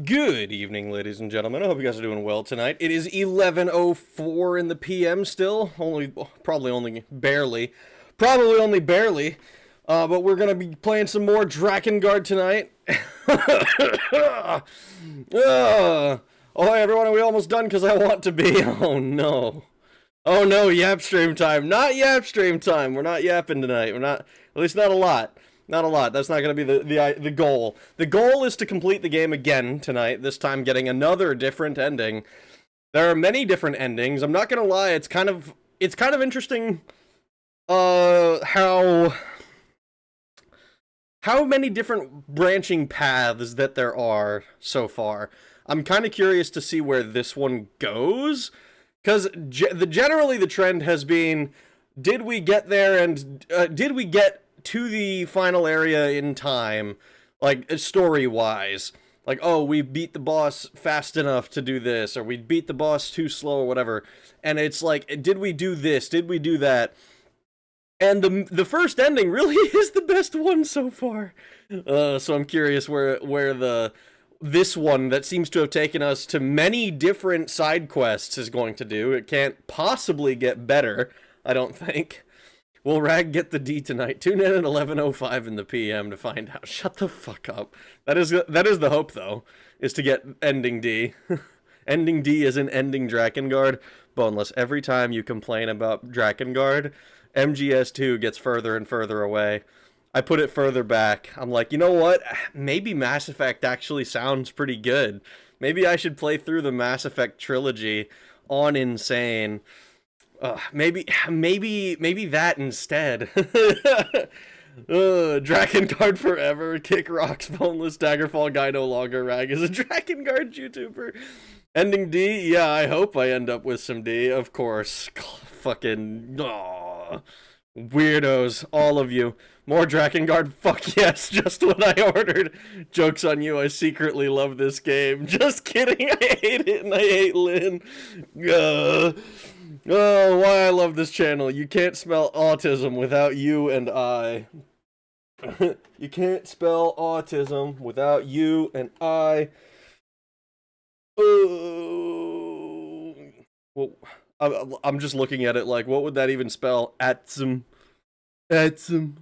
Good evening, ladies and gentlemen. I hope you guys are doing well tonight. It is 11:04 in the PM still. Probably only barely. But we're gonna be playing some more Drakengard tonight. Oh, hey everyone, are we almost done? Because I want to be. Oh no. Oh no, yap stream time. Not yap stream time. We're not yapping tonight. We're not, at least not a lot. Not a lot. That's not going to be the goal. The goal is to complete the game again tonight, this time getting another different ending. There are many different endings. I'm not going to lie, it's kind of interesting how many different branching paths that there are so far. I'm kind of curious to see where this one goes, cuz generally the trend has been, did we get there and did we get to the final area in time, like story-wise? Like, oh, we beat the boss fast enough to do this, or we beat the boss too slow, or whatever. And it's like, did we do this? Did we do that? And the first ending really is the best one so far. So I'm curious where this one that seems to have taken us to many different side quests is going to do. It can't possibly get better, I don't think. Will Rag get the D tonight? Tune in at 11:05 in the PM to find out. Shut the fuck up. That is the hope, though, is to get ending D. Ending D is in ending Drakengard. Boneless, every time you complain about Drakengard, MGS2 gets further and further away. I put it further back. I'm like, you know what? Maybe Mass Effect actually sounds pretty good. Maybe I should play through the Mass Effect trilogy on Insane. Maybe that instead. Drakengard forever. Kick rocks. Boneless Daggerfall guy no longer. Rag is a Drakengard YouTuber. Ending D? Yeah, I hope I end up with some D. Of course. Fucking weirdos, all of you. More Drakengard? Fuck yes, just what I ordered. Joke's on you, I secretly love this game. Just kidding, I hate it and I hate Lynn. Oh, why I love this channel. You can't spell autism without you and I. You can't spell autism without you and I. Oh, well, I'm just looking at it like, what would that even spell? Atsum. Atsum.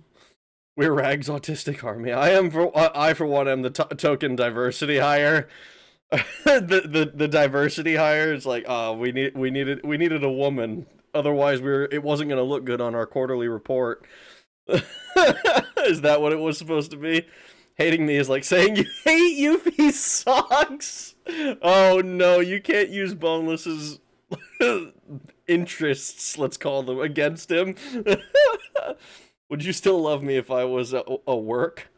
We're Rag's autistic army. I for one am the token diversity hire. The diversity hire is like, we needed a woman. Otherwise, it wasn't gonna look good on our quarterly report. Is that what it was supposed to be? Hating me is like saying you hate Yuffie socks. Oh no, you can't use Boneless's interests, let's call them, against him. Would you still love me if I was a work?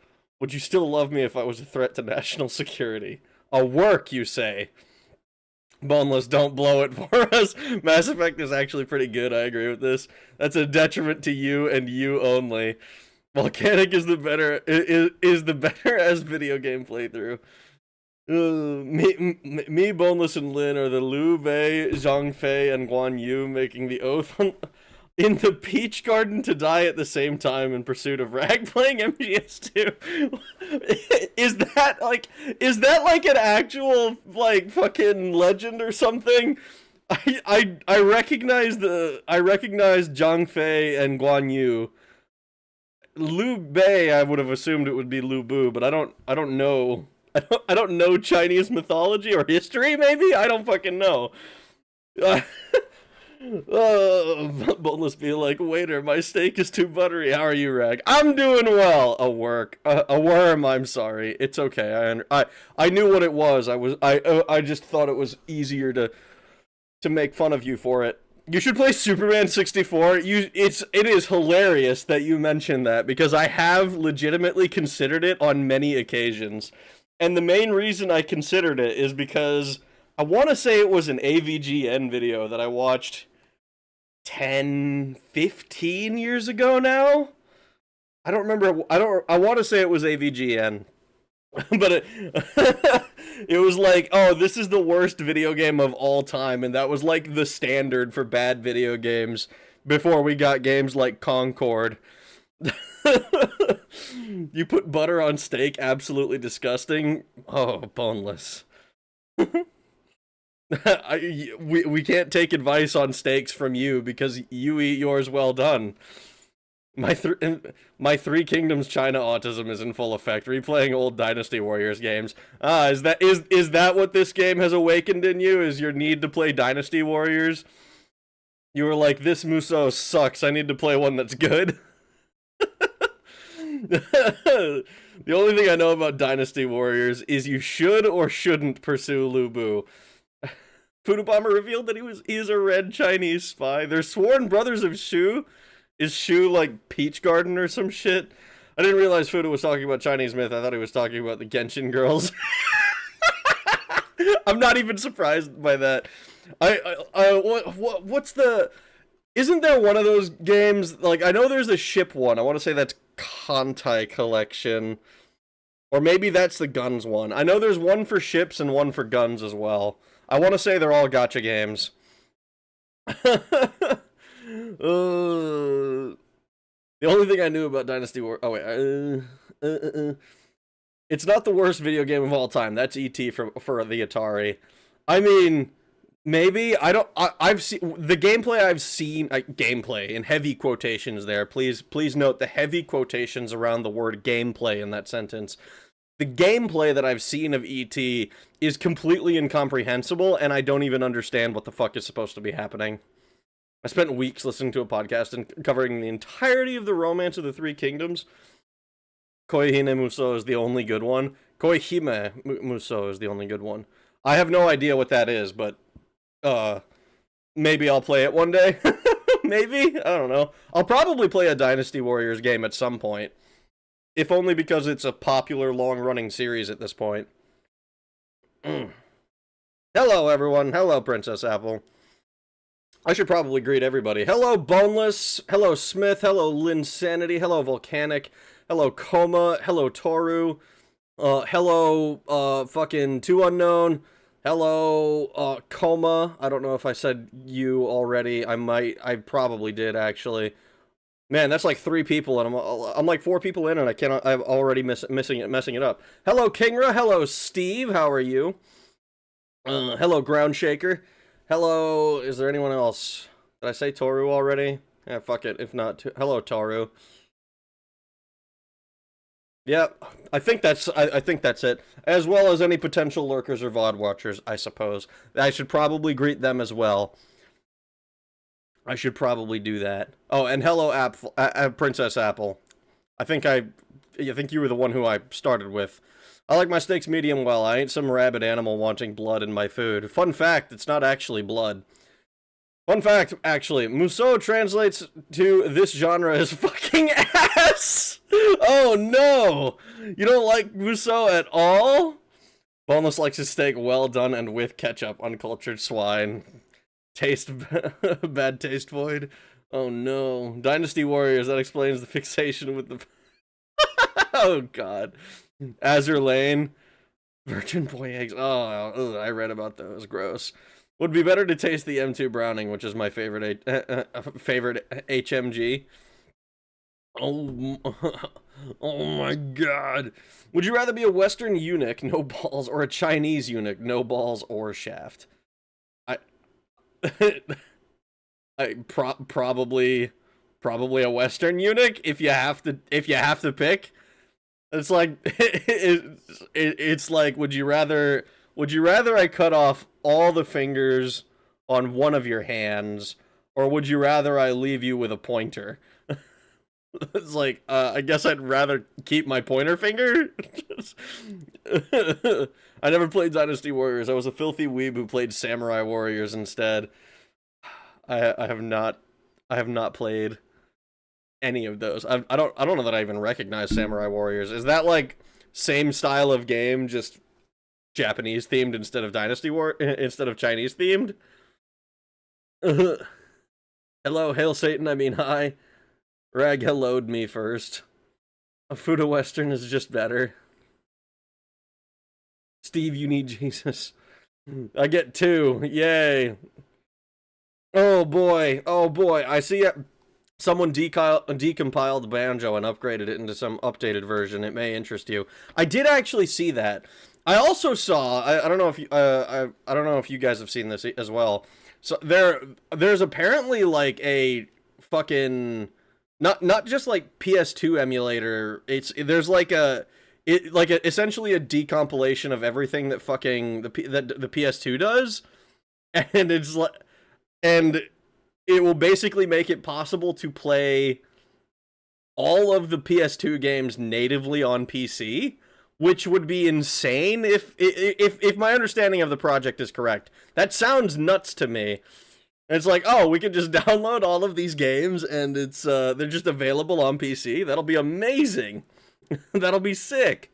Would you still love me if I was a threat to national security? A work, you say? Boneless, don't blow it for us. Mass Effect is actually pretty good, I agree with this. That's a detriment to you and you only. Volcanic is the better as video game playthrough. Me, Boneless, and Lin are the Liu Bei, Zhang Fei, and Guan Yu making the oath in the Peach Garden to die at the same time in pursuit of Rag playing MGS2. Is that like an actual like fucking legend or something? I recognize Zhang Fei and Guan Yu. Liu Bei, I would have assumed it would be Lu Bu, but I don't know. I don't know Chinese mythology or history. Maybe I don't fucking know. Boneless be like, waiter, my steak is too buttery. How are you, Rag? I'm doing well. A worm. I'm sorry. It's okay. I knew what it was. I just thought it was easier to make fun of you for it. You should play Superman 64. It is hilarious that you mentioned that because I have legitimately considered it on many occasions. And the main reason I considered it is because I want to say it was an AVGN video that I watched 10, 15 years ago now. I don't remember. I want to say it was AVGN. But it was like, oh, this is the worst video game of all time, and that was like the standard for bad video games before we got games like Concord. You put butter on steak, absolutely disgusting. Oh, Boneless. We can't take advice on steaks from you because you eat yours well done. My Three Kingdoms China autism is in full effect. Replaying old Dynasty Warriors games. Is that what this game has awakened in you? Is your need to play Dynasty Warriors? You were like, this Musou sucks. I need to play one that's good. The only thing I know about Dynasty Warriors is you should or shouldn't pursue Lu Bu. Voodoo Bomber revealed that he is a red Chinese spy. They're sworn brothers of Shu. Is Shu like Peach Garden or some shit? I didn't realize Fuda was talking about Chinese myth. I thought he was talking about the Genshin girls. I'm not even surprised by that. What's the... Isn't there one of those games, like, I know there's a ship one. I want to say that's Kantai Collection. Or maybe that's the guns one. I know there's one for ships and one for guns as well. I want to say they're all gacha games. The only thing I knew about Dynasty War... Oh, wait. It's not the worst video game of all time. That's E.T. for the Atari. I mean, maybe. I've seen... The gameplay I've seen... gameplay, in heavy quotations there. Please note the heavy quotations around the word gameplay in that sentence. The gameplay that I've seen of E.T. is completely incomprehensible, and I don't even understand what the fuck is supposed to be happening. I spent weeks listening to a podcast and covering the entirety of the Romance of the Three Kingdoms. Koihime Musou is the only good one. Koihime Musou is the only good one. I have no idea what that is, but maybe I'll play it one day. Maybe? I don't know. I'll probably play a Dynasty Warriors game at some point. If only because it's a popular, long-running series at this point. Hello, everyone. Hello, Princess Apple. I should probably greet everybody. Hello, Boneless. Hello, Smith. Hello, Linsanity. Hello, Volcanic. Hello, Coma. Hello, Toru. Hello, fucking 2Unknown. Hello, Coma. I don't know if I said you already. I probably did, actually. Man, that's like 3 people, and I'm like 4 people in, and I'm already messing it up. Hello, Kingra. Hello, Steve. How are you? Hello, Ground Shaker. Hello, is there anyone else? Did I say Toru already? Yeah, fuck it, if not, hello, Toru. Yeah, I think that's it. As well as any potential lurkers or VOD watchers, I suppose. I should probably greet them as well. I should probably do that. Oh, and hello, Princess Apple. I think you were the one who I started with. I like my steaks medium well. I ain't some rabid animal wanting blood in my food. Fun fact, it's not actually blood. Fun fact, actually, Musou translates to this genre as fucking ass! Oh no! You don't like Musou at all? Boneless likes his steak well done and with ketchup, uncultured swine. Taste, bad taste void. Oh no. Dynasty Warriors, that explains the fixation with the... Oh god. Azure Lane. Virgin boy eggs. Oh, ugh, I read about those. Gross. Would be better to taste the M2 Browning, which is my favorite HMG. Oh, oh my god. Would you rather be a Western eunuch, no balls, or a Chinese eunuch, no balls or shaft? Probably a Western eunuch if you have to pick. It's like it's like would you rather I cut off all the fingers on one of your hands, or would you rather I leave you with a pointer? It's like I guess I'd rather keep my pointer finger. I never played Dynasty Warriors. I was a filthy weeb who played Samurai Warriors instead. I have not played any of those. I don't know that I even recognize Samurai Warriors. Is that like same style of game, just Japanese themed instead of instead of Chinese themed? Hello, hail Satan. I mean hi. Rag hello'd me first. A Fuda Western is just better. Steve, you need Jesus. I get 2. Yay. Oh boy. I see it. Someone decompiled Banjo and upgraded it into some updated version. It may interest you. I did actually see that. I also saw. I don't know if I don't know if you guys have seen this as well. So there's apparently like a fucking not just like PS2 emulator. There's like essentially a decompilation of everything that fucking the PS2 does, and it's like it will basically make it possible to play all of the PS2 games natively on PC, which would be insane if my understanding of the project is correct. That sounds nuts to me. It's like, oh, we could just download all of these games and it's they're just available on PC. That'll be amazing. That'll be sick.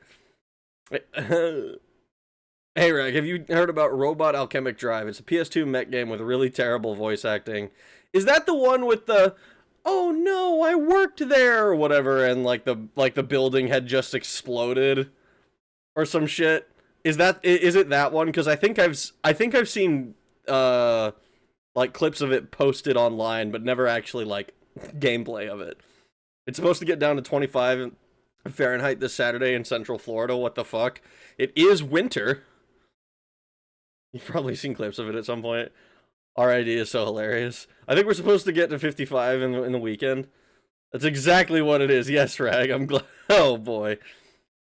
Hey, Rag, have you heard about Robot Alchemic Drive? It's a PS2 mech game with really terrible voice acting. Is that the one with the, oh no, I worked there, or whatever, and like the building had just exploded, or some shit? Is it that one? Because I think I've seen like clips of it posted online, but never actually like gameplay of it. It's supposed to get down to 25 Fahrenheit this Saturday in Central Florida. What the fuck? It is winter. You've probably seen clips of it at some point. RID is so hilarious. I think we're supposed to get to 55 in the weekend. That's exactly what it is. Yes, Rag. I'm glad. Oh boy.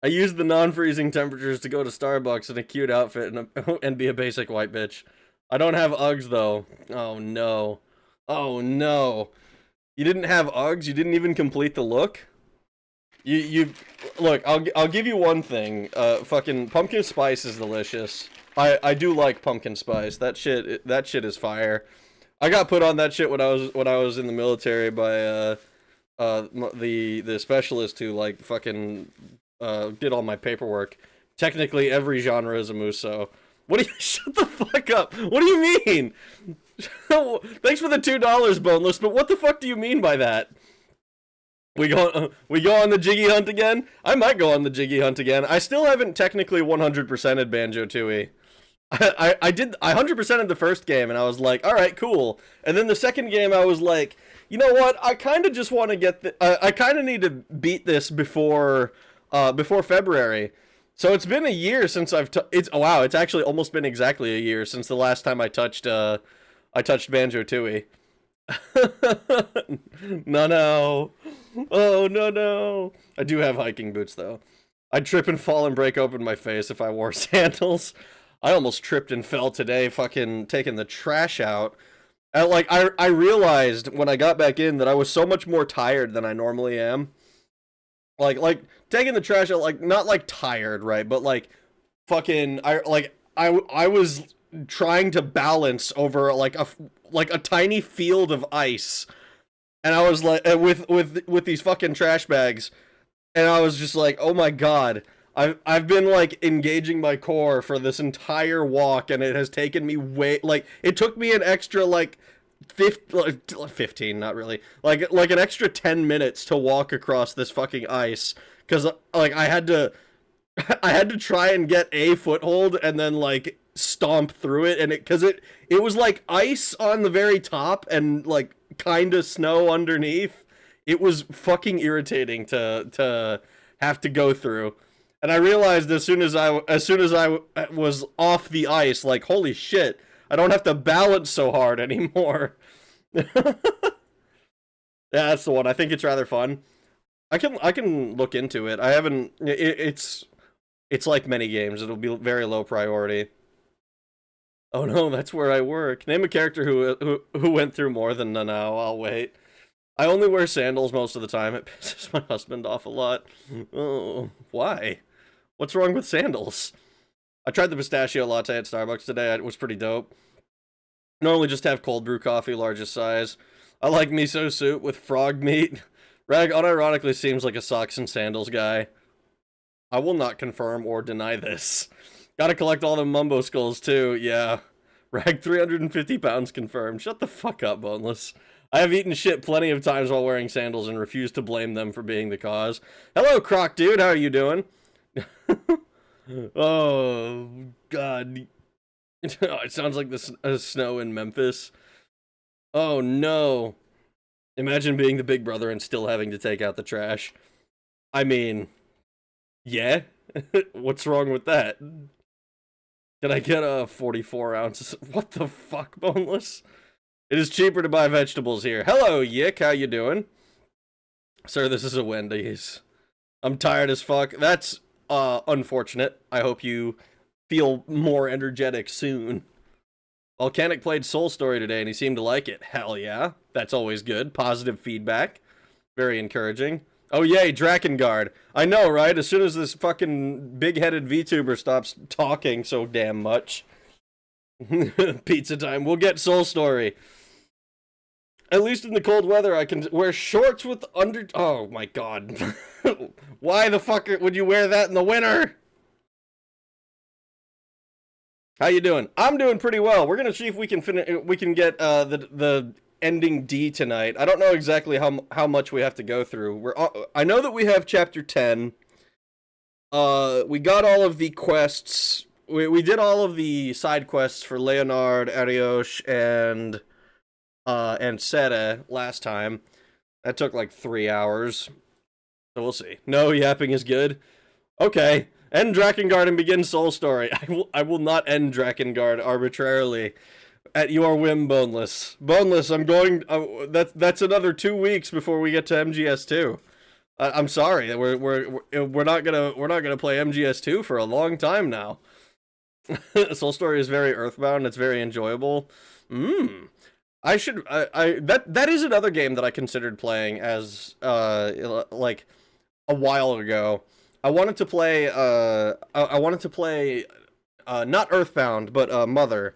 I used the non-freezing temperatures to go to Starbucks in a cute outfit and be a basic white bitch. I don't have Uggs though. Oh no. Oh no. You didn't have Uggs? You didn't even complete the look? You look, I'll give you one thing. Fucking pumpkin spice is delicious. I do like pumpkin spice. That shit is fire. I got put on that shit when I was in the military by the specialist who like fucking did all my paperwork. Technically every genre is a muso. What do you shut the fuck up? What do you mean? Thanks for the $2, Boneless, but what the fuck do you mean by that? We go on the Jiggy hunt again? I might go on the Jiggy hunt again. I still haven't technically 100%ed Banjo-Tooie. I 100%ed the first game, and I was like, all right, cool. And then the second game, I was like, you know what? I kind of just want to get I kind of need to beat this before February. So it's been a year since it's oh, wow, it's actually almost been exactly a year since the last time I touched Banjo-Tooie. No, no. Oh, no, no. I do have hiking boots, though. I'd trip and fall and break open my face if I wore sandals. I almost tripped and fell today fucking taking the trash out. I realized when I got back in that I was so much more tired than I normally am. Like taking the trash out, like, not like tired, right? But like fucking I was trying to balance over like a tiny field of ice, and I was like with these fucking trash bags, and I was just like, oh my god, I've been like engaging my core for this entire walk, and it has taken me like it took me an extra like 15, not really, like an extra 10 minutes to walk across this fucking ice, because like I had to I had to try and get a foothold and then like stomp through it, and it was like ice on the very top and like kind of snow underneath. It was fucking irritating to have to go through. And I realized as soon as I was off the ice, like, holy shit, I don't have to balance so hard anymore. Yeah, that's the one. I think it's rather fun. I can look into it. I haven't. It's like many games. It'll be very low priority. Oh no, that's where I work. Name a character who went through more than Nanao. I'll wait. I only wear sandals most of the time. It pisses my husband off a lot. Oh, why? What's wrong with sandals? I tried the pistachio latte at Starbucks today. It was pretty dope. Normally just have cold brew coffee, largest size. I like miso soup with frog meat. Rag unironically seems like a socks and sandals guy. I will not confirm or deny this. Gotta collect all the mumbo skulls too, yeah. Rag 350 pounds confirmed. Shut the fuck up, Boneless. I have eaten shit plenty of times while wearing sandals and refuse to blame them for being the cause. Hello, Croc Dude, how are you doing? Oh, God. It sounds like the snow in Memphis. Oh, no. Imagine being the big brother and still having to take out the trash. I mean, yeah. What's wrong with that? Can I get a 44 ounces? What the fuck, Boneless? It is cheaper to buy vegetables here. Hello, Yick. How you doing? Sir, this is a Wendy's. I'm tired as fuck. That's unfortunate. I hope you feel more energetic soon. Volcanic played Soul Story today and he seemed to like it. Hell yeah. That's always good. Positive feedback. Very encouraging. Oh yay, Drakengard. I know, right? As soon as this fucking big-headed VTuber stops talking so damn much. Pizza time. We'll get Soul Story. At least in the cold weather, I can wear shorts with under... Oh my god. Why the fuck would you wear that in the winter? How you doing? I'm doing pretty well. We're gonna see if we can get the ending D tonight. I don't know exactly how much we have to go through. I know that we have chapter 10. We got all of the quests. We did all of the side quests for Leonard, Ariosh, and Seta last time. That took like 3 hours. So we'll see. No, yapping is good. Okay. End Drakengard and begin Soul Story. I will not end Drakengard arbitrarily. At your whim, Boneless. Boneless, I'm going... that's another 2 weeks before we get to MGS2. I'm sorry. We're not gonna play MGS2 for a long time now. Soul Story is very earthbound. It's very enjoyable. That is another game that I considered playing as like a while ago. I wanted to play not Earthbound but Mother,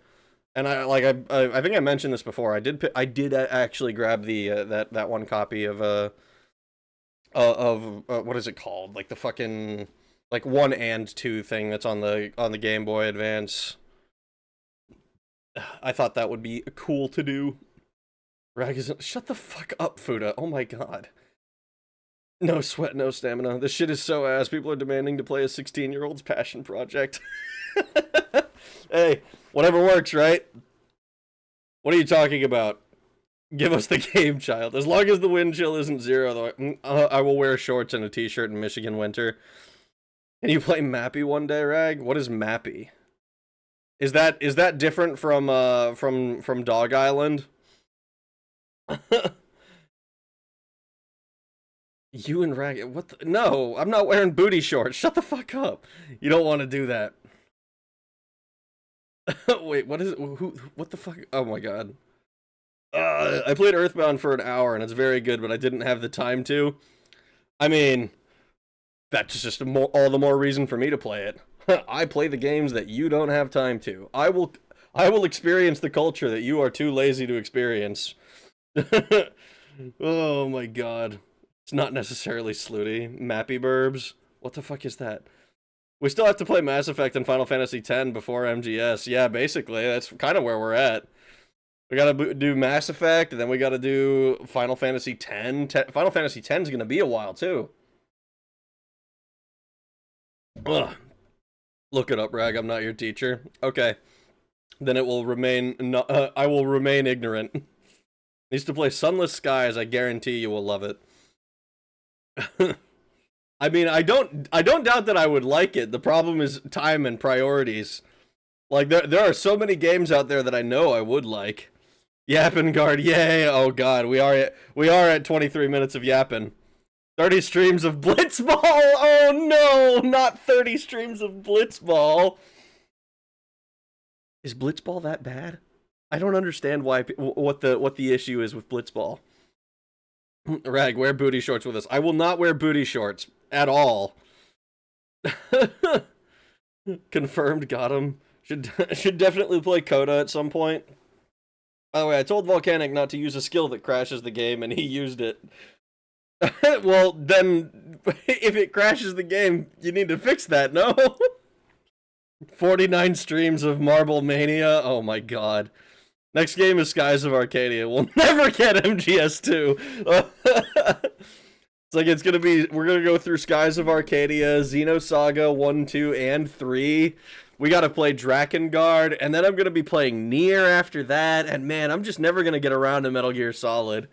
and I think I mentioned this before. I did actually grab the that one copy of what is it called? Like the fucking like 1 and 2 thing that's on the Game Boy Advance. I thought that would be cool to do. Shut the fuck up, Fuda. Oh my god. No sweat, no stamina. This shit is so ass. People are demanding to play a 16-year-old's passion project. Hey, whatever works, right? What are you talking about? Give us the game, child. As long as the wind chill isn't 0, though, I will wear shorts and a t-shirt in Michigan winter. Can you play Mappy one day, Rag? What is Mappy? Is that different from Dog Island? You and Rag, what the, no, I'm not wearing booty shorts. Shut the fuck up. You don't want to do that. Wait, what is it? What the fuck? Oh my god. I played Earthbound for an hour and it's very good, but I didn't have the time to. I mean, that's just all the more reason for me to play it. I play the games that you don't have time to. I will experience the culture that you are too lazy to experience. Oh my god. It's not necessarily Slooty. Mappy Burbs. What the fuck is that? We still have to play Mass Effect and Final Fantasy X before MGS. Yeah, basically, that's kind of where we're at. We gotta do Mass Effect, and then we gotta do Final Fantasy X. Final Fantasy X is gonna be a while, too. Ugh. Look it up, Rag. I'm not your teacher. Okay. Then it will remain... I will remain ignorant. Needs to play Sunless Skies. I guarantee you will love it. I mean, I don't doubt that I would like it. The problem is time and priorities. Like, there are so many games out there that I know I would like. Drakengard, yay! Oh god, we are at 23 minutes of yapping. 30 streams of Blitzball! Oh no, not 30 streams of Blitzball! Is Blitzball that bad? I don't understand what the issue is with Blitzball. Rag, wear booty shorts with us. I will not wear booty shorts at all. Confirmed, got him. Should definitely play Coda at some point. By the way, I told Volcanic not to use a skill that crashes the game, and he used it. Well, then, if it crashes the game, you need to fix that, no? 49 streams of Marble Mania. Oh my god. Next game is Skies of Arcadia. We'll never get MGS2. It's like we're gonna go through Skies of Arcadia, Xenosaga 1, 2, and 3. We gotta play Drakengard, and then I'm gonna be playing Nier after that, and man, I'm just never gonna get around to Metal Gear Solid.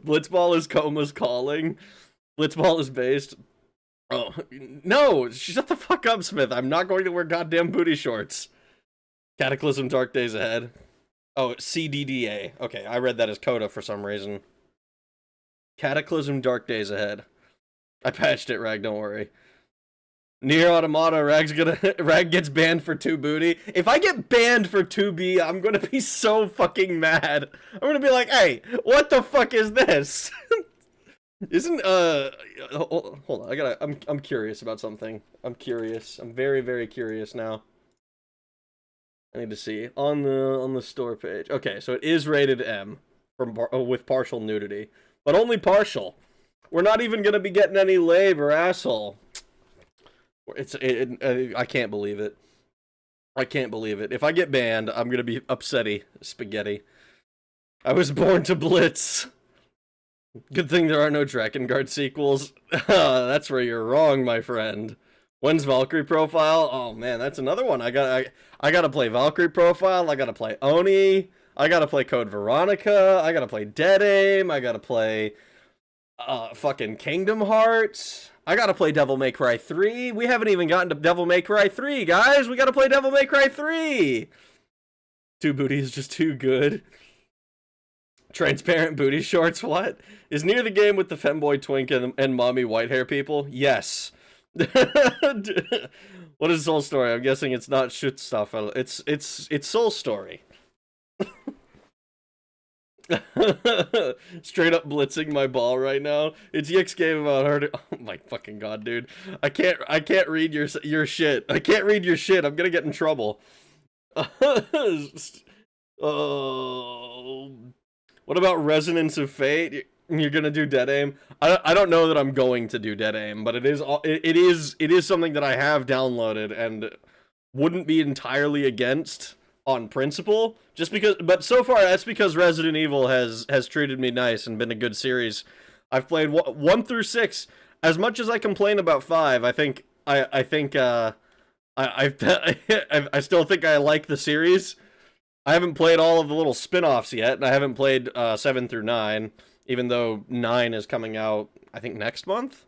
Blitzball is Coma's calling. Blitzball is based. Oh, no! Shut the fuck up, Smith. I'm not going to wear goddamn booty shorts. Cataclysm Dark Days Ahead. Oh, it's CDDA. Okay, I read that as Coda for some reason. Cataclysm Dark Days Ahead. I patched it, Rag, don't worry. Nier Automata, Rag gets banned for 2 booty. If I get banned for 2B, I'm gonna be so fucking mad. I'm gonna be like, hey, what the fuck is this? Isn't, hold on, I'm curious about something. I'm curious. I'm very, very curious now. I need to see on the store page. Okay, so it is rated M with partial nudity, but only partial. We're not even gonna be getting any lab or asshole. I can't believe it. I can't believe it. If I get banned, I'm gonna be upsetty spaghetti. I was born to blitz. Good thing there are no Drakengard sequels. That's where you're wrong, my friend. When's Valkyrie Profile? Oh man, that's another one. I gotta play Valkyrie Profile. I gotta play Oni. I gotta play Code Veronica. I gotta play Dead Aim. I gotta play fucking Kingdom Hearts. I gotta play Devil May Cry 3. We haven't even gotten to Devil May Cry 3, guys. We gotta play Devil May Cry 3. 2 booty is just too good. Transparent booty shorts, what? Is Nier the game with the femboy twink and mommy white hair people? Yes. What is Soul Story? I'm guessing it's not shoot stuff. It's Soul Story. Straight up blitzing my ball right now. It's Yick's game about her. Oh my fucking god, dude! I can't read your shit. I can't read your shit. I'm gonna get in trouble. Oh, what about Resonance of Fate? You're gonna do Dead Aim? I don't know that I'm going to do Dead Aim, but it is something that I have downloaded and wouldn't be entirely against on principle. Just because, but so far that's because Resident Evil has treated me nice and been a good series. I've played 1 through 6. As much as I complain about 5, I still think I like the series. I haven't played all of the little spin-offs yet, and I haven't played 7 through 9, even though 9 is coming out, I think, next month?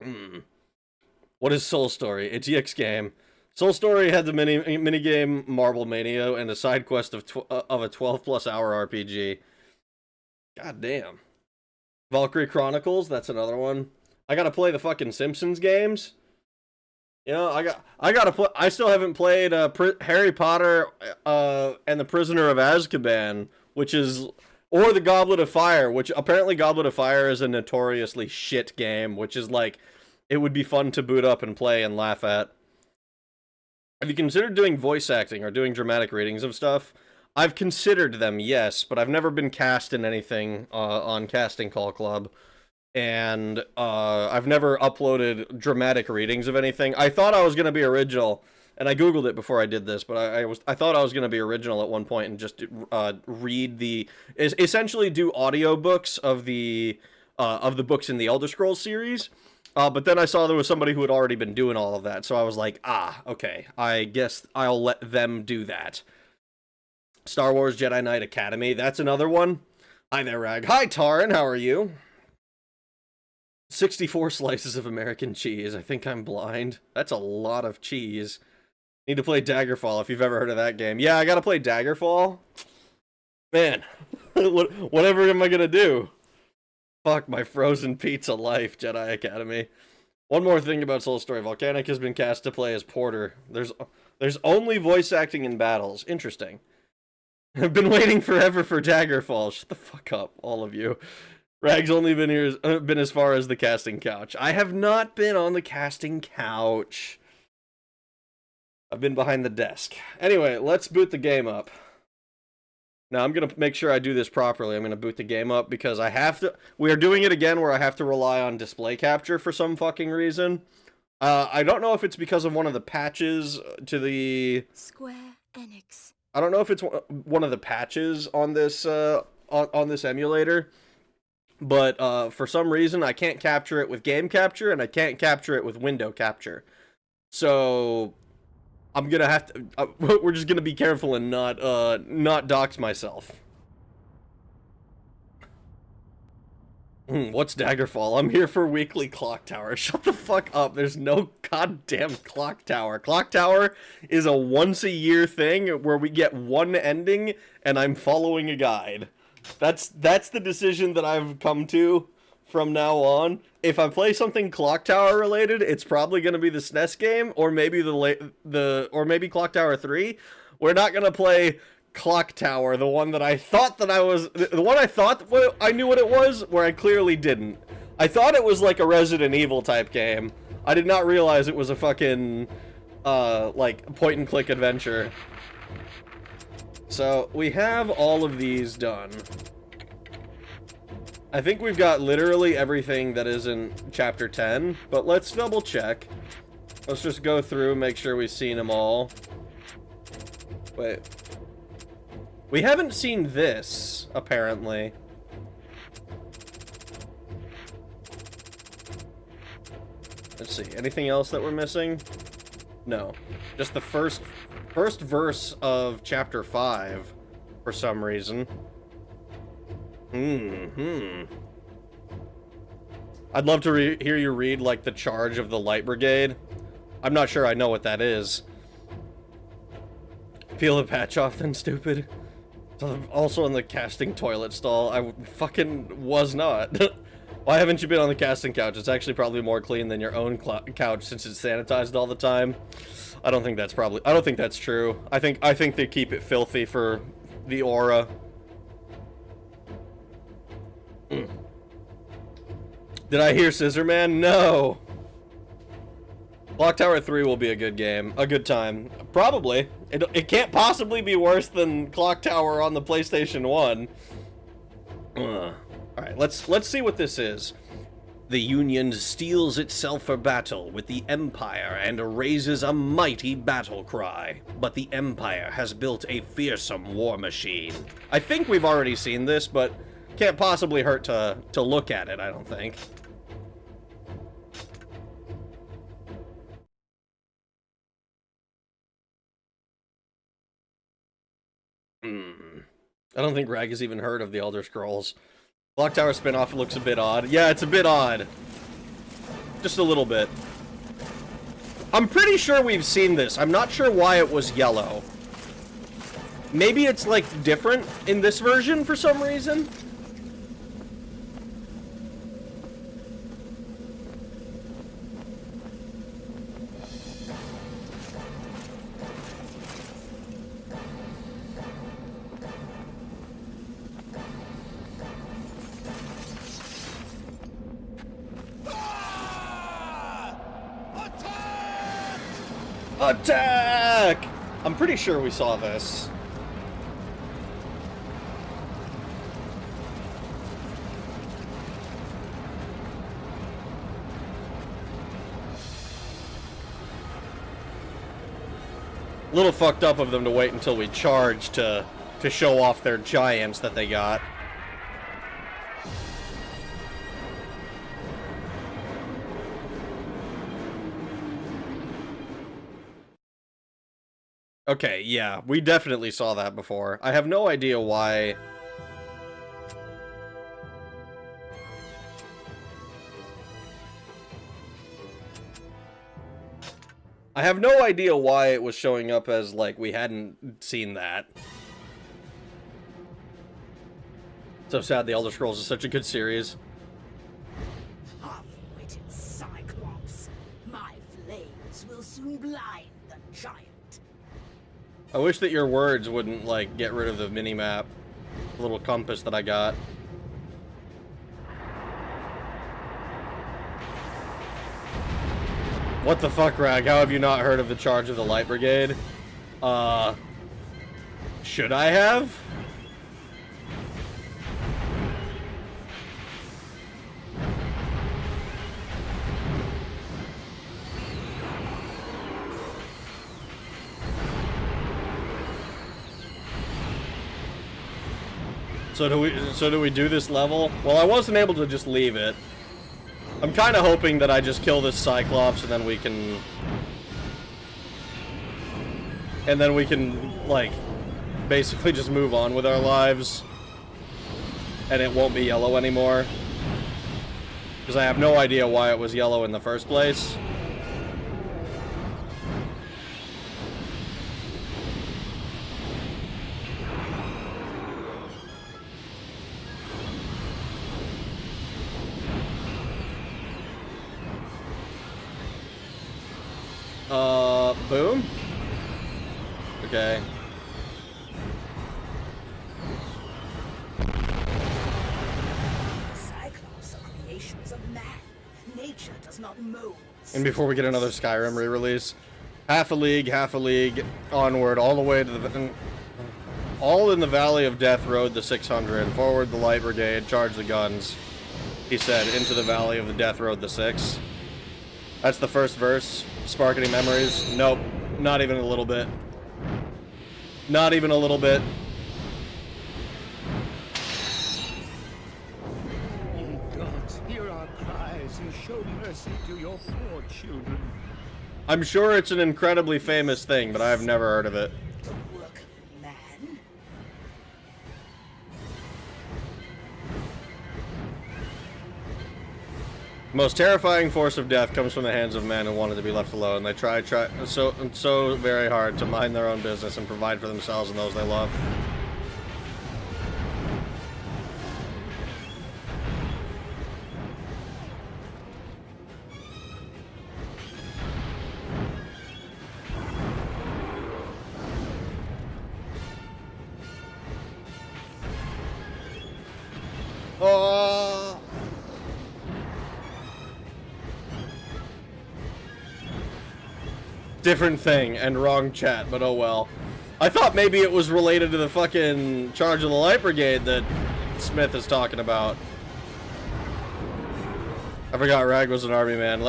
Hmm. What is Soul Story? A GX game. Soul Story had the minigame Marble Mania and a side quest of a 12+ hour RPG. God damn. Valkyrie Chronicles, that's another one. I gotta play the fucking Simpsons games. You know, I gotta play. I still haven't played Harry Potter and the Prisoner of Azkaban, which is, or the Goblet of Fire, which apparently Goblet of Fire is a notoriously shit game, which is like, it would be fun to boot up and play and laugh at. Have you considered doing voice acting or doing dramatic readings of stuff? I've considered them, yes, but I've never been cast in anything on Casting Call Club. And I've never uploaded dramatic readings of anything. I thought I was going to be original, and I googled it before I did this, but I thought I was going to be original at one point and just read essentially do audiobooks of the books in the Elder Scrolls series. But then I saw there was somebody who had already been doing all of that, so I was like, okay, I guess I'll let them do that. Star Wars Jedi Knight Academy, that's another one. Hi there, Rag. Hi, Taran, how are you? 64 slices of American cheese. I think I'm blind. That's a lot of cheese. Need to play Daggerfall if you've ever heard of that game. Yeah, I gotta play Daggerfall. Man, whatever am I gonna do? Fuck my frozen pizza life, Jedi Academy. One more thing about Soul Story. Volcanic has been cast to play as Porter. There's only voice acting in battles. Interesting. I've been waiting forever for Daggerfall. Shut the fuck up, all of you. Rag's only been as far as the casting couch. I have not been on the casting couch. I've been behind the desk. Anyway, let's boot the game up. Now, I'm going to make sure I do this properly. I'm going to boot the game up because I have to... We are doing it again where I have to rely on display capture for some fucking reason. I don't know if it's because of one of the patches to the... Square Enix. I don't know if it's one of the patches on this on this emulator. But for some reason, I can't capture it with game capture, and I can't capture it with window capture. So I'm gonna have to. We're just gonna be careful and not dox myself. What's Daggerfall? I'm here for weekly Clock Tower. Shut the fuck up. There's no goddamn Clock Tower. Clock Tower is a once-a-year thing where we get one ending, and I'm following a guide. That's the decision that I've come to from now on. If I play something Clock Tower related, it's probably going to be the SNES game or maybe or maybe Clock Tower 3. We're not going to play Clock Tower, the one that I thought that the one I thought I knew what it was, where I clearly didn't. I thought it was like a Resident Evil type game. I did not realize it was a fucking like point and click adventure. So, we have all of these done. I think we've got literally everything that is in Chapter 10, but let's double check. Let's just go through, make sure we've seen them all. Wait. We haven't seen this, apparently. Let's see, anything else that we're missing? No. Just the first verse of Chapter 5, for some reason. I'd love to hear you read, like, the Charge of the Light Brigade. I'm not sure I know what that is. Peel the patch off, then, stupid. Also in the casting toilet stall. I fucking was not. Why haven't you been on the casting couch? It's actually probably more clean than your own couch since it's sanitized all the time. I don't think that's true. I think they keep it filthy for the aura. Did I hear Scissor Man? No. Clock Tower 3 will be a good game. A good time. Probably. It can't possibly be worse than Clock Tower on the PlayStation 1. Alright, let's see what this is. The Union steels itself for battle with the Empire and raises a mighty battle cry. But the Empire has built a fearsome war machine. I think we've already seen this, but can't possibly hurt to look at it, I don't think. I don't think Rag has even heard of the Elder Scrolls. Clock Tower spinoff looks a bit odd. Yeah, it's a bit odd. Just a little bit. I'm pretty sure we've seen this. I'm not sure why it was yellow. Maybe it's, like, different in this version for some reason? Attack! I'm pretty sure we saw this. A little fucked up of them to wait until we charge to show off their giants that they got. Okay, yeah, we definitely saw that before. I have no idea why. I have no idea why it was showing up as, like, we hadn't seen that. So sad The Elder Scrolls is such a good series. Half-witted Cyclops. My flames will soon blind the giant. I wish that your words wouldn't, like, get rid of the mini-map. The little compass that I got. What the fuck, Rag? How have you not heard of the Charge of the Light Brigade? Should I have? So do we do this level? Well, I wasn't able to just leave it. I'm kind of hoping that I just kill this Cyclops and then we can... And then we can, like, basically just move on with our lives. And it won't be yellow anymore. Because I have no idea why it was yellow in the first place. Boom? Okay. The Cyclops are creations of man. Nature does not mold. And before we get another Skyrim re-release, half a league, onward, all the way to the... All in the Valley of Death rode the 600. Forward the Light Brigade, charge the guns. He said, into the Valley of the Death rode the 6. That's the first verse. Spark any memories? Nope. Not even a little bit. Not even a little bit. Ye gods, hear our cries and show mercy to your poor children. I'm sure it's an incredibly famous thing, but I've never heard of it. The work of man. The most terrifying force of death comes from the hands of men who wanted to be left alone. They try so very hard to mind their own business and provide for themselves and those they love. Oh. Different thing and wrong chat, but oh well. I thought maybe it was related to the fucking Charge of the Light Brigade that Smith is talking about. I forgot Rag was an army man.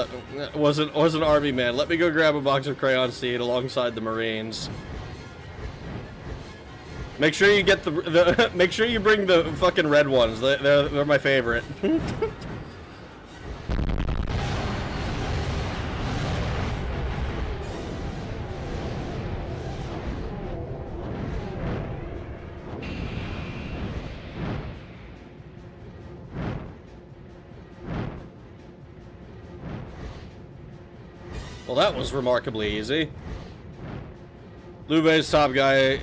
Was an army man. Let me go grab a box of crayon seed alongside the Marines. Make sure you get the make sure you bring the fucking red ones. They're my favorite. Well, that was remarkably easy. Liu Bei's top guy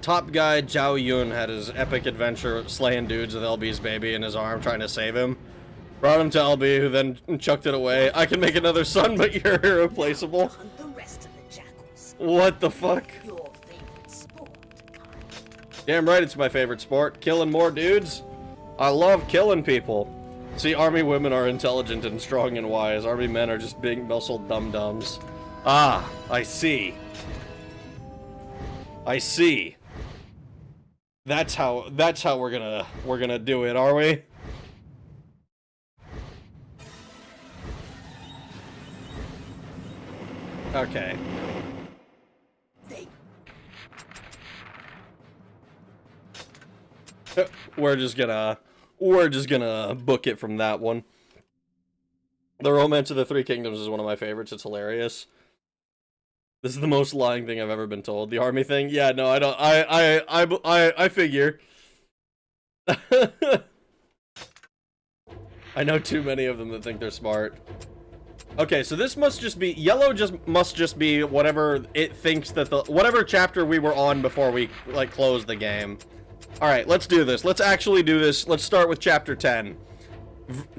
Zhao Yun had his epic adventure slaying dudes with LB's baby in his arm, trying to save him. Brought him to LB, who then chucked it away. I can make another son, but you're irreplaceable. Hunt the rest of the jackals. What the fuck? Your favorite sport, Kai. Damn right it's my favorite sport. Killing more dudes. I love killing people. See, army women are intelligent and strong and wise. Army men are just big muscled dum-dums. Ah, I see. I see. That's how we're gonna do it, are we? Okay. We're just gonna book it from that one. The Romance of the Three Kingdoms is one of my favorites. It's hilarious. This is the most lying thing I've ever been told. The army thing? Yeah, no, I don't. I figure. I know too many of them that think they're smart. Okay, so this must just be yellow. Must just be whatever it thinks that whatever chapter we were on before we like closed the game. All right, let's do this. Let's actually do this. Let's start with chapter 10.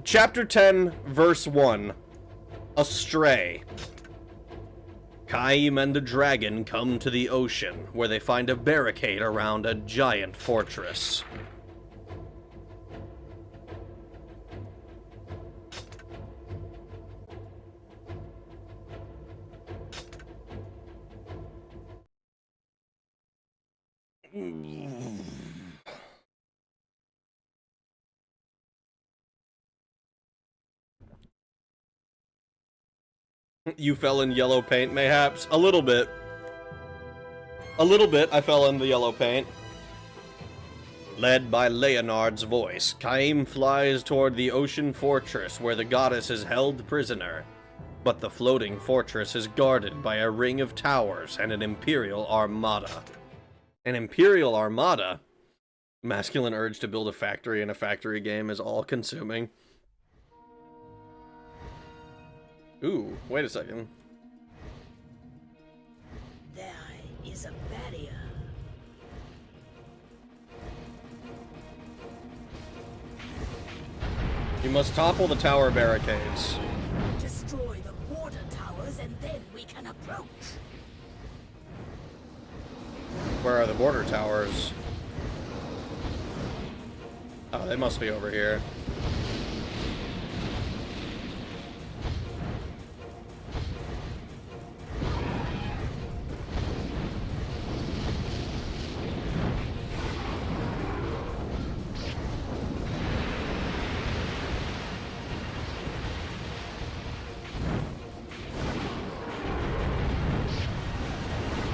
Chapter 10, verse 1. Astray. Kaim and the dragon come to the ocean, where they find a barricade around a giant fortress. You fell in yellow paint, mayhaps? A little bit. A little bit, I fell in the yellow paint. Led by Leonard's voice, Kaim flies toward the ocean fortress where the goddess is held prisoner. But the floating fortress is guarded by a ring of towers and an Imperial armada. An Imperial armada? Masculine urge to build a factory in a factory game is all-consuming. Ooh, wait a second. There is a barrier. You must topple the tower barricades. Destroy the border towers and then we can approach. Where are the border towers? Oh, they must be over here.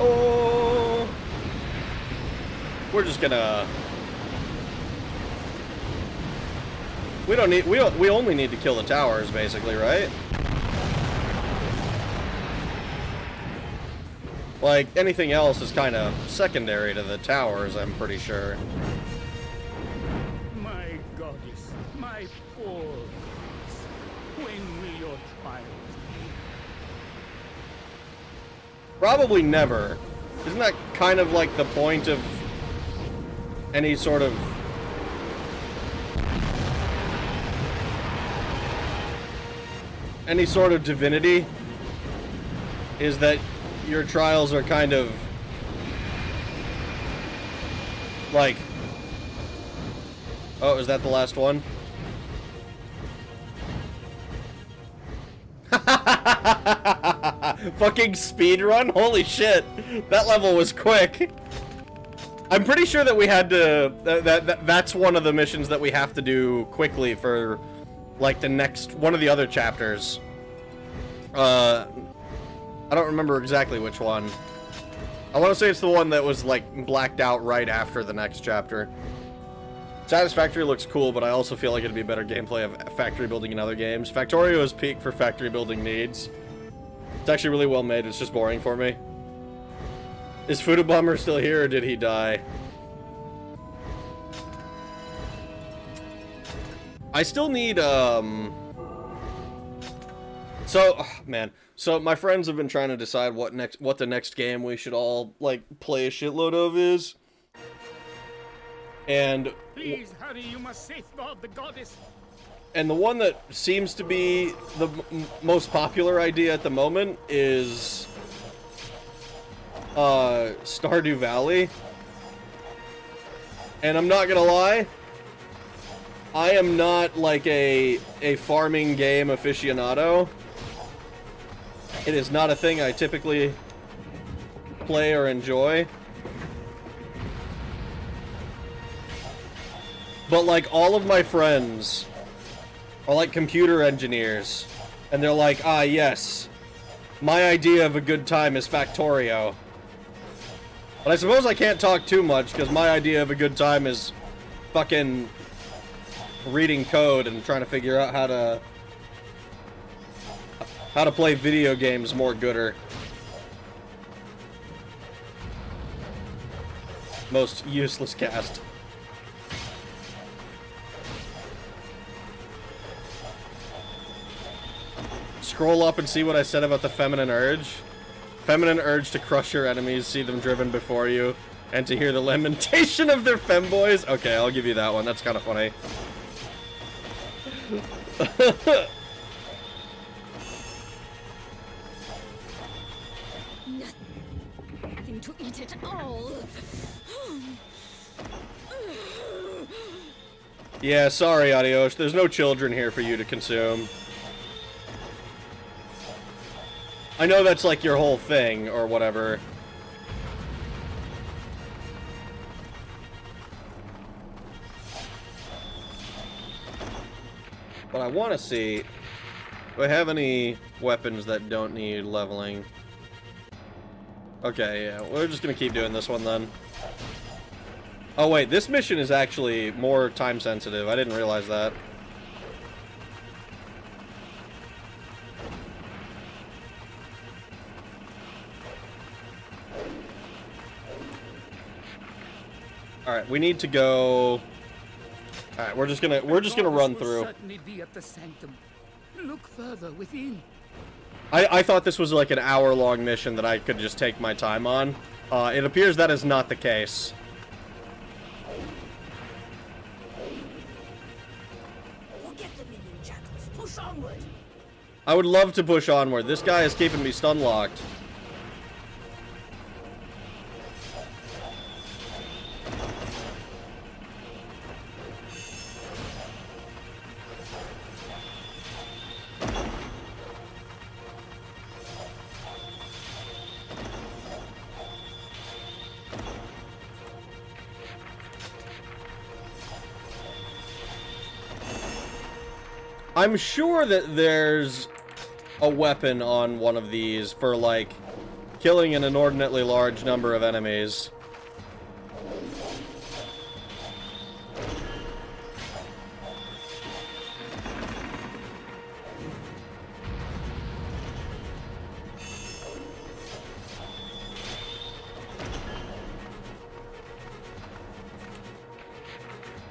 Oh, we're just gonna. We don't need. We only need to kill the towers, basically, right? Like anything else is kind of secondary to the towers. I'm pretty sure. My goddess, my poor goddess, when will your trials be? Probably never. Isn't that kind of like the point of any sort of divinity? Is that your trials are kind of like, oh, is that the last one? Fucking speedrun? Holy shit. That level was quick. I'm pretty sure that we had to... That's one of the missions that we have to do quickly for, like, the next... One of the other chapters. I don't remember exactly which one. I want to say it's the one that was, like, blacked out right after the next chapter. Satisfactory looks cool, but I also feel like it'd be better gameplay of factory building in other games. Factorio is peak for factory building needs. It's actually really well made, it's just boring for me. Is Futubomber still here, or did he die? I still need, So, oh, man. So my friends have been trying to decide what the next game we should all like play a shitload of is. And Please hurry, you must safeguard the goddess. And the one that seems to be the most popular idea at the moment is Stardew Valley. And I'm not gonna lie, I am not like a farming game aficionado. It is not a thing I typically play or enjoy. But like all of my friends are like computer engineers, and they're like, ah yes, my idea of a good time is Factorio. But I suppose I can't talk too much, because my idea of a good time is fucking reading code and trying to figure out how to play video games more gooder. Most useless cast. Scroll up and see what I said about the feminine urge. Feminine urge to crush your enemies, see them driven before you, and to hear the lamentation of their femboys. Okay, I'll give you that one. That's kind of funny. Nothing to eat at all. Yeah, sorry, Adios. There's no children here for you to consume. I know that's like your whole thing, or whatever. But I want to see, do I have any weapons that don't need leveling? Okay, yeah, we're just gonna keep doing this one then. Oh wait, this mission is actually more time sensitive. I didn't realize that. All right, we need to go. All right, we're just gonna run through. Certainly be at the sanctum. Look further within. I thought this was like an hour-long mission that I could just take my time on. It appears that is not the case. Forget the minion jackals. Push onward. I would love to push onward. This guy is keeping me stun-locked. I'm sure that there's a weapon on one of these for, like, killing an inordinately large number of enemies.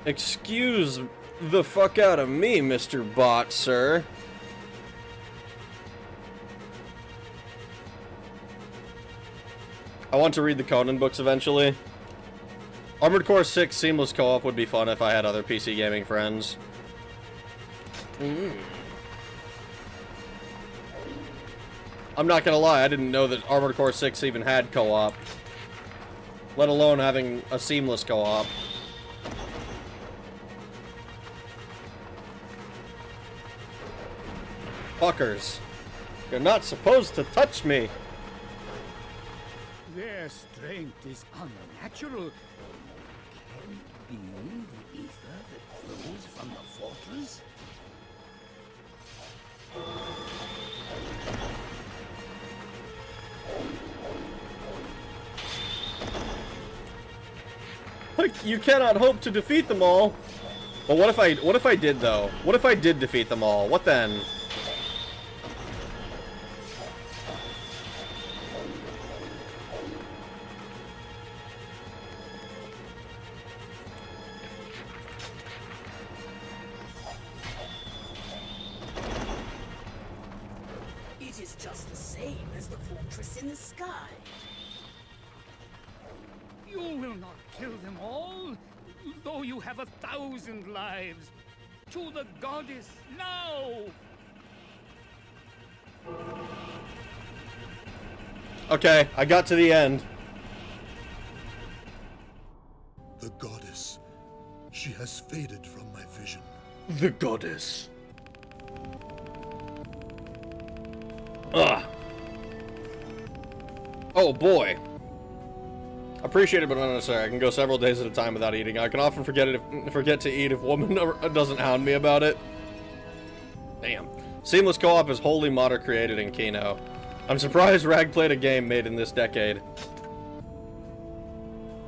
Excuse the fuck out of me, Mr. Bot, sir. I want to read the Conan books eventually. Armored Core 6 seamless co-op would be fun if I had other PC gaming friends. I'm not gonna lie, I didn't know that Armored Core 6 even had co-op. Let alone having a seamless co-op. Fuckers. You're not supposed to touch me. Their strength is unnatural. Can it be the ether that flows from the fortress? Like, you cannot hope to defeat them all. Well, what if I did though? What if I did defeat them all? What then? It is just the sky. You will not kill them all, though you have 1,000 lives. To the goddess now! Okay, I got to the end. The goddess. She has faded from my vision. The goddess. Ugh. Oh boy. Appreciate it, but not necessary. I can go several days at a time without eating. I can often forget to eat if woman doesn't hound me about it. Damn. Seamless co-op is wholly modder created in Kino. I'm surprised Rag played a game made in this decade.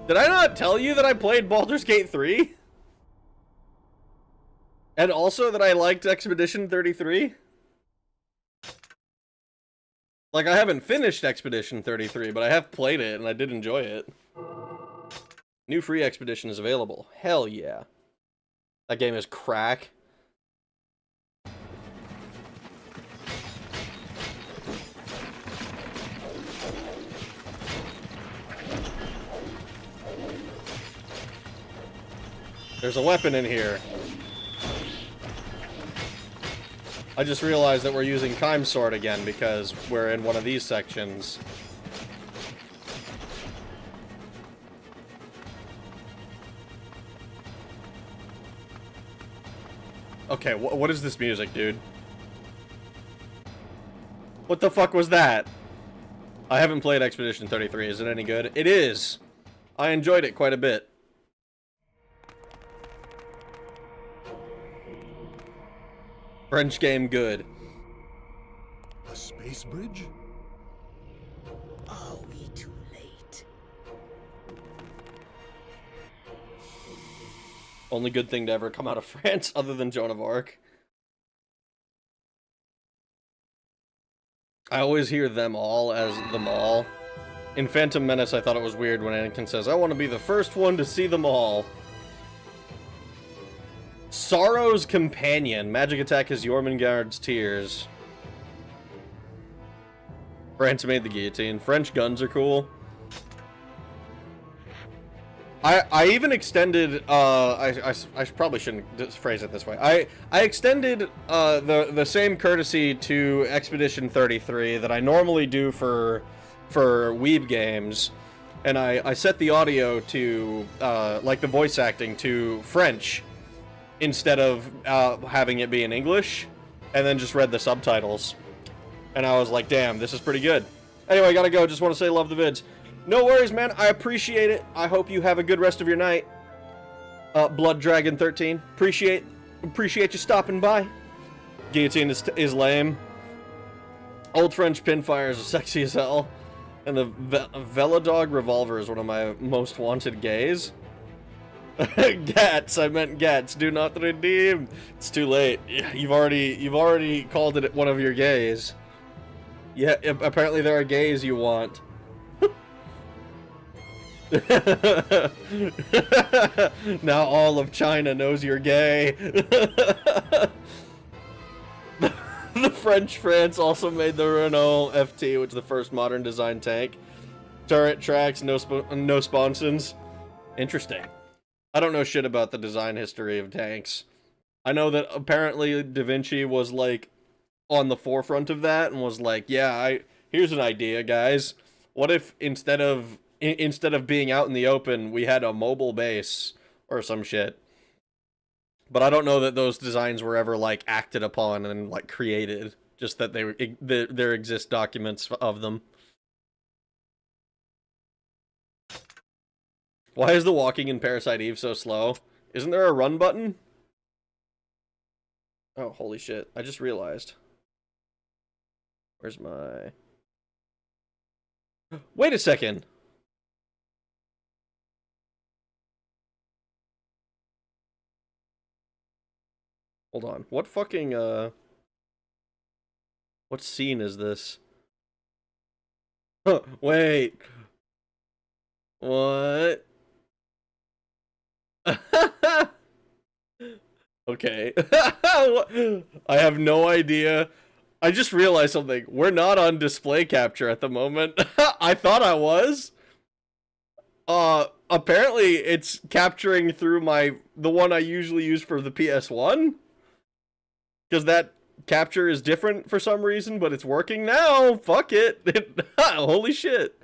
Did I not tell you that I played Baldur's Gate 3? And also that I liked Expedition 33? Like, I haven't finished Expedition 33, but I have played it, and I did enjoy it. New free Expedition is available. Hell yeah. That game is crack. There's a weapon in here. I just realized that we're using Kime Sword again because we're in one of these sections. Okay, what is this music, dude? What the fuck was that? I haven't played Expedition 33. Is it any good? It is! I enjoyed it quite a bit. French game good. A space bridge? Are we too late? Only good thing to ever come out of France, other than Joan of Arc. I always hear them all as them all. In Phantom Menace, I thought it was weird when Anakin says, I want to be the first one to see them all. Sorrow's Companion. Magic attack is Jormungand's tears. France made the guillotine. French guns are cool. I even extended, I probably shouldn't phrase it this way. I extended the same courtesy to Expedition 33 that I normally do for Weeb games, and I set the audio to, like the voice acting, to French, instead of having it be in English, and then just read the subtitles. And I was like, damn, this is pretty good. Anyway, I gotta go. Just want to say love the vids. No worries, man. I appreciate it. I hope you have a good rest of your night. Blood Dragon 13. Appreciate you stopping by. Guillotine is lame. Old French pinfires are sexy as hell. And the Velodog revolver is one of my most wanted gays. Gats, I meant Gats. Do not redeem. It's too late. You've already called it one of your gays. Yeah, apparently there are gays you want. Now all of China knows you're gay. The French France also made the Renault FT, which is the first modern design tank. Turret tracks, no sponsons. Interesting. I don't know shit about the design history of tanks. I know that apparently Da Vinci was like on the forefront of that and was like, yeah, here's an idea, guys. What if instead of being out in the open, we had a mobile base or some shit? But I don't know that those designs were ever like acted upon and like created. Just that there exist documents of them. Why is the walking in Parasite Eve so slow? Isn't there a run button? Oh, holy shit. I just realized. Where's my... Wait a second! Hold on. What fucking, what scene is this? Huh, wait. What? Okay. I have no idea. I just realized something. We're not on display capture at the moment. I thought I was. Apparently it's capturing through the one I usually use for the PS1. Because that capture is different for some reason, but it's working now. Fuck it. Holy shit.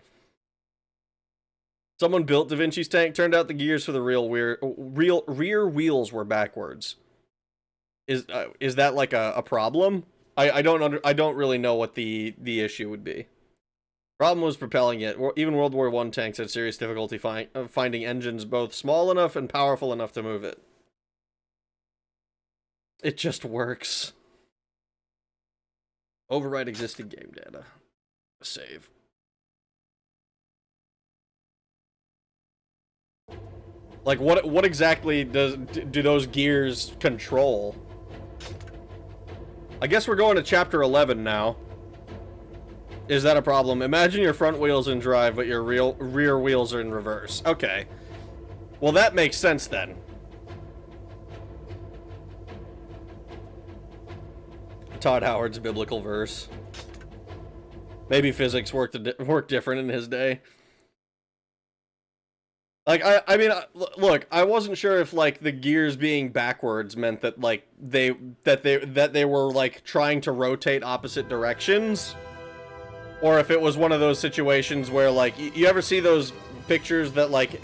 Someone built Da Vinci's tank. Turned out the gears for the rear wheels were backwards. Is that like a problem? I don't really know what the issue would be. Problem was propelling it. Even World War I tanks had serious difficulty finding engines both small enough and powerful enough to move it. It just works. Overwrite existing game data. Save. Like, what exactly do those gears control? I guess we're going to chapter 11 now. Is that a problem? Imagine your front wheels in drive, but your rear wheels are in reverse. Okay. Well, that makes sense then. Todd Howard's biblical verse. Maybe physics worked different in his day. Like, I mean, look, I wasn't sure if, like, the gears being backwards meant that, like, they were, like, trying to rotate opposite directions. Or if it was one of those situations where, like, you ever see those pictures that, like,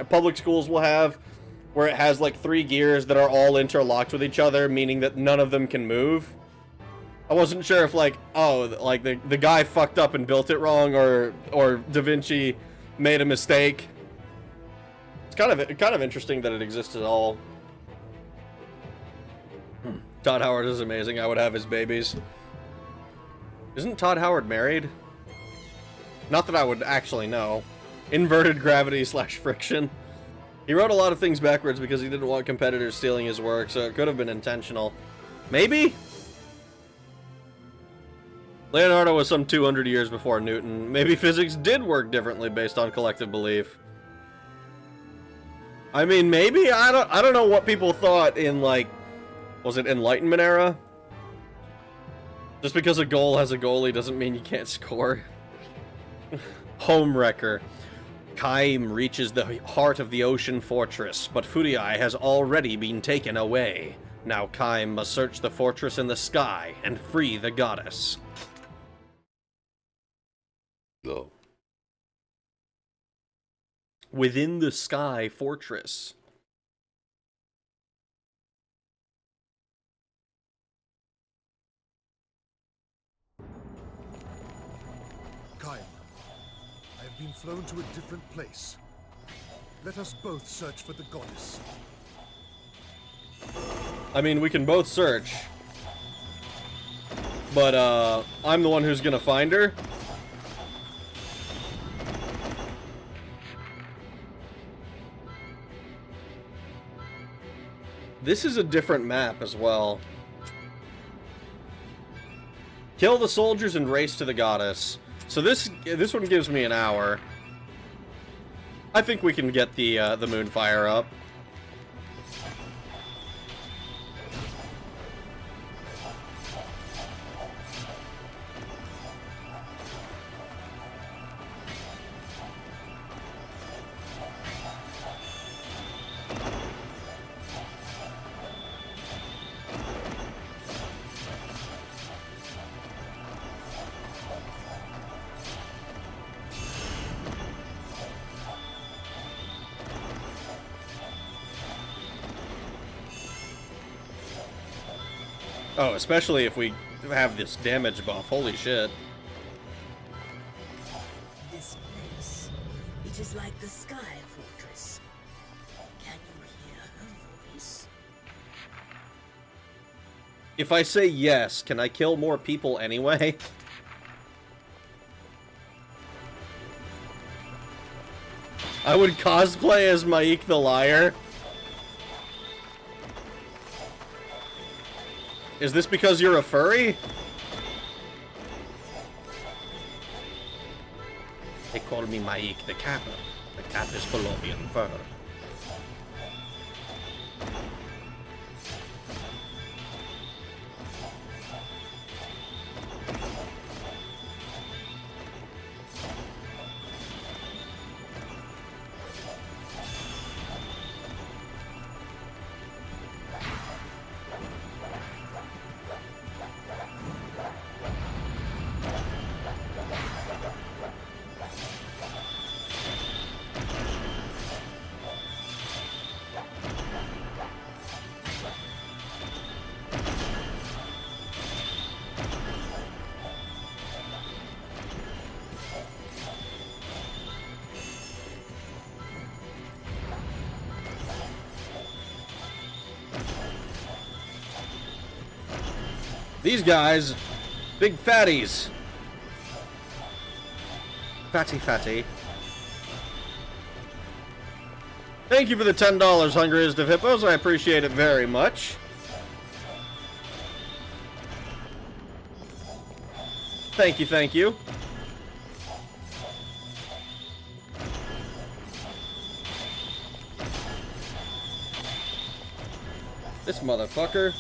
public schools will have, where it has, like, 3 gears that are all interlocked with each other, meaning that none of them can move? I wasn't sure if, like, oh, like, the guy fucked up and built it wrong, or Da Vinci made a mistake. It's kind of interesting that it exists at all. Todd Howard is amazing. I would have his babies. Isn't Todd Howard married? Not that I would actually know. Inverted gravity / friction. He wrote a lot of things backwards because he didn't want competitors stealing his work, so it could have been intentional. Maybe? Leonardo was some 200 years before Newton. Maybe physics did work differently based on collective belief. I mean, maybe? I don't know what people thought in, like, was it Enlightenment era? Just because a goal has a goalie doesn't mean you can't score. Homewrecker. Kaim reaches the heart of the ocean fortress, but Furiai has already been taken away. Now Kaim must search the fortress in the sky and free the goddess. Go. Within the sky fortress. Kaim, I have been flown to a different place. Let us both search for the goddess. I mean, we can both search. But, I'm the one who's gonna find her. This is a different map as well. Kill the soldiers and race to the goddess. So this one gives me an hour. I think we can get the Moonfire up. Oh, especially if we have this damage buff. Holy shit. This place, it is like the Sky Fortress. Can you hear her voice? If I say yes, can I kill more people anyway? I would cosplay as Maik the Liar. Is this because you're a furry? They call me Maik the Kappa. The cat is Colombian fur. These guys, big fatties. Fatty. Thank you for the $10, Hungriest of Hippos. I appreciate it very much. Thank you, thank you. This motherfucker.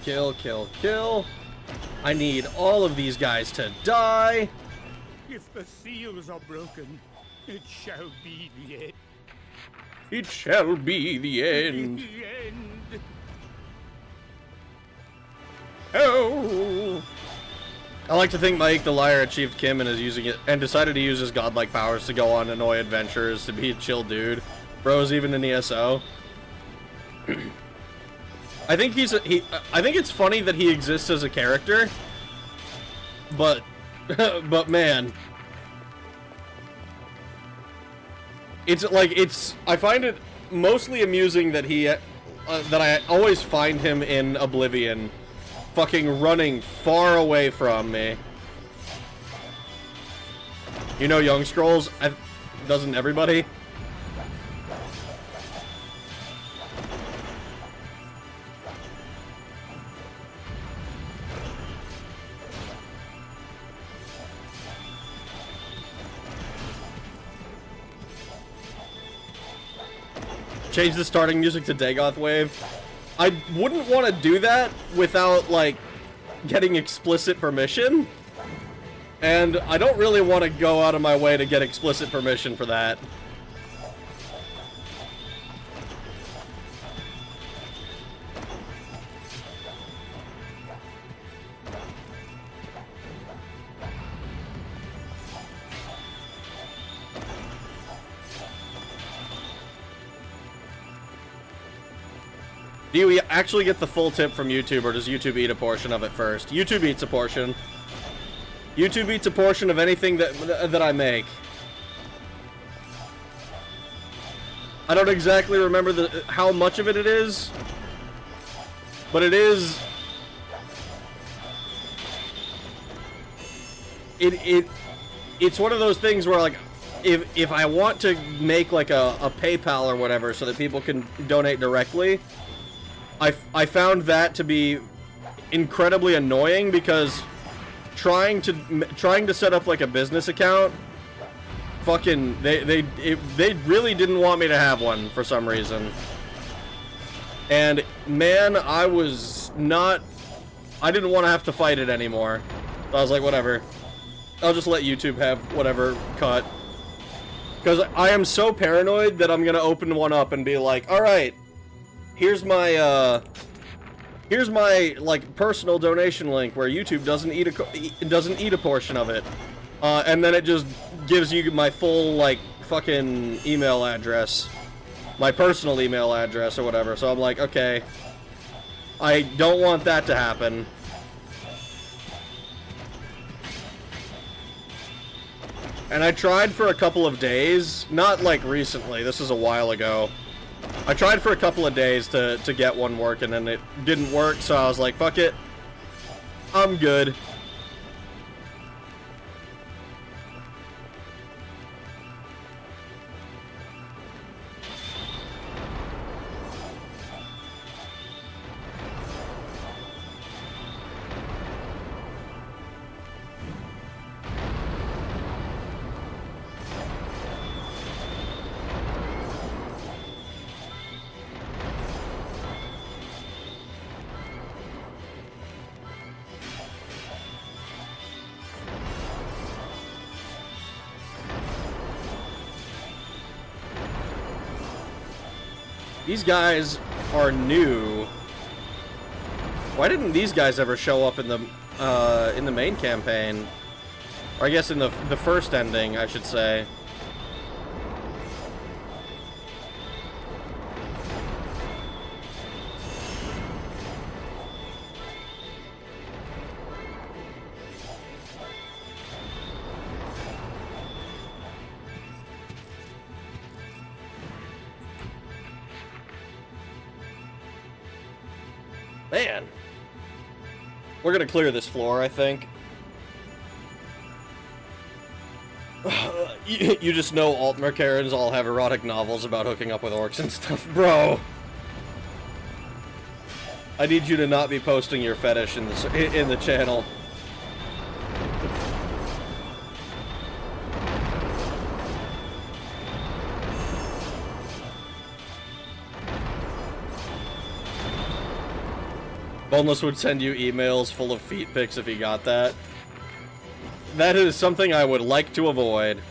Kill, kill, kill. I need all of these guys to die. If the seals are broken, it shall be the end. It shall be the end. The end. Oh! I like to think Mike the Liar achieved Kim and is using it and decided to use his godlike powers to go on annoy adventures to be a chill dude. Bro's even in ESO. I think I think it's funny that he exists as a character, but but man, I find it mostly amusing that that I always find him in Oblivion, fucking running far away from me. You know, Young Scrolls, doesn't everybody? Change the starting music to Dagoth Wave. I wouldn't want to do that without, like, getting explicit permission. And I don't really want to go out of my way to get explicit permission for that. Do you actually get the full tip from YouTube, or does YouTube eat a portion of it first? YouTube eats a portion. YouTube eats a portion of anything that I make. I don't exactly remember how much of it is, but it is. It's one of those things where, like, if I want to make like a PayPal or whatever so that people can donate directly, I found that to be incredibly annoying because trying to set up like a business account, fucking they really didn't want me to have one for some reason. And man, I didn't want to have to fight it anymore. So I was like, whatever. I'll just let YouTube have whatever cut. Because I am so paranoid that I'm gonna open one up and be like, alright, here's my like personal donation link where YouTube doesn't eat a portion of it, and then it just gives you my full like fucking email address, my personal email address or whatever. So I'm like, okay, I don't want that to happen. And I tried for a couple of days, not like recently, this is a while ago. I tried for a couple of days to get one working, and it didn't work, so I was like, fuck it. I'm good. These guys are new. Why didn't these guys ever show up in the main campaign? Or I guess in the first ending, I should say. Man. We're gonna clear this floor, I think. You just know Altmer Karens all have erotic novels about hooking up with orcs and stuff. Bro! I need you to not be posting your fetish in the channel. Boneless would send you emails full of feet pics if he got that. That is something I would like to avoid.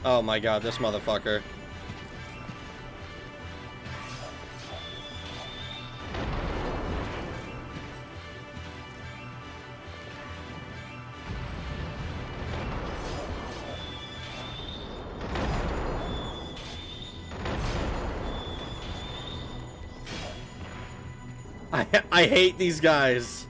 Oh my god, this motherfucker. I hate these guys.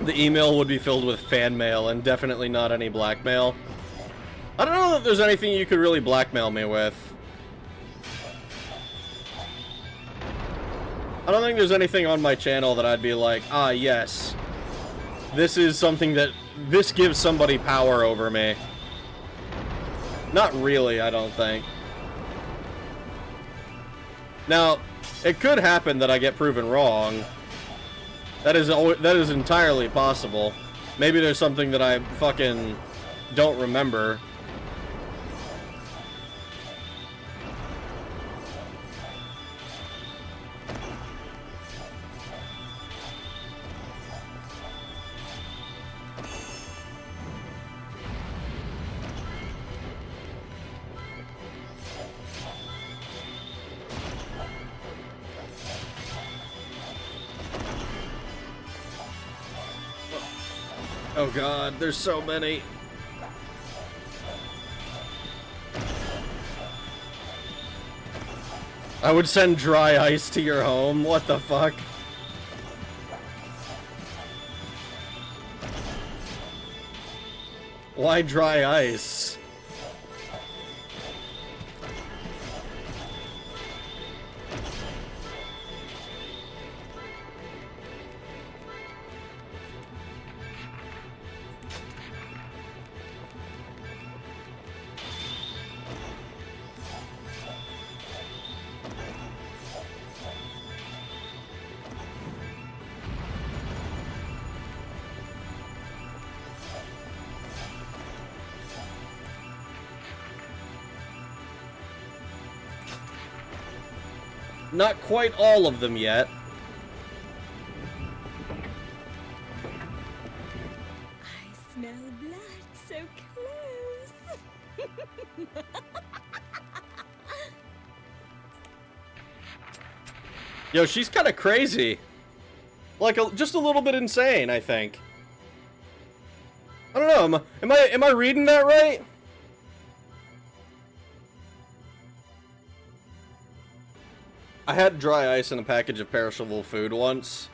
The email would be filled with fan mail and definitely not any blackmail. I don't know if there's anything you could really blackmail me with. I don't think there's anything on my channel that I'd be like, ah, yes. This is something that... This gives somebody power over me. Not really, I don't think. Now, it could happen that I get proven wrong. That is entirely possible. Maybe there's something that I fucking don't remember. Oh god, there's so many. I would send dry ice to your home. What the fuck? Why dry ice? Not quite all of them yet. I smell blood so close. Yo, she's kind of crazy. Like, just a little bit insane, I think. I don't know, am I reading that right? I had dry ice in a package of perishable food once.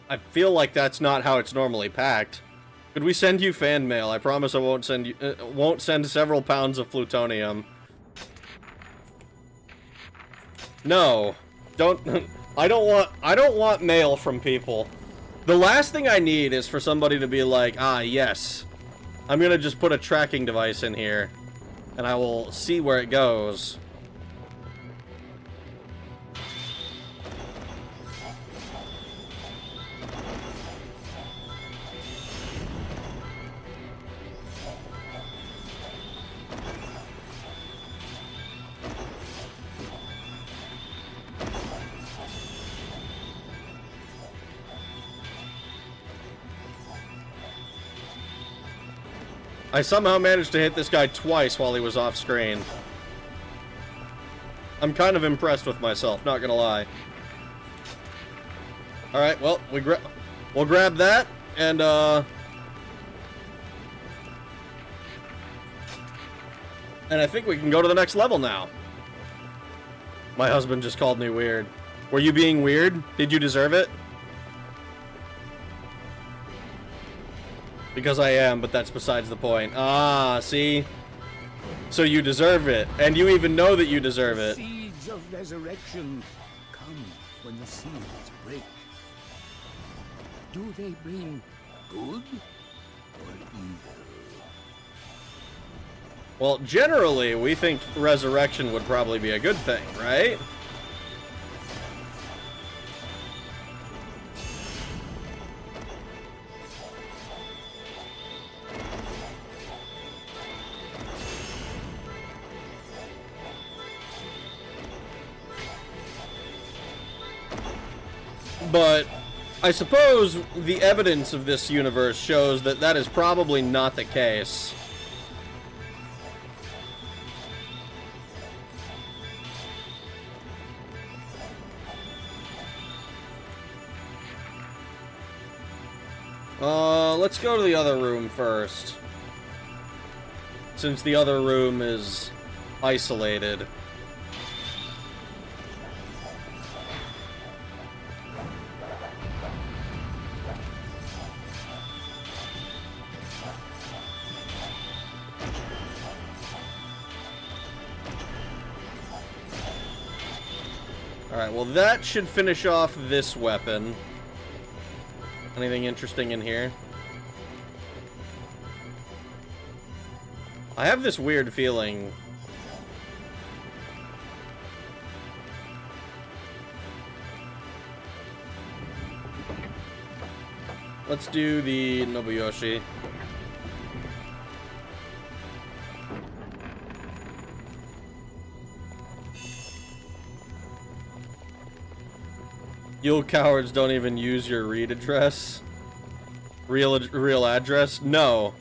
I feel like that's not how it's normally packed. Could we send you fan mail? I promise I won't send you won't send several pounds of plutonium. No. Don't I don't want mail from people. The last thing I need is for somebody to be like, "Ah, yes. I'm going to just put a tracking device in here and I will see where it goes." I somehow managed to hit this guy twice while he was off screen. I'm kind of impressed with myself, not gonna lie. Alright, well, we'll grab that, and I think we can go to the next level now. My husband just called me weird. Were you being weird? Did you deserve it? Because I am, but that's besides the point. Ah, see? So you deserve it, and you even know that you deserve it. Seeds of resurrection come when the seals break. Do they bring good or evil? Well, generally, we think resurrection would probably be a good thing, right? But I suppose the evidence of this universe shows that that is probably not the case. Let's go to the other room first. Since the other room is isolated. Alright, well that should finish off this weapon. Anything interesting in here? I have this weird feeling. Let's do the Nobuyoshi. You cowards don't even use your read address. Real address? No.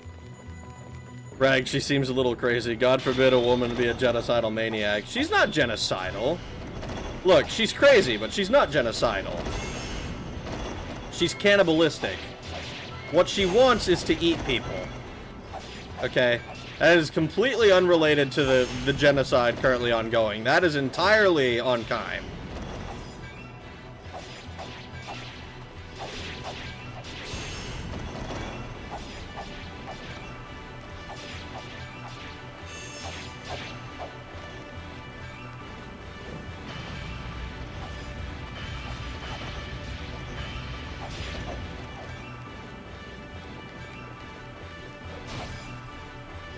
Rag, she seems a little crazy. God forbid a woman be a genocidal maniac. She's not genocidal. Look, she's crazy, but she's not genocidal. She's cannibalistic. What she wants is to eat people. Okay? That is completely unrelated to the genocide currently ongoing. That is entirely on Kaim.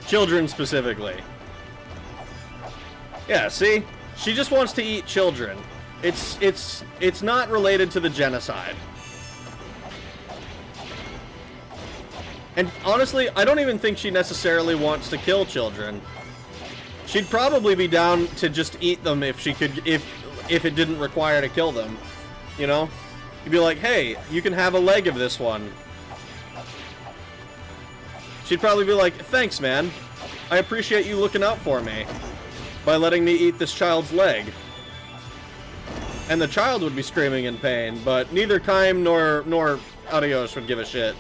Children specifically. Yeah, see? She just wants to eat children. It's not related to the genocide. And honestly, I don't even think she necessarily wants to kill children. She'd probably be down to just eat them if she could, if it didn't require to kill them. You know? You'd be like, hey, you can have a leg of this one. She'd probably be like, thanks, man. I appreciate you looking out for me by letting me eat this child's leg. And the child would be screaming in pain, but neither Kaim nor Adios would give a shit.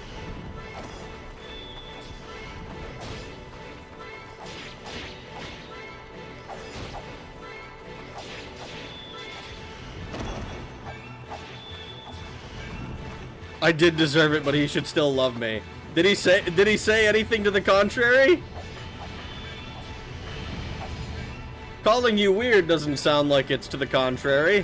I did deserve it, but he should still love me. Did he say anything to the contrary? Calling you weird doesn't sound like it's to the contrary.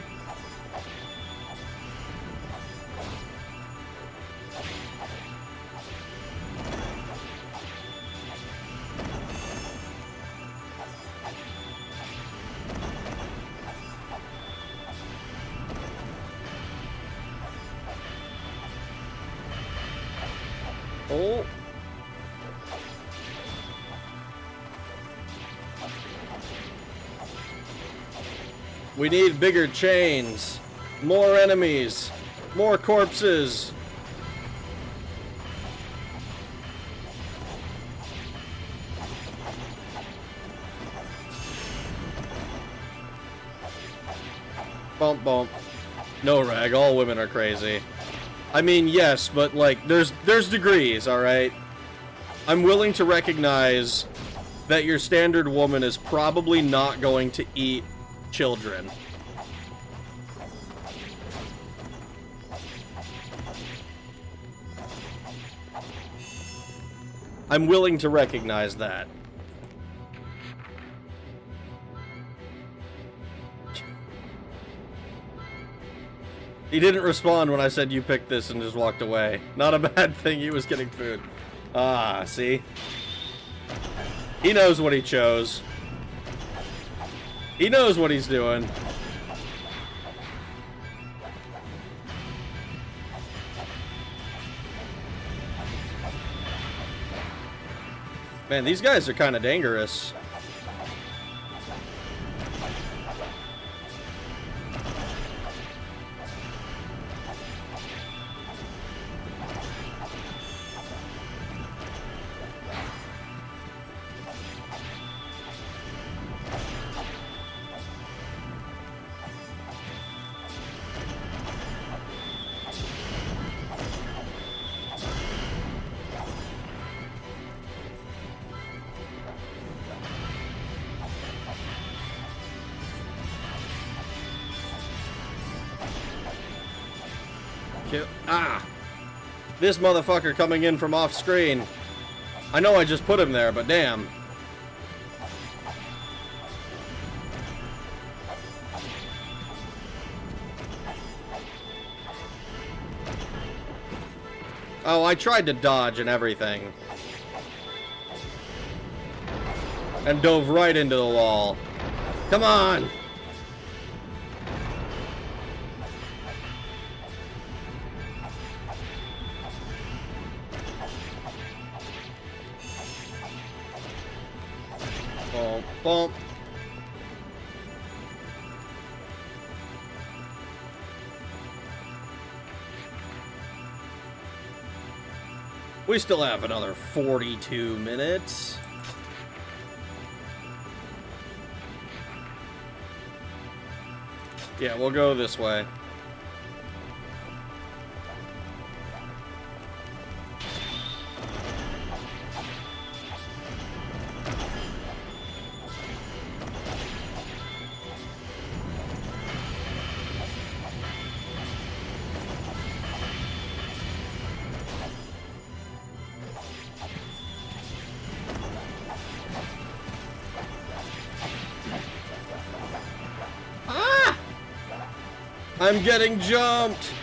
Oh. We need bigger chains, more enemies, more corpses. Bump bump. No, Rag, all women are crazy. I mean, yes, but like there's degrees, all right? I'm willing to recognize that your standard woman is probably not going to eat children. I'm willing to recognize that. He didn't respond when I said you picked this and just walked away. Not a bad thing, he was getting food. Ah, see? He knows what he chose. He knows what he's doing. Man, these guys are kind of dangerous. Ah! This motherfucker coming in from off screen. I know I just put him there, but damn. Oh, I tried to dodge and everything. And dove right into the wall. Come on! Bump, bump. We still have another 42 minutes. Yeah, we'll go this way. I'm getting jumped!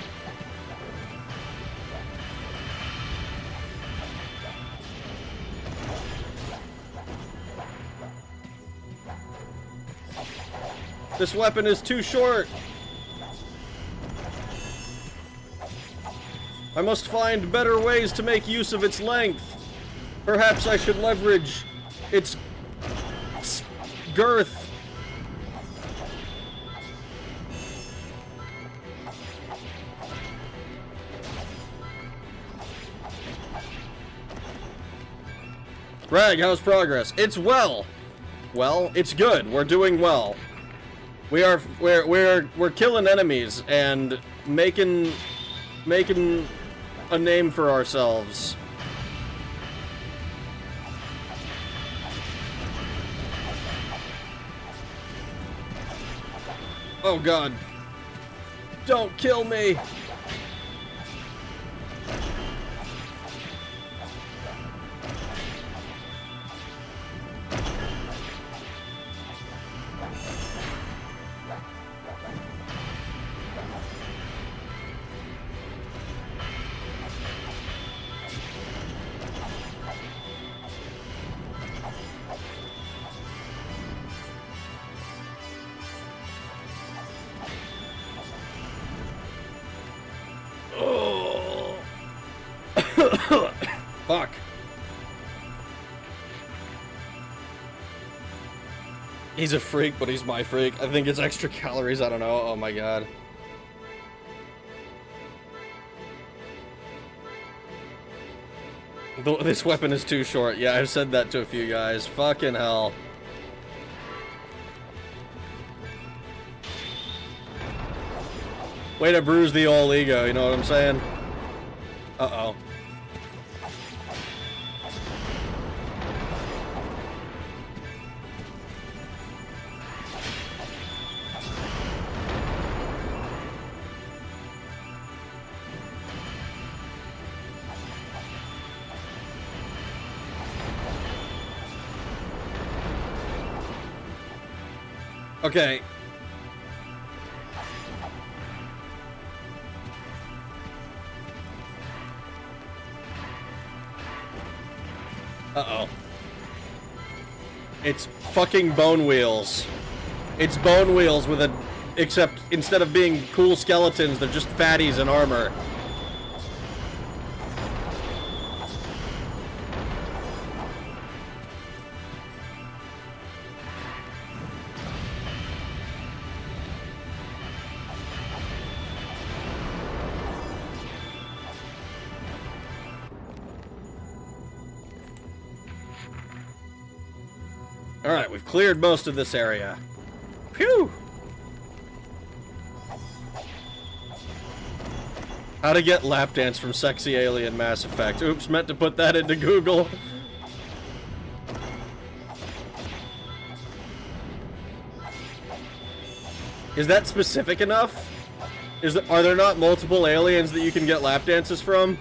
This weapon is too short! I must find better ways to make use of its length. Perhaps I should leverage its girth. Rag, how's progress? It's well. Well, it's good. We're doing well. We're killing enemies and making a name for ourselves. Oh God. Don't kill me. Fuck. He's a freak, but he's my freak. I think it's extra calories, I don't know. Oh my God. This weapon is too short. Yeah, I've said that to a few guys. Fucking hell. Way to bruise the old ego, you know what I'm saying? Uh-oh. Okay. Uh-oh. It's fucking Bone Wheels. It's Bone Wheels with a... Except instead of being cool skeletons, they're just fatties in armor. Alright, we've cleared most of this area. Phew! How to get lap dance from sexy alien Mass Effect. Oops, meant to put that into Google. Is that specific enough? Are there not multiple aliens that you can get lap dances from?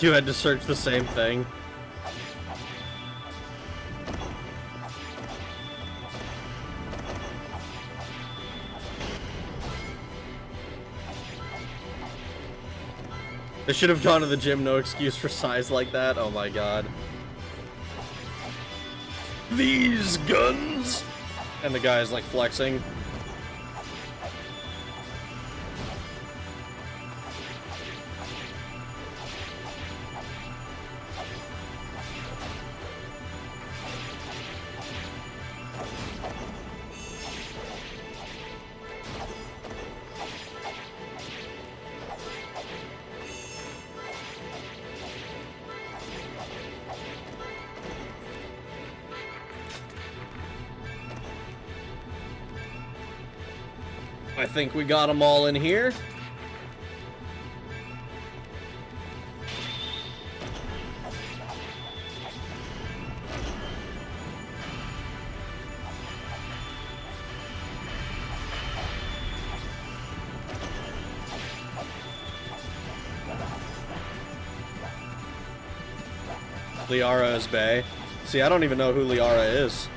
You had to search the same thing. They should have gone to the gym, no excuse for size like that. Oh my god. These guns! And the guy's like flexing. I think we got them all in here. Liara is bae. See, I don't even know who Liara is.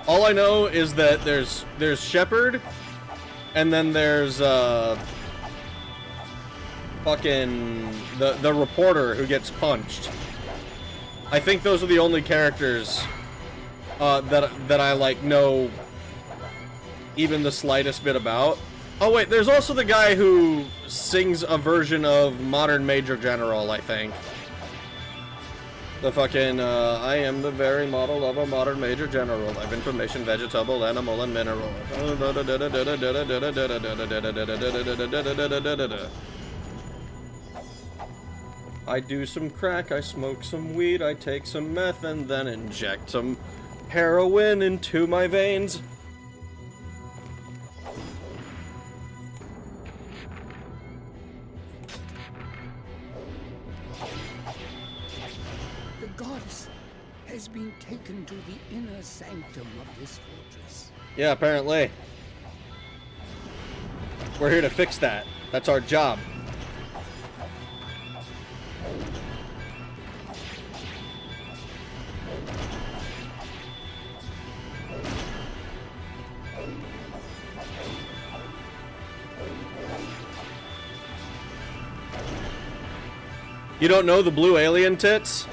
All I know is that there's Shepard, and then there's fucking the reporter who gets punched. I think those are the only characters that I like know even the slightest bit about. Oh wait, there's also the guy who sings a version of Modern Major General, I think. The fucking, I am the very model of a modern major general. I've information, vegetable, animal, and mineral. I do some crack, I smoke some weed, I take some meth, and then inject some heroin into my veins. Has been taken to the inner sanctum of this fortress. Yeah, apparently. We're here to fix that. That's our job. You don't know the blue alien tits?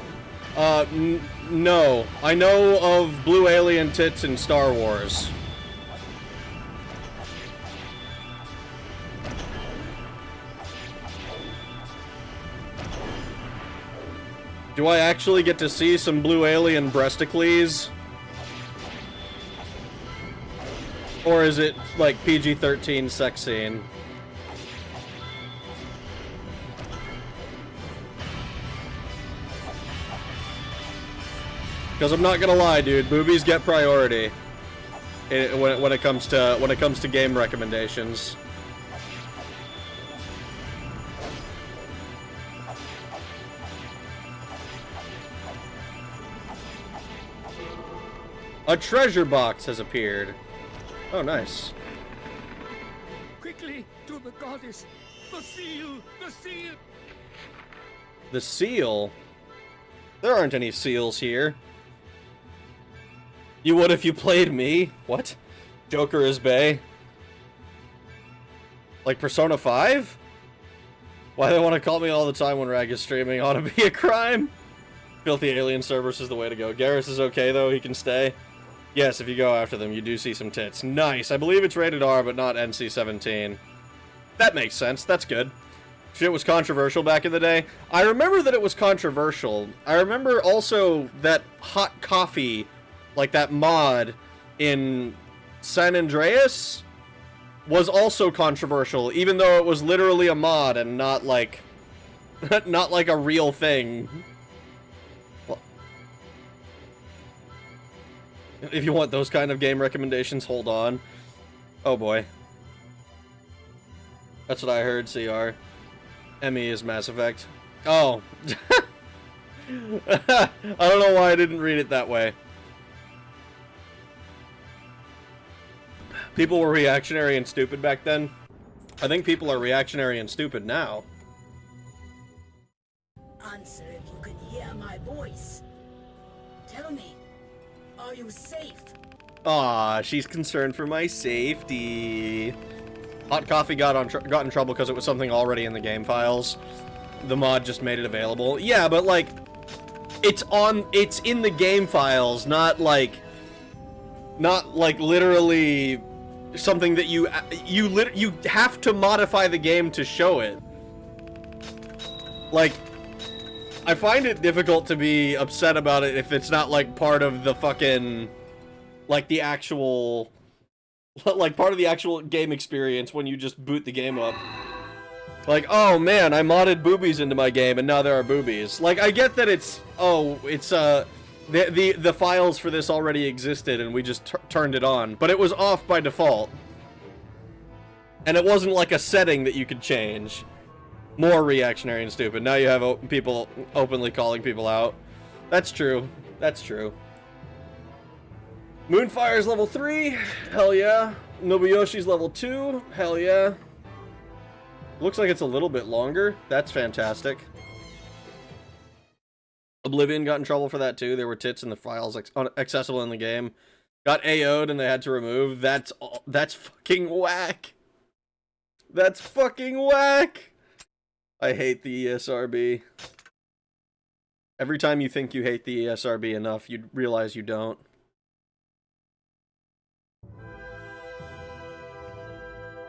No. I know of blue alien tits in Star Wars. Do I actually get to see some blue alien breasticles? Or is it like PG-13 sex scene? Because I'm not gonna lie, dude, boobies get priority when it comes to game recommendations. A treasure box has appeared. Oh, nice. Quickly, to the goddess! The seal! The seal! The seal? There aren't any seals here. You would if you played me. What? Joker is bae. Like Persona 5? Why they want to call me all the time when Rag is streaming ought to be a crime. Filthy Alien Cerberus is the way to go. Garrus is okay though, he can stay. Yes, if you go after them, you do see some tits. Nice. I believe it's rated R, but not NC-17. That makes sense. That's good. Shit was controversial back in the day. I remember that it was controversial. I remember also that hot coffee, like that mod in San Andreas, was also controversial, even though it was literally a mod and not like not like a real thing. If you want those kind of game recommendations, hold on. Oh boy. That's what I heard, CR. ME is Mass Effect. Oh. I don't know why I didn't read it that way. People were reactionary and stupid back then. I think people are reactionary and stupid now. Answer if you can hear my voice. Tell me, are you safe? Aw, she's concerned for my safety. Hot Coffee got in trouble because it was something already in the game files. The mod just made it available. Yeah, but like, it's in the game files, not like literally something that you have to modify the game to show it. Like, I find it difficult to be upset about it if it's not like part of the fucking, like the actual, like part of the actual game experience when you just boot the game up. Like, oh man, I modded boobies into my game and now there are boobies. Like, I get that it's, the files for this already existed and we just turned it on, but it was off by default. And it wasn't like a setting that you could change. More reactionary and stupid. Now you have people openly calling people out. That's true. That's true. Moonfire's level 3. Hell yeah. Nobuyoshi's level 2. Hell yeah. Looks like it's a little bit longer. That's fantastic. Oblivion got in trouble for that too. There were tits in the files accessible in the game. Got AO'd and they had to remove. That's fucking whack. That's fucking whack. I hate the ESRB. Every time you think you hate the ESRB enough, you realize you don't.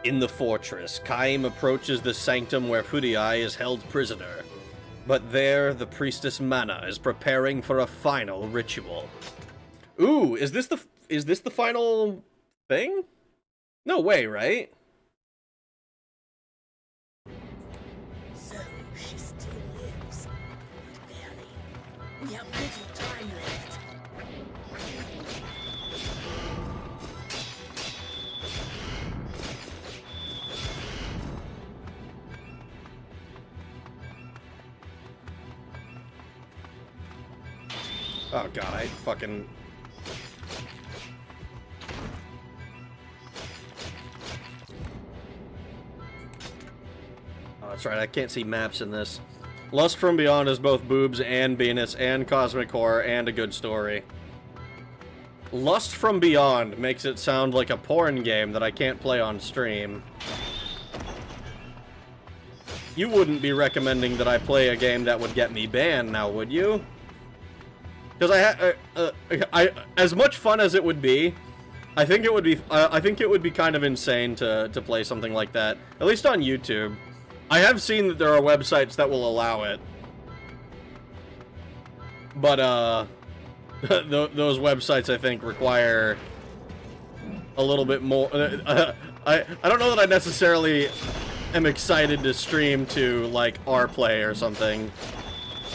In the fortress, Kaim approaches the sanctum where Fudiai is held prisoner. But there, the priestess Mana is preparing for a final ritual. Ooh, is this the final thing? No way, right? So she still lives. Barely. We have little time left. Oh god, I fucking... Oh, that's right, I can't see maps in this. Lust from Beyond is both boobs and Venus and cosmic horror and a good story. Lust from Beyond makes it sound like a porn game that I can't play on stream. You wouldn't be recommending that I play a game that would get me banned now, would you? Because I as much fun as it would be, I think it would be kind of insane to play something like that. At least on YouTube. I have seen that there are websites that will allow it. But those websites I think require a little bit more. I don't know that I necessarily am excited to stream to like RPlay or something,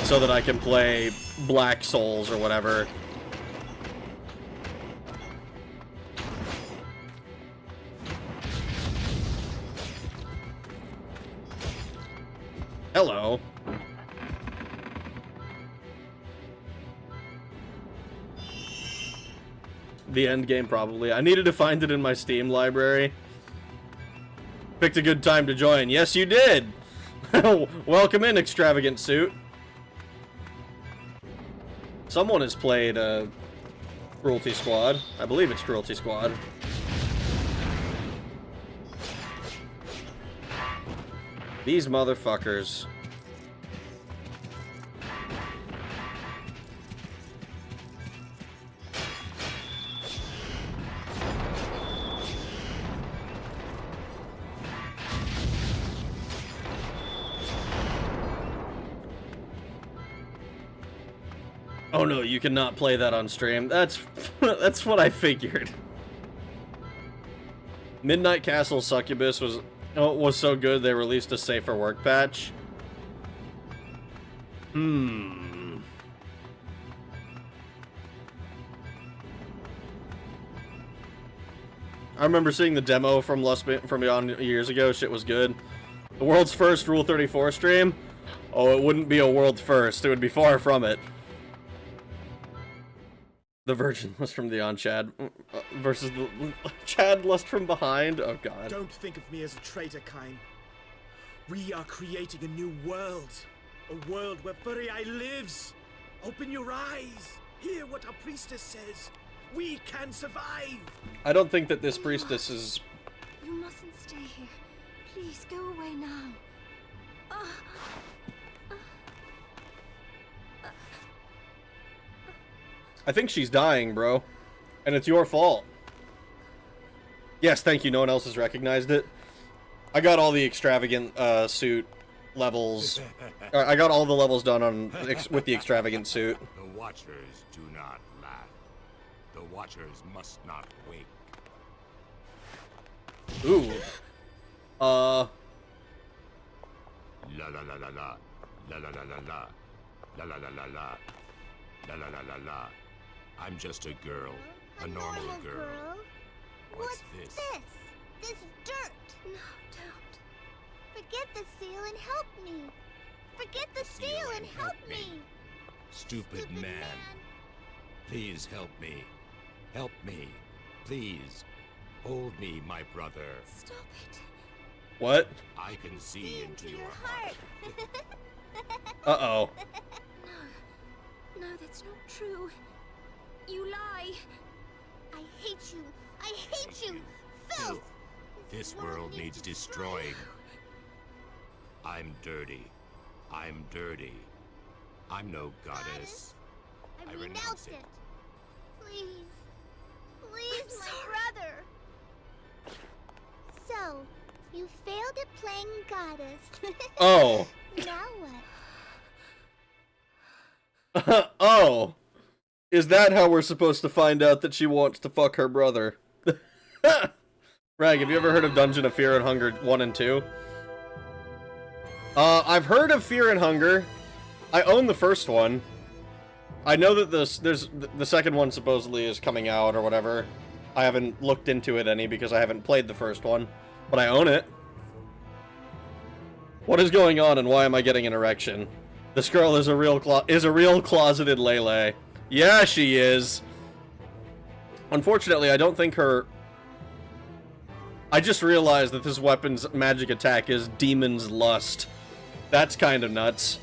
so that I can play Black Souls or whatever Hello. The end game, probably. I needed to find it in my Steam library. Picked a good time to join. Yes, you did! Welcome in, extravagant suit. Someone has played, Cruelty Squad. I believe it's Cruelty Squad. These motherfuckers. Oh no, you cannot play that on stream. That's that's what I figured. Midnight Castle Succubus was so good they released a safer work patch. I remember seeing the demo from Beyond years ago. Shit was good. The world's first Rule 34 stream? Oh, it wouldn't be a world first. It would be far from it. The Virgin Lust from Beyond, Chad versus the Chad Lust from Behind. Oh god. Don't think of me as a traitor, Kain. We are creating a new world. A world where Furiae lives. Open your eyes. Hear what our priestess says. We can survive. I don't think that this priestess is... You mustn't stay here. Please go away now. I think she's dying, bro. And it's your fault. Yes, thank you. No one else has recognized it. I got all the extravagant suit levels. I got all the levels done on with the extravagant suit. The Watchers do not laugh. The Watchers must not wake. Ooh. La la la la la. La la la la la. La la la la la. La la la la la. I'm just a girl. A normal girl. What's this? This dirt. No, don't. Forget the seal and help me. Forget the seal and help me. Stupid man. Please help me. Help me. Please. Hold me, my brother. Stop it. What? I can see into your heart. Uh-oh. No, that's not true. You lie. I hate you. I hate you. Filth. This world needs destroying. I'm dirty. I'm dirty. I'm no goddess. I renounce it. Please. Please, my brother. So, you failed at playing goddess. Oh. Now what? Oh. Is that how we're supposed to find out that she wants to fuck her brother? Rag, have you ever heard of Dungeon of Fear and Hunger 1 and 2? I've heard of Fear and Hunger. I own the first one. I know that the second one supposedly is coming out or whatever. I haven't looked into it any because I haven't played the first one, but I own it. What is going on and why am I getting an erection? This girl is a real closeted Lele. Yeah, she is. Unfortunately, I don't think her... I just realized that this weapon's magic attack is Demon's Lust. That's kind of nuts.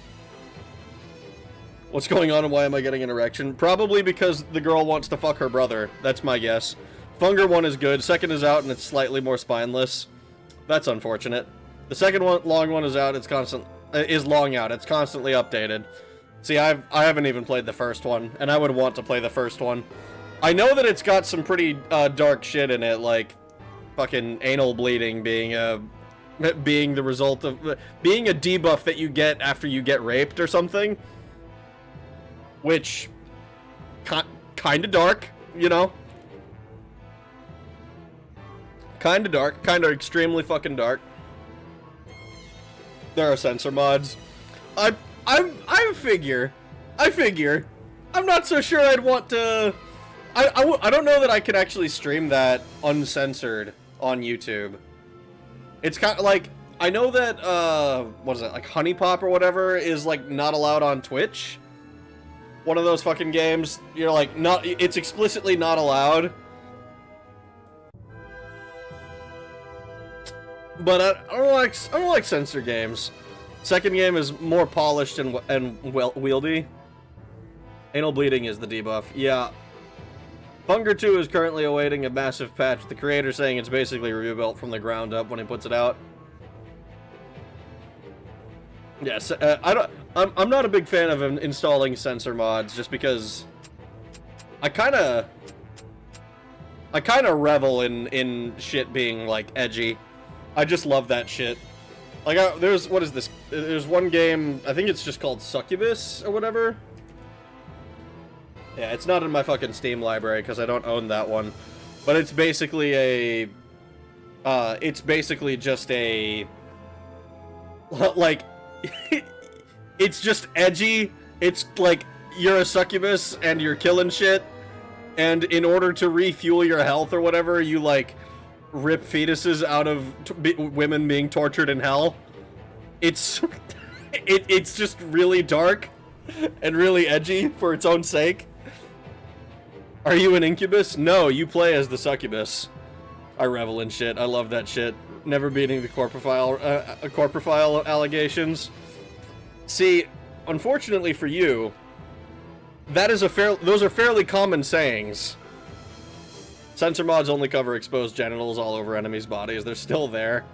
What's going on and why am I getting an erection? Probably because the girl wants to fuck her brother. That's my guess. Funger 1 is good. Second is out and it's slightly more spineless. That's unfortunate. The second one, long one, is out. It's long out. It's constantly updated. See, I haven't even played the first one, and I would want to play the first one. I know that it's got some pretty dark shit in it, like fucking anal bleeding being the result of being a debuff that you get after you get raped or something, which kind of dark, you know. Kind of dark, kind of extremely fucking dark. There are censor mods. I figure. I'm not so sure I'd want to... I don't know that I could actually stream that uncensored on YouTube. It's kind of like... I know that, what is it, like Honey Pop or whatever is, like, not allowed on Twitch. One of those fucking games, you're like, it's explicitly not allowed. But I don't like censor games. Second game is more polished and wieldy. Anal bleeding is the debuff. Yeah. Hunger 2 is currently awaiting a massive patch. The creator saying it's basically rebuilt from the ground up when he puts it out. Yes, I'm not a big fan of installing censor mods just because I kind of revel in shit being like edgy. I just love that shit. Like, what is this? There's one game, I think it's just called Succubus or whatever. Yeah, it's not in my fucking Steam library because I don't own that one. But it's basically just a, like, it's just edgy. It's like, you're a succubus and you're killing shit. And in order to refuel your health or whatever, you, like, rip fetuses out of women being tortured in hell. It's it's just really dark and really edgy for its own sake. Are you an incubus? No, you play as the succubus. I revel in shit. I love that shit. Never beating the corpophile allegations. See, unfortunately for you, those are fairly common sayings. Censor mods only cover exposed genitals all over enemies' bodies. They're still there.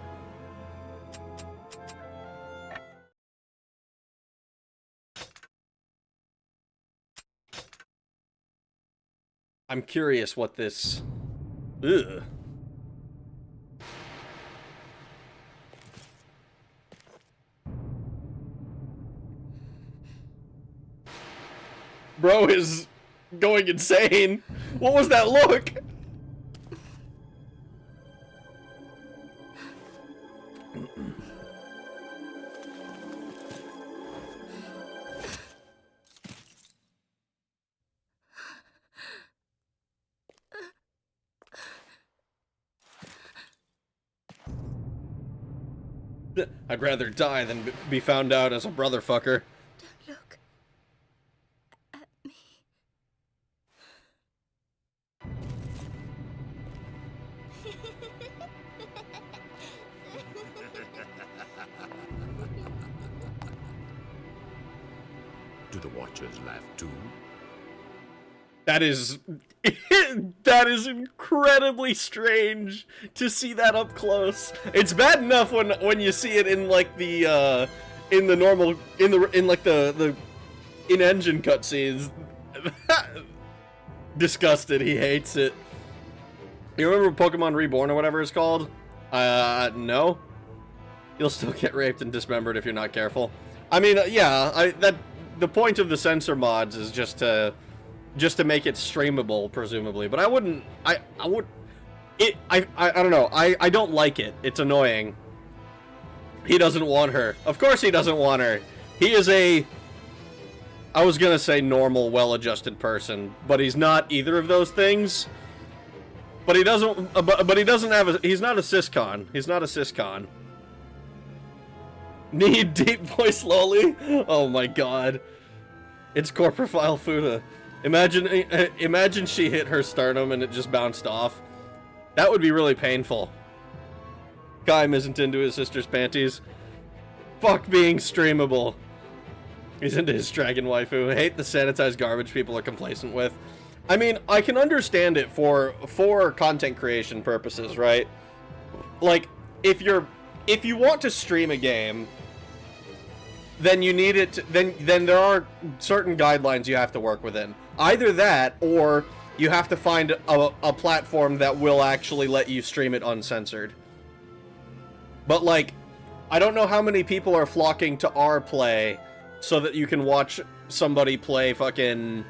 I'm curious what this... Ugh. Bro is going insane. What was that look? I'd rather die than be found out as a brother fucker. Don't look at me. Do the Watchers laugh too? That is... that is incredibly strange to see that up close. It's bad enough when you see it in like the in-engine cutscenes. Disgusted, he hates it. You remember Pokemon Reborn or whatever it's called? No. You'll still get raped and dismembered if you're not careful. I mean, yeah, the point of the censor mods is just to make it streamable, presumably. But I don't know. I don't like it. It's annoying. He doesn't want her. Of course he doesn't want her. He is I was gonna say normal, well-adjusted person, but he's not either of those things. But he doesn't, he's not a syscon. He's not a syscon. Need deep voice lolly? Oh my god. It's corpophile Fuda. Imagine she hit her sternum and it just bounced off. That would be really painful. Kaim isn't into his sister's panties. Fuck being streamable. He's into his dragon waifu. I hate the sanitized garbage people are complacent with. I mean, I can understand it for content creation purposes, right? Like, if you want to stream a game, then you need it to, then there are certain guidelines you have to work within. Either that, or you have to find a platform that will actually let you stream it uncensored. But, like, I don't know how many people are flocking to our play so that you can watch somebody play fucking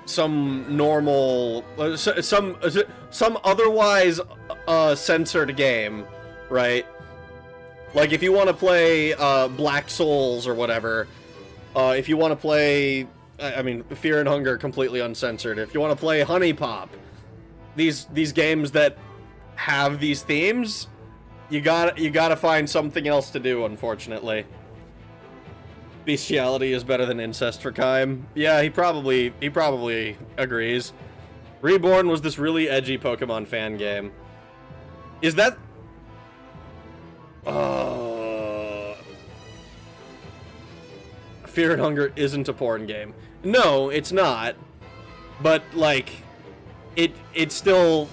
some normal, some otherwise censored game, right? Like, if you want to play Black Souls or whatever, if you want to play, I mean, Fear and Hunger completely uncensored. If you want to play Honey Pop, these games that have these themes, You gotta find something else to do, unfortunately. Bestiality is better than incest for Kaim. Yeah, he probably agrees. Reborn was this really edgy Pokemon fan game. Is that... Fear and Hunger isn't a porn game. No, it's not. But, like, it still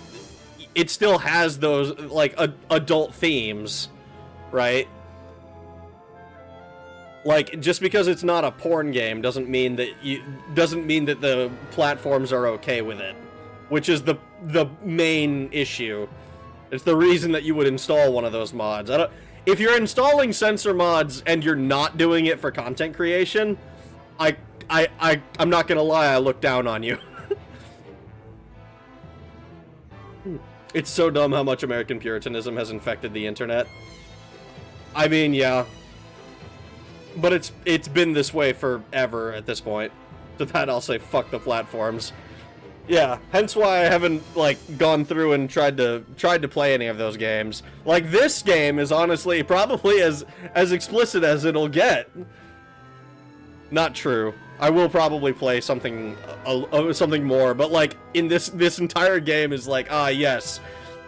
has those, like, adult themes, right? Like, just because it's not a porn game doesn't mean that the platforms are okay with it, which is the main issue. It's the reason that you would install one of those mods. If you're installing censor mods and you're not doing it for content creation, I'm not gonna lie, I look down on you. It's so dumb how much American Puritanism has infected the internet. I mean, yeah. But it's been this way forever at this point. To that I'll say fuck the platforms. Yeah, hence why I haven't, like, gone through and tried to play any of those games. Like, this game is honestly probably as explicit as it'll get. Not true. I will probably play something more, but, like, in this entire game is like, ah, yes,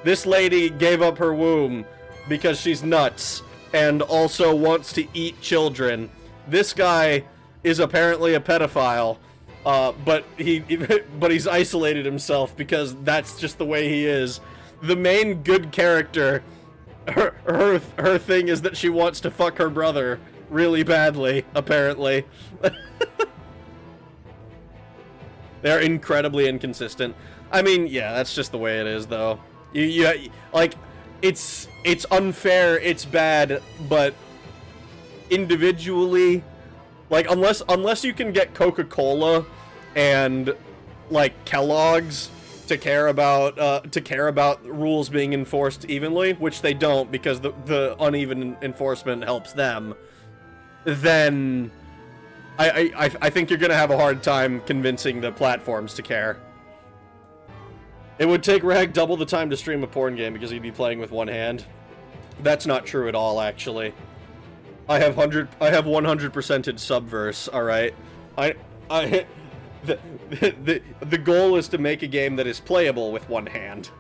this lady gave up her womb because she's nuts and also wants to eat children. This guy is apparently a pedophile. But he's isolated himself because that's just the way he is. The main good character, her thing is that she wants to fuck her brother really badly, apparently. They're incredibly inconsistent. I mean, yeah, that's just the way it is, though. Like, it's unfair, it's bad, but individually, like, unless you can get Coca-Cola and, like, Kellogg's to care about rules being enforced evenly, which they don't because the uneven enforcement helps them, then I think you're gonna have a hard time convincing the platforms to care. It would take Rag double the time to stream a porn game because he'd be playing with one hand. That's not true at all, actually. I have 100%ed Subverse, alright? The goal is to make a game that is playable with one hand.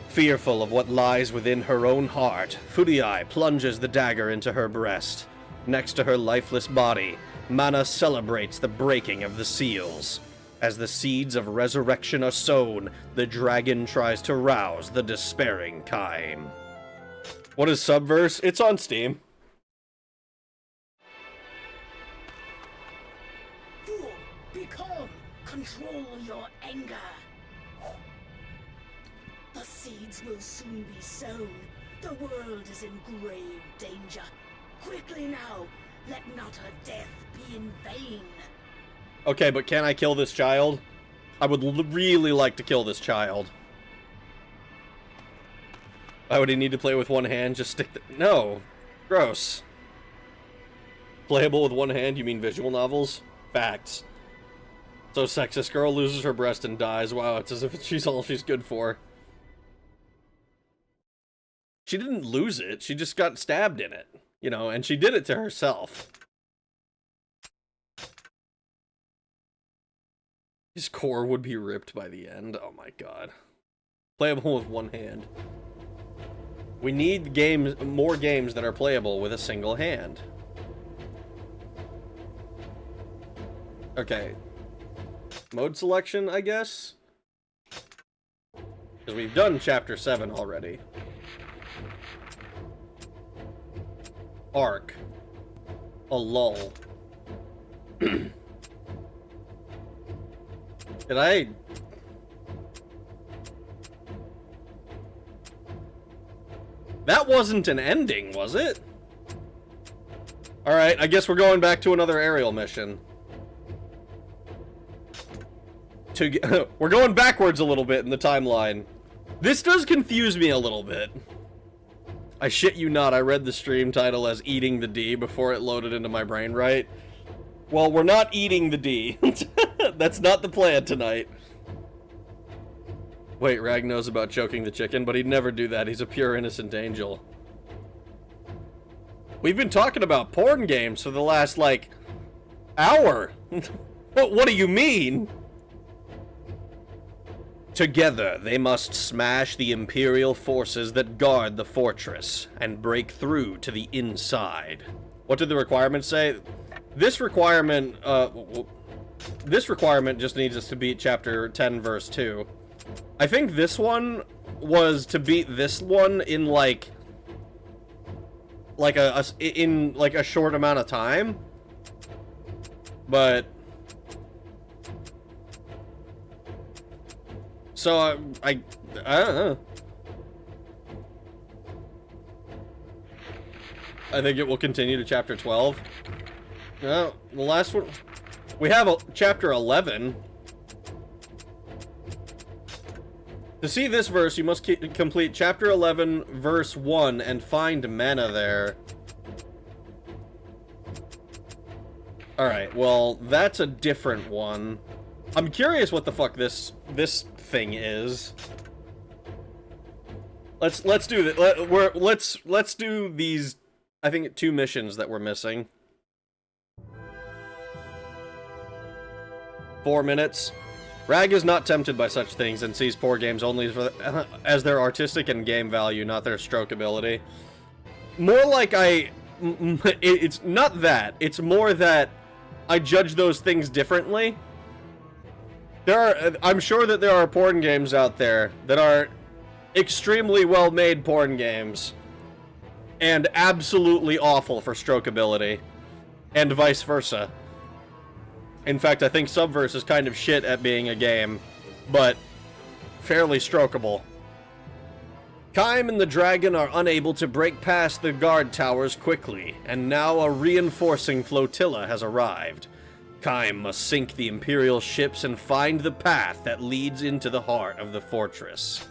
Fearful of what lies within her own heart, Furiai plunges the dagger into her breast. Next to her lifeless body, Mana celebrates the breaking of the seals. As the seeds of resurrection are sown, the dragon tries to rouse the despairing Kaim. What is Subverse? It's on Steam. Fool, be calm. Control your anger. The seeds will soon be sown. The world is in grave danger. Quickly now, let not her death be in vain. Okay, but can I kill this child? I would really like to kill this child. Why would he need to play with one hand? Just stick the... No. Gross. Playable with one hand? You mean visual novels? Facts. So sexist girl loses her breast and dies. Wow, it's as if she's all she's good for. She didn't lose it. She just got stabbed in it. You know, and she did it to herself. His core would be ripped by the end. Oh my god. Playable with one hand. We need games, more games that are playable with a single hand. Okay. Mode selection, I guess? Because we've done Chapter 7 already. Arc. A lull. Did I... That wasn't an ending, was it? Alright, I guess we're going back to another aerial mission. We're going backwards a little bit in the timeline. This does confuse me a little bit. I shit you not, I read the stream title as Eating the D before it loaded into my brain, right? Well, we're not eating the D. That's not the plan tonight. Wait, Rag knows about choking the chicken, but he'd never do that. He's a pure innocent angel. We've been talking about porn games for the last, like, hour. What do you mean? Together, they must smash the Imperial forces that guard the fortress and break through to the inside. What did the requirement say? This requirement just needs us to beat chapter 10, verse 2. I think this one was to beat this one in like a short amount of time. But so I don't know. I think it will continue to chapter 12. No, the last one we have chapter 11. To see this verse, you must complete chapter 11, verse 1, and find mana there. Alright, well, that's a different one. I'm curious what the fuck this thing is. Let's do that. Let's do these, I think, 2 missions that we're missing. 4 minutes. Rag is not tempted by such things and sees poor games only as their artistic and game value, not their stroke ability. More like it's not that. It's more that I judge those things differently. I'm sure that there are porn games out there that are extremely well-made porn games and absolutely awful for stroke ability, and vice versa. In fact, I think Subverse is kind of shit at being a game, but fairly strokeable. Kaim and the dragon are unable to break past the guard towers quickly, and now a reinforcing flotilla has arrived. Kaim must sink the Imperial ships and find the path that leads into the heart of the fortress.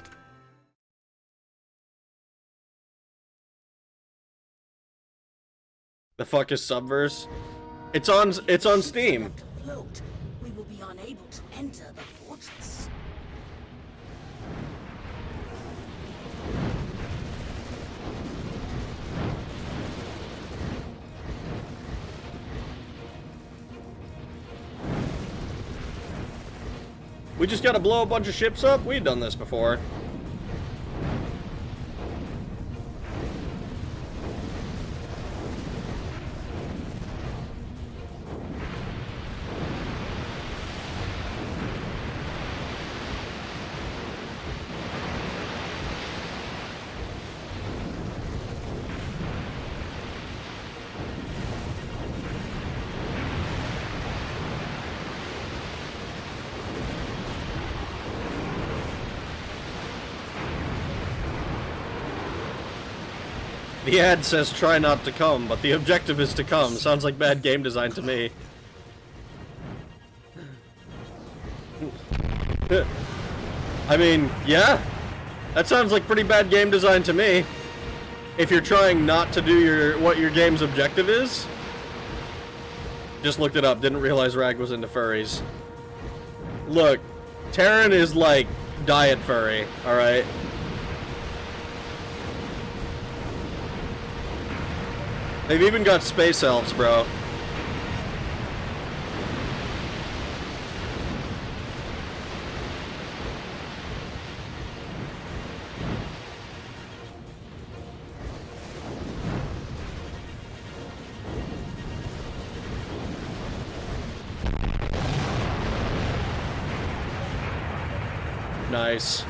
The fuck is Subverse? It's on Steam. Float, we will be unable to enter the fortress. We just gotta blow a bunch of ships up? We've done this before. The ad says try not to come, but the objective is to come. Sounds like bad game design to me. I mean, yeah. That sounds like pretty bad game design to me. If you're trying not to do what your game's objective is. Just looked it up, didn't realize Rag was into furries. Look, Terran is like diet furry, alright? They've even got space elves, bro. Nice.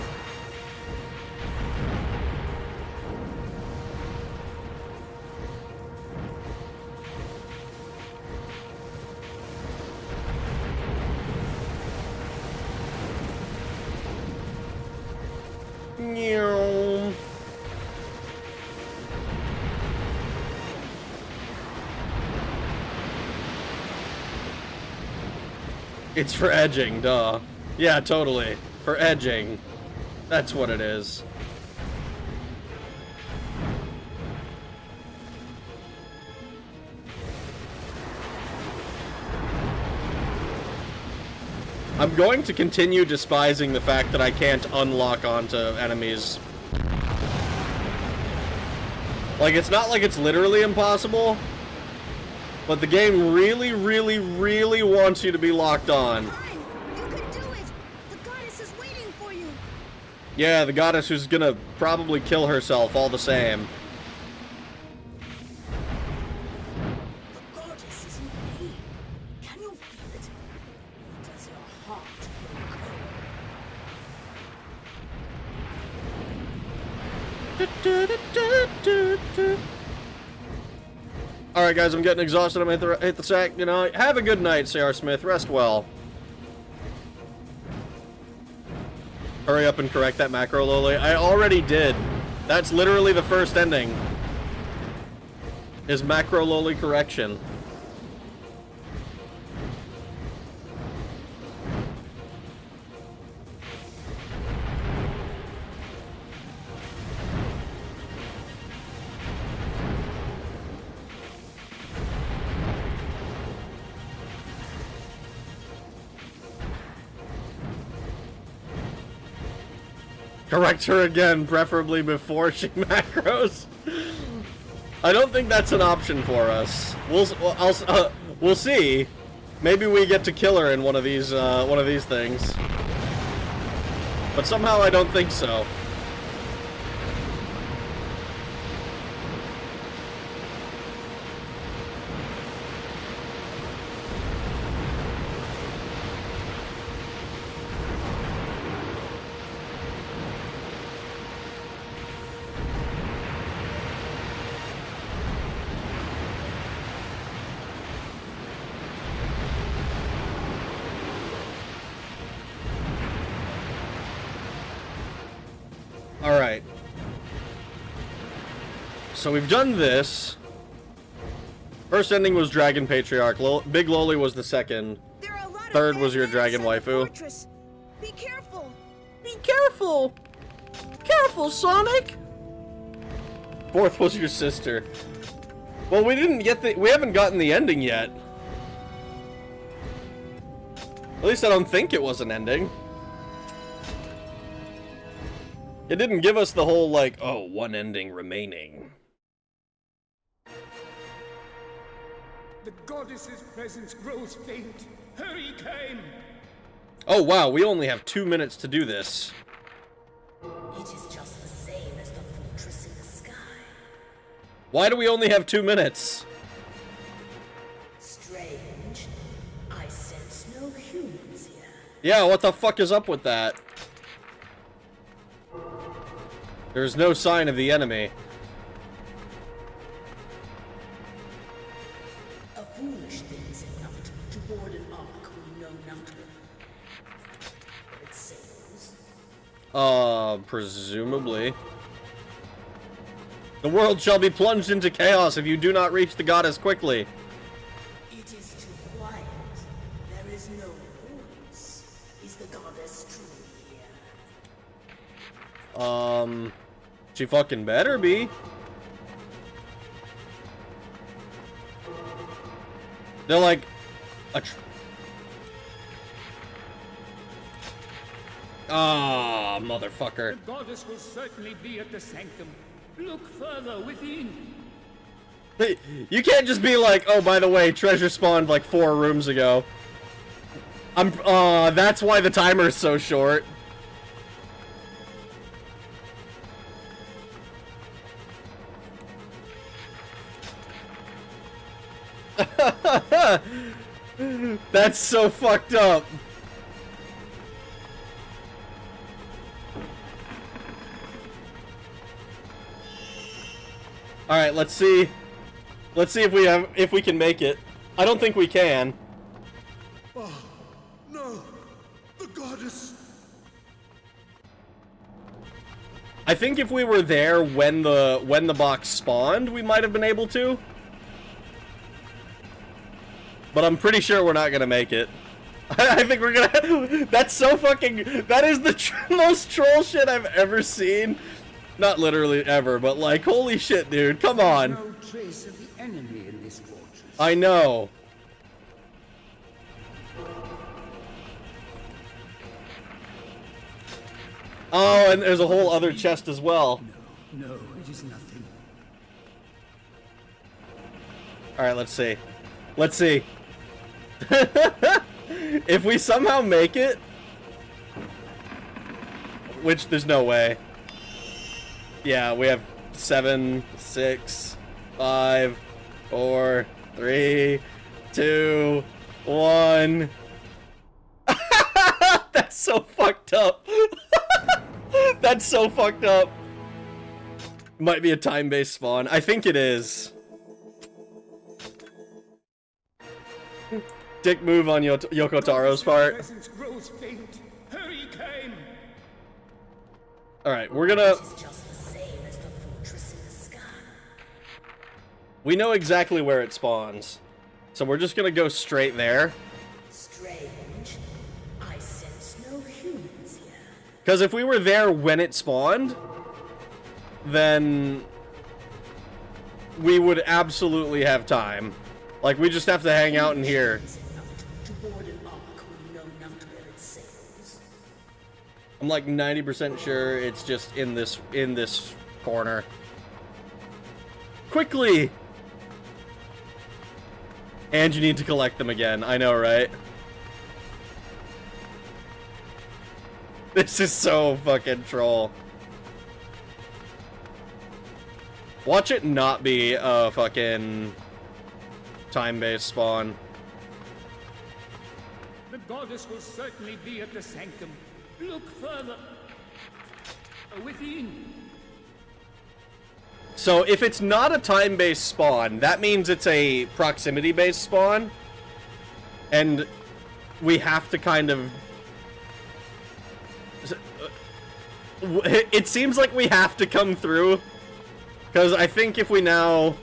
It's for edging, duh. Yeah, totally. For edging. That's what it is. I'm going to continue despising the fact that I can't unlock onto enemies. Like, it's not like it's literally impossible, but the game really, really, really wants you to be locked on. Fine, you can do it. The goddess is waiting for you. Yeah, the goddess who's gonna probably kill herself all the same. The goddess is in pain. Can you feel it? Does your heart grow cold? Alright guys, I'm getting exhausted. I'm gonna hit the sack. You know, have a good night, C.R. Smith. Rest well. Hurry up and correct that macro, Loli. I already did. That's literally the first ending. Is macro Loli correction. Correct her again, preferably before she macros. I don't think that's an option for us. We'll see. Maybe we get to kill her in one of these things. But somehow I don't think so. Alright. So we've done this. First ending was Dragon Patriarch. Big Loli was the second. There are a lot of Third bad was your guys dragon in the waifu. fortress. Be careful. Be careful! Careful, Sonic! Fourth was your sister. Well, we haven't gotten the ending yet. At least I don't think it was an ending. It didn't give us the whole, like, oh, one ending remaining. The goddess's presence grows faint. Hurry, Kain! Oh, wow, we only have 2 minutes to do this. It is just the same as the fortress in the sky. Why do we only have 2 minutes? Strange. I sense no humans here. Yeah, what the fuck is up with that? There's no sign of the enemy. A foolish thing, is it not, to board an ark we know not but it sails? Presumably. The world shall be plunged into chaos if you do not reach the goddess quickly. It is too quiet. There is no voice. Is the goddess truly here? She fucking better be. They're like motherfucker. The goddess will certainly be at the sanctum. Look further within. Hey, you can't just be like, oh, by the way, treasure spawned like 4 rooms ago. That's why the timer is so short. That's so fucked up. All right, let's see. Let's see if we can make it. I don't think we can. Oh, no! The goddess! I think if we were there when the box spawned, we might have been able to. But I'm pretty sure we're not gonna make it. I think we're gonna. That's so fucking. That is the most troll shit I've ever seen. Not literally ever, but like, holy shit, dude! Come on. No trace of the enemy in this fortress. I know. Oh, and there's a whole other chest as well. No, it is nothing. Alright, let's see. Let's see. If we somehow make it... Which, there's no way. Yeah, we have 7, 6, 5, 4, 3, 2, 1. That's so fucked up. That's so fucked up. Might be a time-based spawn. I think it is. Dick move on Yoko Taro's part. Presence grows faint. Hurry, Kaim. Alright, we're gonna... This is just the same as the fortress in the sky. We know exactly where it spawns. So we're just gonna go straight there. Strange. I sense no humans here. Because if we were there when it spawned, then we would absolutely have time. Like, we just have to hang out in here. Is it not to board an ark when you know not where it sails? I'm like 90% sure it's just in this corner. Quickly! And you need to collect them again. I know, right? This is so fucking troll. Watch it not be a fucking time-based spawn. The goddess will certainly be at the sanctum. Look further. Within. So if it's not a time-based spawn, that means it's a proximity-based spawn. And we have to kind of... It seems like we have to come through. Because I think if we now...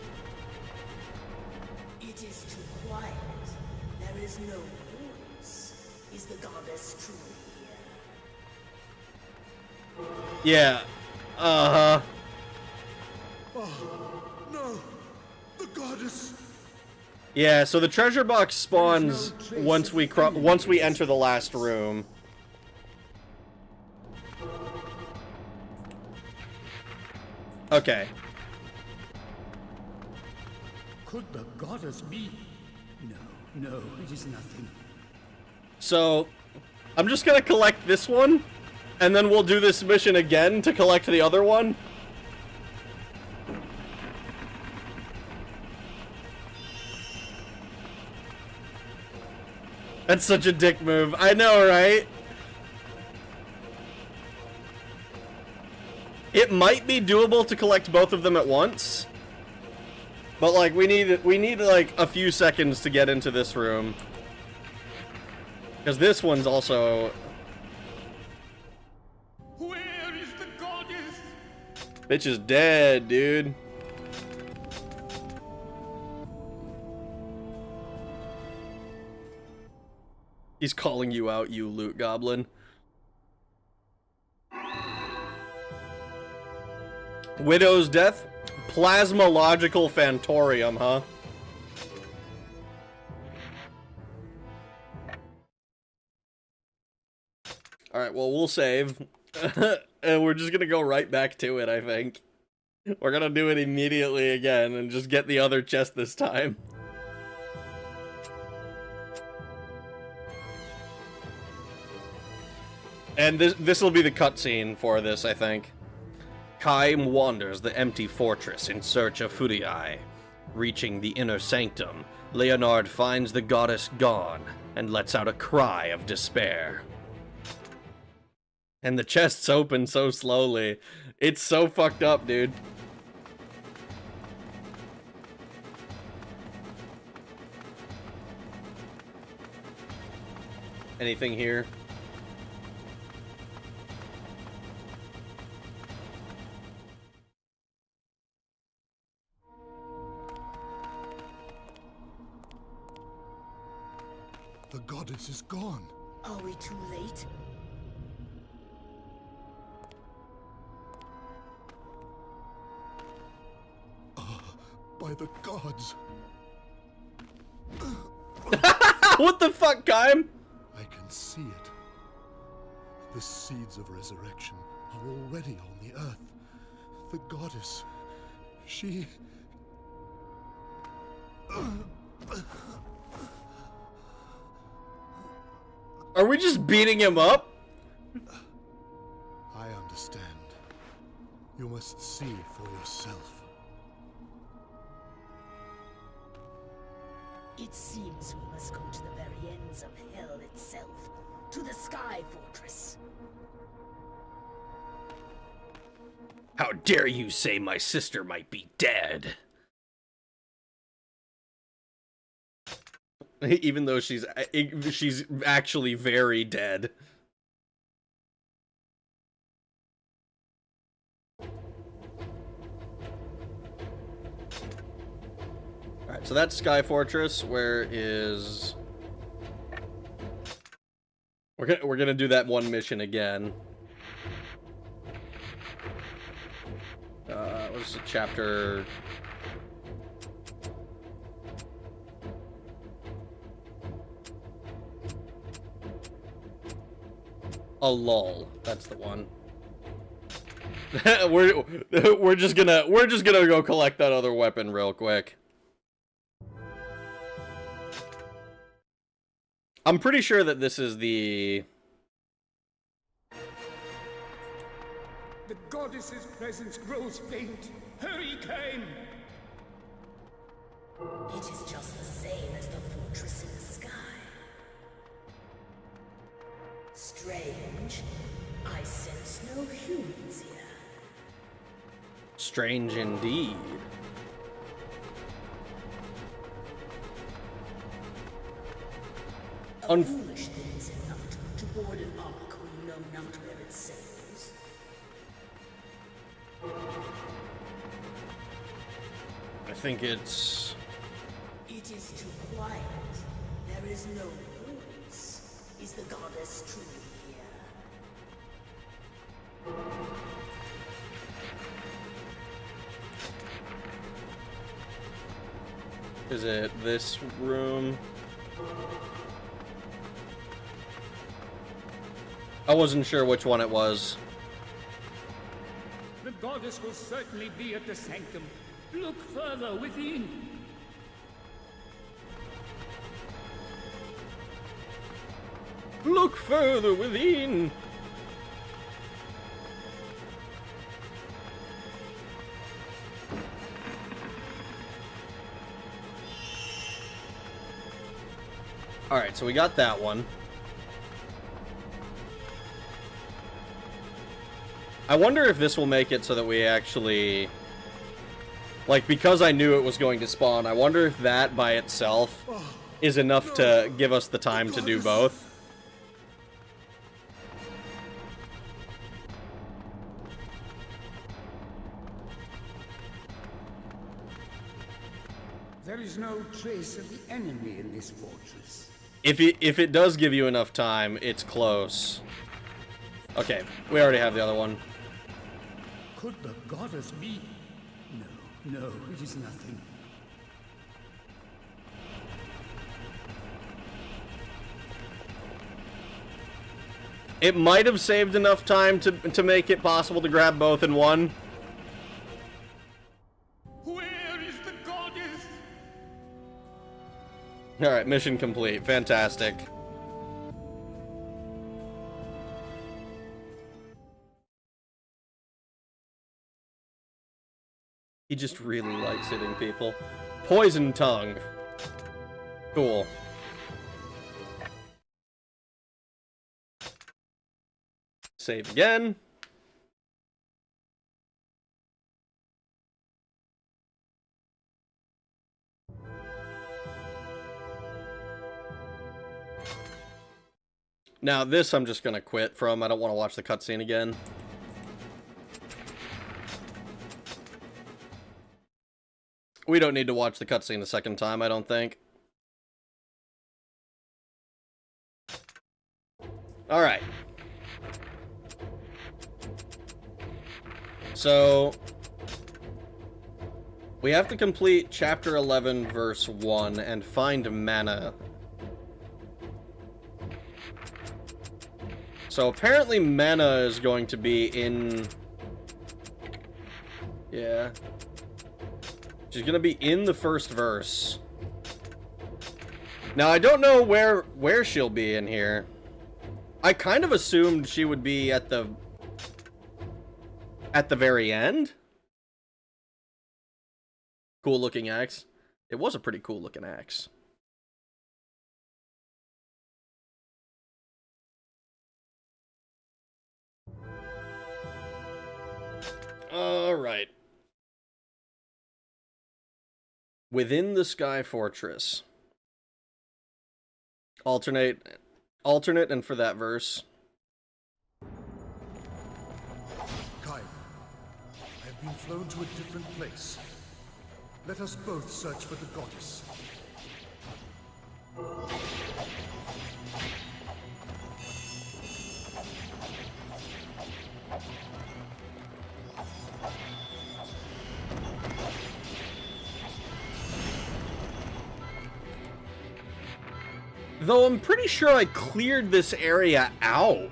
It is too quiet. There is no voice. Is the goddess truly here? Yeah. Uh-huh. Oh, no! The goddess! Yeah, so the treasure box spawns once we enter the last room. Okay. Could the goddess be? No, it is nothing. So, I'm just gonna collect this one, and then we'll do this mission again to collect the other one. That's such a dick move. I know, right? It might be doable to collect both of them at once. But like we need like a few seconds to get into this room. Cuz this one's also Where is the goddess? bitch is dead, dude. He's calling you out, you loot goblin. Widow's death? Plasmological Phantorium, huh? Alright, well, we'll save. And we're just gonna go right back to it, I think. We're gonna do it immediately again and just get the other chest this time. And this will be the cutscene for this, I think. Kaim wanders the empty fortress in search of Furiai. Reaching the inner sanctum, Leonard finds the goddess gone and lets out a cry of despair. And the chests open so slowly. It's so fucked up, dude. Anything here? The goddess is gone. Are we too late? By the gods. What the fuck, Kaim? I can see it. The seeds of resurrection are already on the earth. The goddess, she... Are we just beating him up? I understand. You must see for yourself. It seems we must go to the very ends of hell itself, to the Sky Fortress. How dare you say my sister might be dead? Even though she's actually very dead. Alright, so that's Sky Fortress. Where is... We're gonna do that one mission again. What's the chapter? A lull. That's the one. we're just gonna go collect that other weapon real quick. I'm pretty sure that this is the... The goddess's presence grows faint. Hurry, Cain! It is just the same as the fortress in the sky. Strange. I sense no humans here. Strange indeed. A foolish thing is it not to board an ark when you know not where it sails? I think it's... It is too quiet. There is no voice. Is the goddess truly here? Is it this room? I wasn't sure which one it was. The goddess will certainly be at the sanctum. Look further within. Look further within. Alright, so we got that one. I wonder if this will make it so that we actually... Like, because I knew it was going to spawn, I wonder if that by itself is enough to give us the time to do both. There is no trace of the enemy in this fortress. If it does give you enough time, it's close. Okay, we already have the other one. Could the goddess be? No, it is nothing. It might have saved enough time to make it possible to grab both in one. Where is the goddess? Alright, mission complete. Fantastic. He just really likes hitting people. Poison tongue. Cool. Save again. Now this I'm just gonna quit from. I don't want to watch the cutscene again. We don't need to watch the cutscene a second time, I don't think. Alright. So... we have to complete Chapter 11, Verse 1, and find mana. So apparently Mena is going to be in... Yeah. She's gonna be in the first verse. Now, I don't know where she'll be in here. I kind of assumed she would be at the very end. Cool looking axe. It was a pretty cool looking axe. All right. Within the Sky Fortress. Alternate, and for that verse. Kain, I have been flown to a different place. Let us both search for the goddess. Though I'm pretty sure I cleared this area out.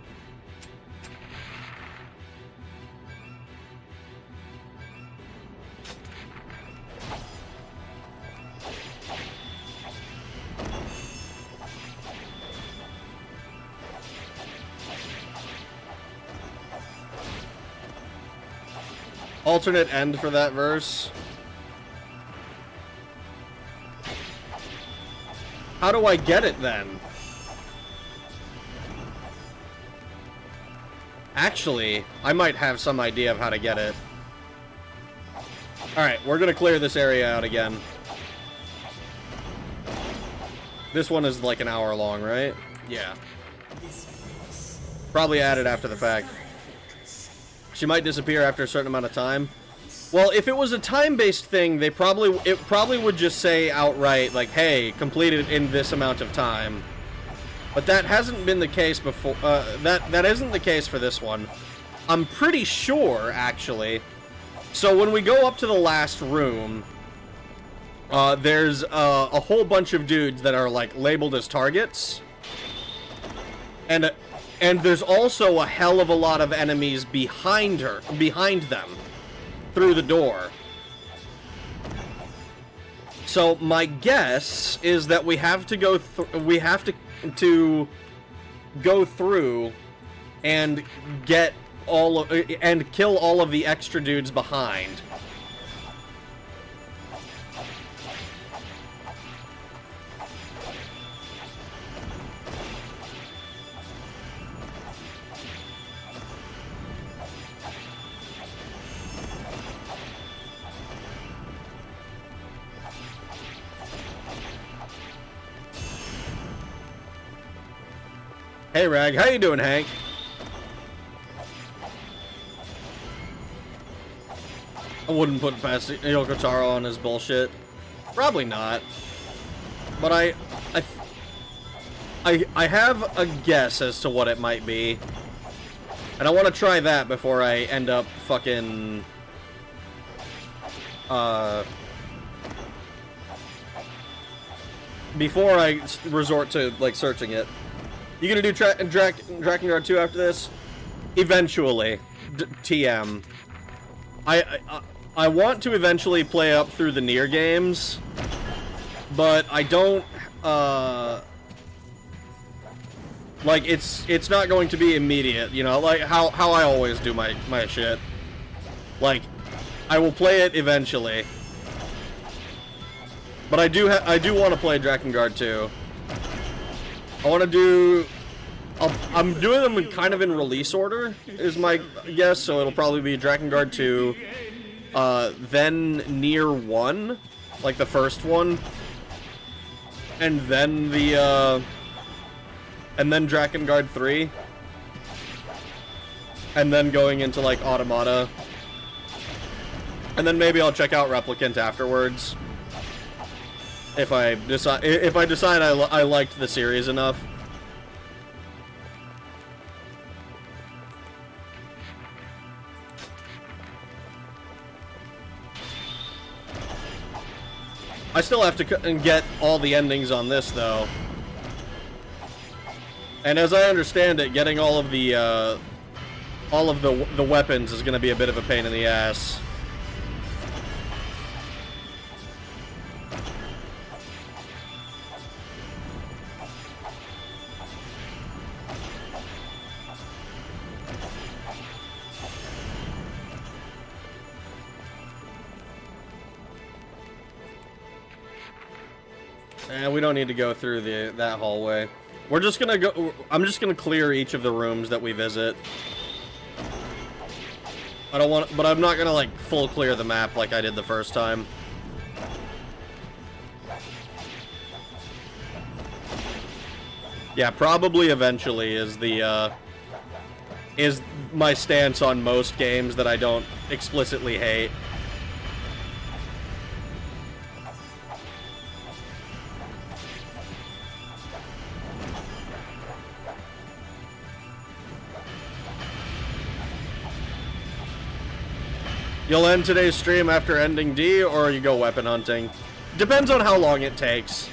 Alternate end for that verse. How do I get it then? Actually, I might have some idea of how to get it. Alright, we're gonna clear this area out again. This one is like an hour long, right? Yeah. Probably added after the fact. She might disappear after a certain amount of time. Well, if it was a time-based thing, it probably would just say outright, like, hey, completed in this amount of time. But that hasn't been the case before. That isn't the case for this one. I'm pretty sure, actually. So when we go up to the last room, there's a whole bunch of dudes that are, like, labeled as targets. And there's also a hell of a lot of enemies behind them. Through the door. So my guess is that we have to go go through and get and kill all of the extra dudes behind. Hey Rag, how you doing, Hank? I wouldn't put past Yoko Taro on his bullshit. Probably not. But I have a guess as to what it might be. And I want to try that before I end up fucking... before I resort to, like, searching it. You gonna do Drakengard 2 after this? Eventually. TM. I want to eventually play up through the Nier games, but I don't, like, it's not going to be immediate, you know, like how I always do my shit. Like, I will play it eventually. But I do want to play Drakengard 2. I want to do... I'm doing them kind of in release order, is my guess, so it'll probably be Drakengard 2, then Nier 1, like the first one, and then and then Drakengard 3, and then going into, like, Automata, and then maybe I'll check out Replicant afterwards, if I decide I liked the series enough. I still have to get all the endings on this, though. And as I understand it, getting all of the weapons is going to be a bit of a pain in the ass. And we don't need to go through that hallway. We're just gonna go. I'm just gonna clear each of the rooms that we visit. I don't want, but I'm not gonna like full clear the map like I did the first time. Yeah, probably eventually is my stance on most games that I don't explicitly hate. You'll end today's stream after ending D, or you go weapon hunting. Depends on how long it takes.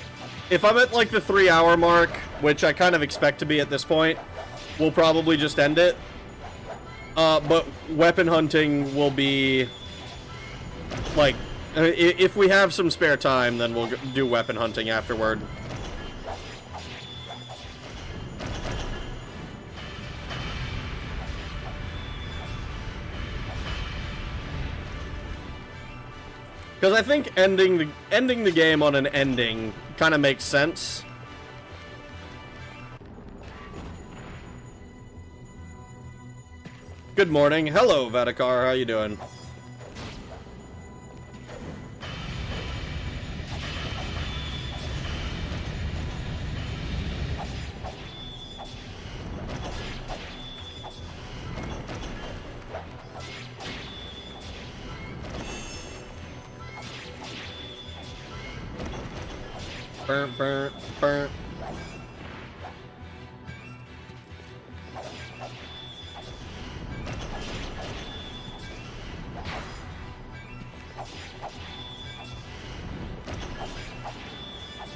If I'm at like the 3-hour mark, which I kind of expect to be at this point, we'll probably just end it. But weapon hunting will be like, if we have some spare time, then we'll do weapon hunting afterward. Because I think ending the game on an ending kind of makes sense. Good morning. Hello, Vadakar. How you doing? Burn, burn, burn.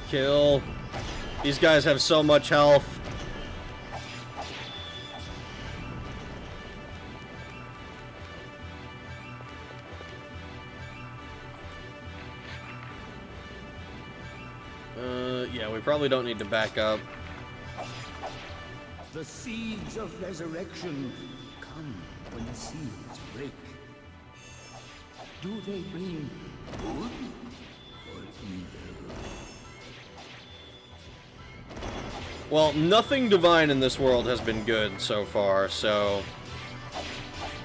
Kill. These guys have so much health. Yeah, we probably don't need to back up. The seeds of resurrection come when the seeds break. Do they bring good or evil? Well, nothing divine in this world has been good so far, so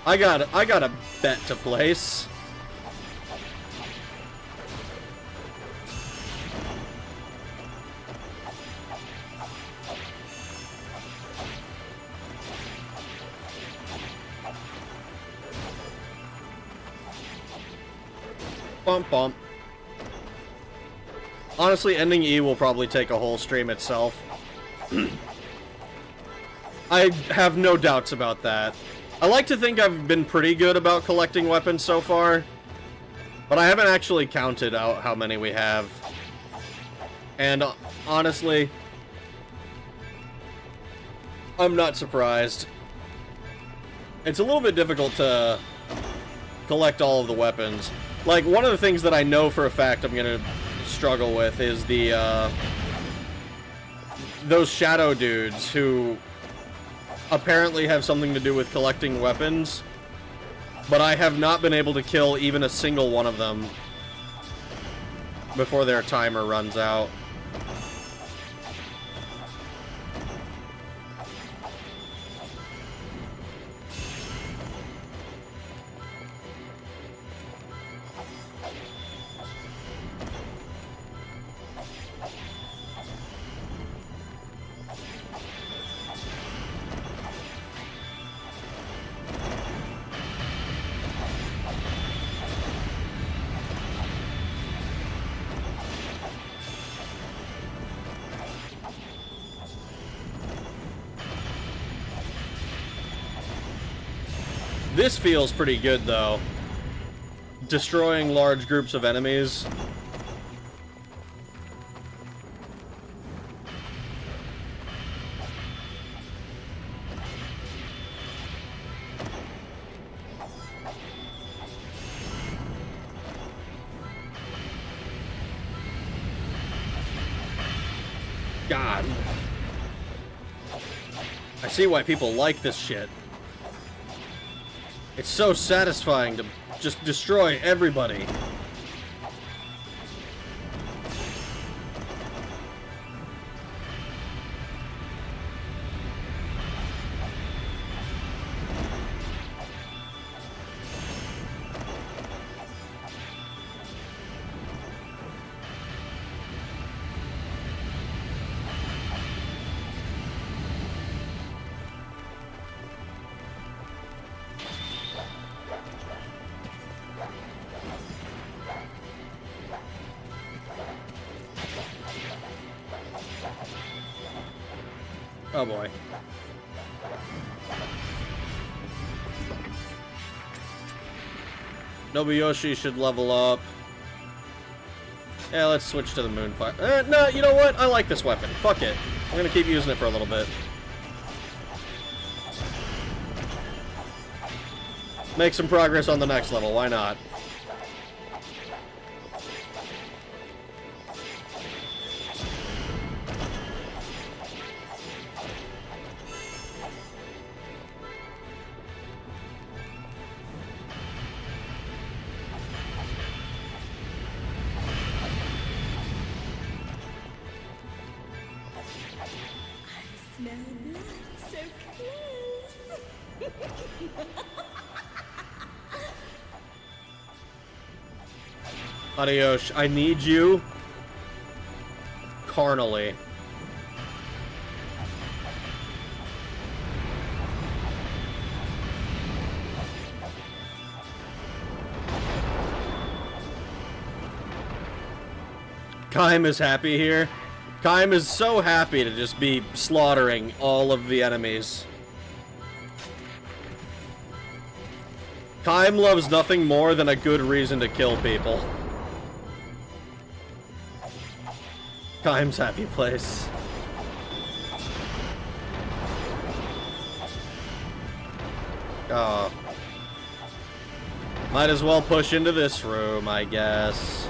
I got a bet to place. Bump, bump. Honestly, ending E will probably take a whole stream itself. I have no doubts about that. I like to think I've been pretty good about collecting weapons so far, but I haven't actually counted out how many we have. And honestly, I'm not surprised. It's a little bit difficult to collect all of the weapons. Like, one of the things that I know for a fact I'm gonna struggle with is those shadow dudes who apparently have something to do with collecting weapons, but I have not been able to kill even a single one of them before their timer runs out. This feels pretty good, though. Destroying large groups of enemies. see why people like this shit. It's so satisfying to just destroy everybody. Oh boy. Nobuyoshi should level up. Yeah, let's switch to the Moonfire. No, you know what? I like this weapon. Fuck it. I'm gonna keep using it for a little bit. Make some progress on the next level. Why not? Adios, I need you carnally. Kaim is happy here. Kaim is so happy to just be slaughtering all of the enemies. Kaim loves nothing more than a good reason to kill people. Kaim's happy place. Oh. Might as well push into this room, I guess.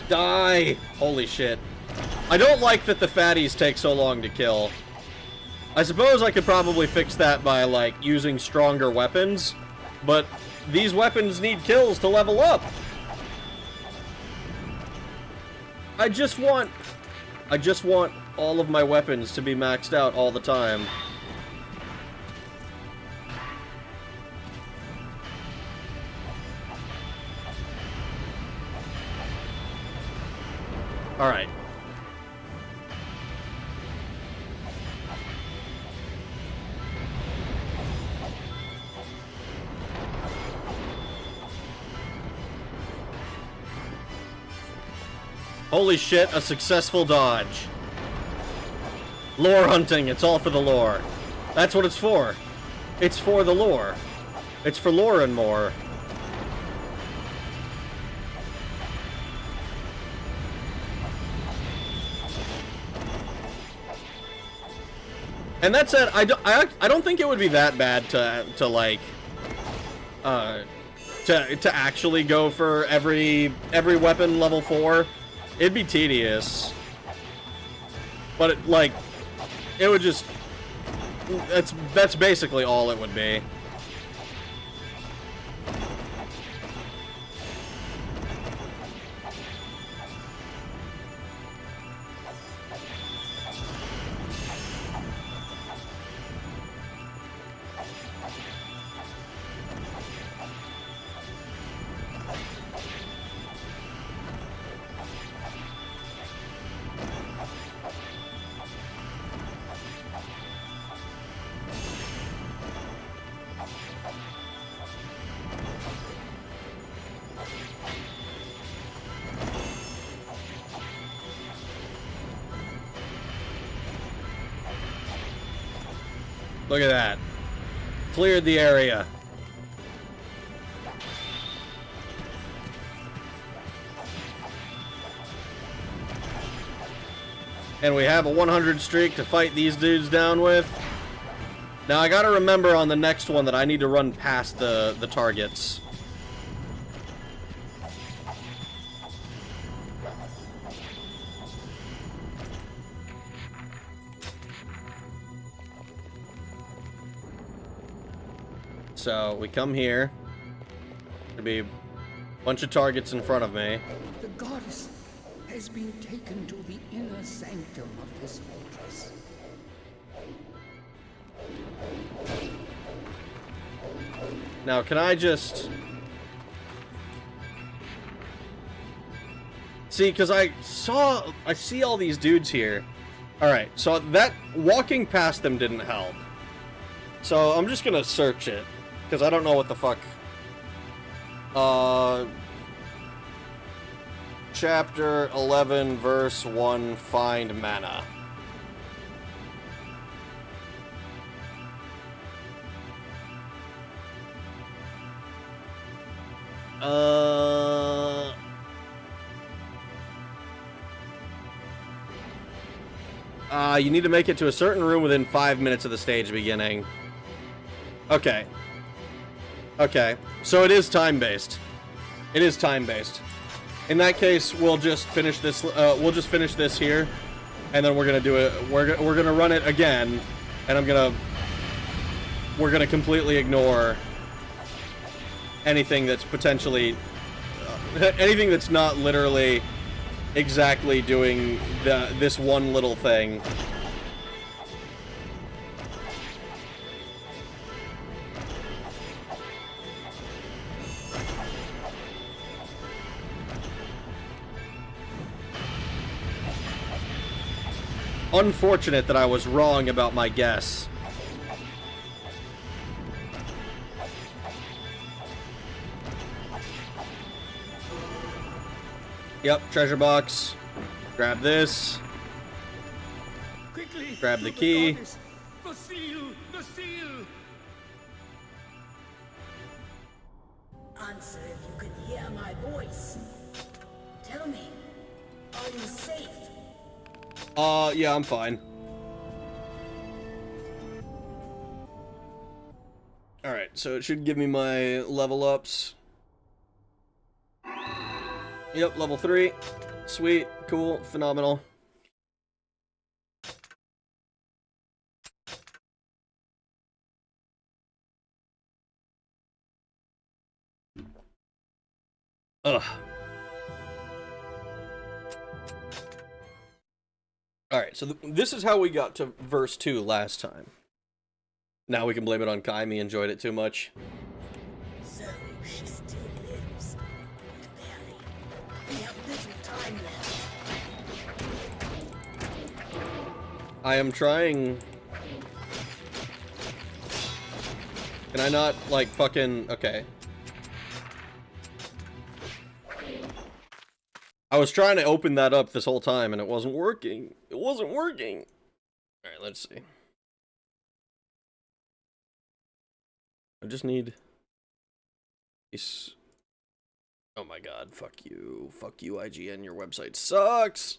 Die! Holy shit. I don't like that the fatties take so long to kill. I suppose I could probably fix that by, like, using stronger weapons, but these weapons need kills to level up. I just want all of my weapons to be maxed out all the time. Alright. Holy shit, a successful dodge. Lore hunting, it's all for the lore. That's what it's for. It's for the lore. It's for lore and more. And that said, I don't think it would be that bad to like to actually go for every weapon level 4. It'd be tedious. But it would just that's basically all it would be. Look at that. Cleared the area. And we have a 100 streak to fight these dudes down with. Now I gotta remember on the next one that I need to run past the targets. So we come here. There'll be a bunch of targets in front of me. The goddess has been taken to the inner sanctum of this fortress. Now, can I just... See, because I see all these dudes here. Alright, so that walking past them didn't help. So I'm just gonna search it, because I don't know what the fuck. Chapter 11, verse 1, find mana. You need to make it to a certain room within 5 minutes of the stage beginning. Okay. Okay. So it is time-based. It is time-based. In that case, we'll just finish this. We'll just finish this here, and then we're gonna do it. We're gonna run it again, and we're gonna completely ignore anything that's potentially anything that's not literally exactly doing this one little thing. Unfortunate that I was wrong about my guess. Yep, treasure box. Grab this. Quickly, Grab the key. The seal! The seal! Answer if you can hear my voice. Tell me, are you safe? Yeah, I'm fine. Alright, so it should give me my level ups. Yep, level 3. Sweet, cool, phenomenal. Ugh. Alright, so this is how we got to verse 2 last time. Now we can blame it on Kai. Me enjoyed it too much. So she still lives. But barely. We have little time left. I am trying... Can I not, like, fucking... Okay. I was trying to open that up this whole time, and it wasn't working. It wasn't working. Alright, let's see. I just need... these... Oh my god, fuck you. Fuck you, IGN. Your website sucks!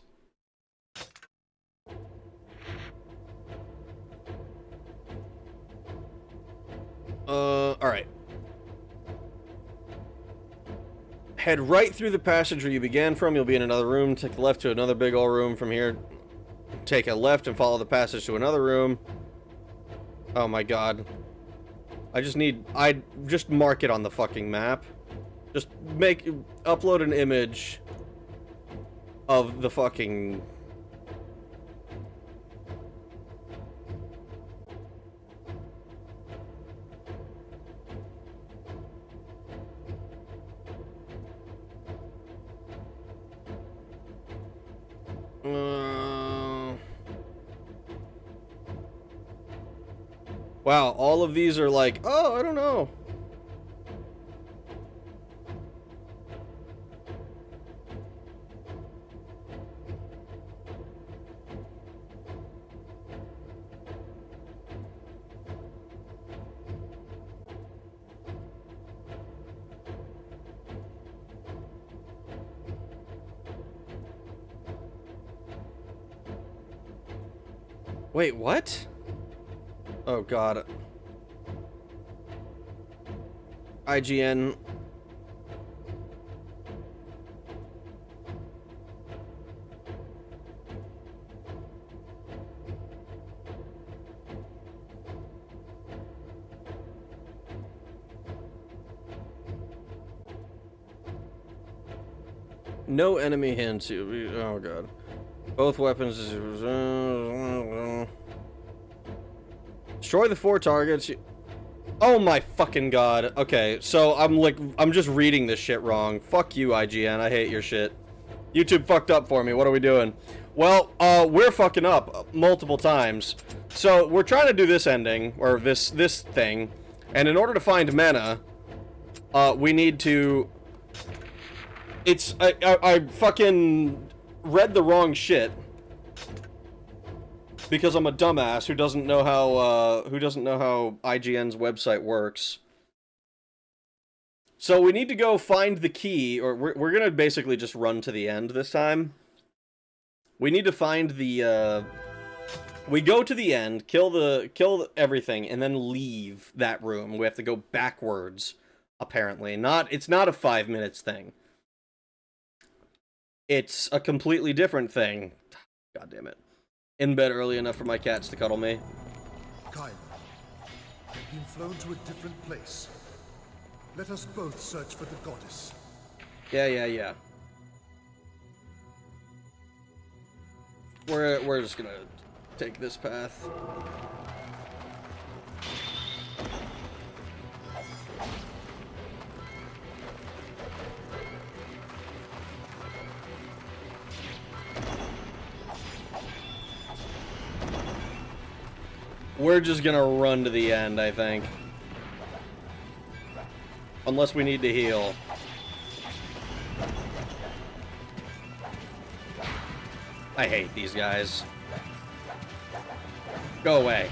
Alright. Head right through the passage where you began from. You'll be in another room. Take the left to another big old room. From here, take a left and follow the passage to another room. Oh my god. I just mark it on the fucking map. Just upload an image of the fucking... Wow, all of these are like, oh, I don't know. Wait, what? Oh god. IGN. No enemy hints. Oh god. Both weapons. Destroy the 4 targets. Oh my fucking god. Okay, so I'm just reading this shit wrong. Fuck you, IGN. I hate your shit. YouTube fucked up for me. What are we doing? Well, we're fucking up multiple times. So we're trying to do this ending, or this thing, and in order to find Mena, we need to. I fucking read the wrong shit because I'm a dumbass who doesn't know how IGN's website works. So we need to go find the key, or we're gonna basically just run to the end this time. We need to find the we go to the end, kill everything, and then leave that room. We have to go backwards, apparently. It's not a 5 minutes thing. It's a completely different thing. God damn it. In bed early enough for my cats to cuddle me. Kyle, I've been flown to a different place. Let us both search for the goddess. Yeah. We're just gonna take this path. We're just gonna run to the end, I think. Unless we need to heal. I hate these guys. Go away.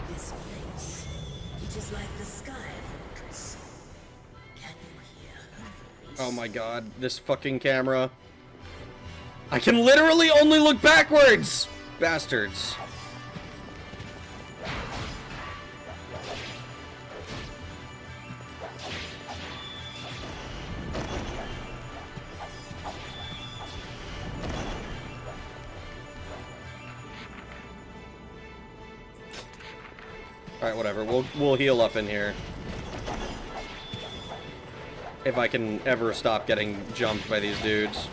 This place, it is like the Sky Fortress. Can you hear her voice? Oh my god, this fucking camera. I can literally only look backwards! Bastards. Alright, whatever. We'll heal up in here. If I can ever stop getting jumped by these dudes.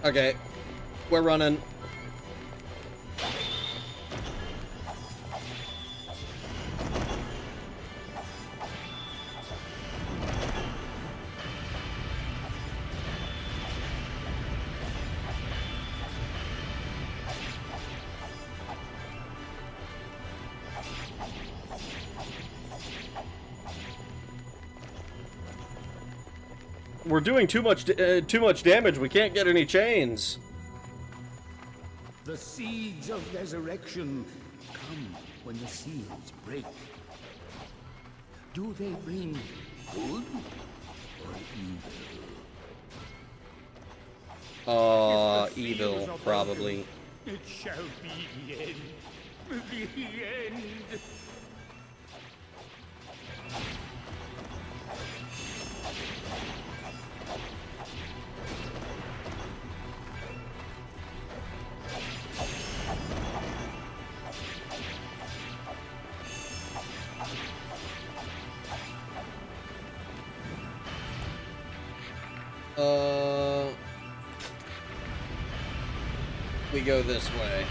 Okay, we're running. We're doing too much damage. We can't get any chains. The seeds of resurrection come when the seals break. Do they bring good or evil? Evil, probably. It shall be the end. The end. We go this way.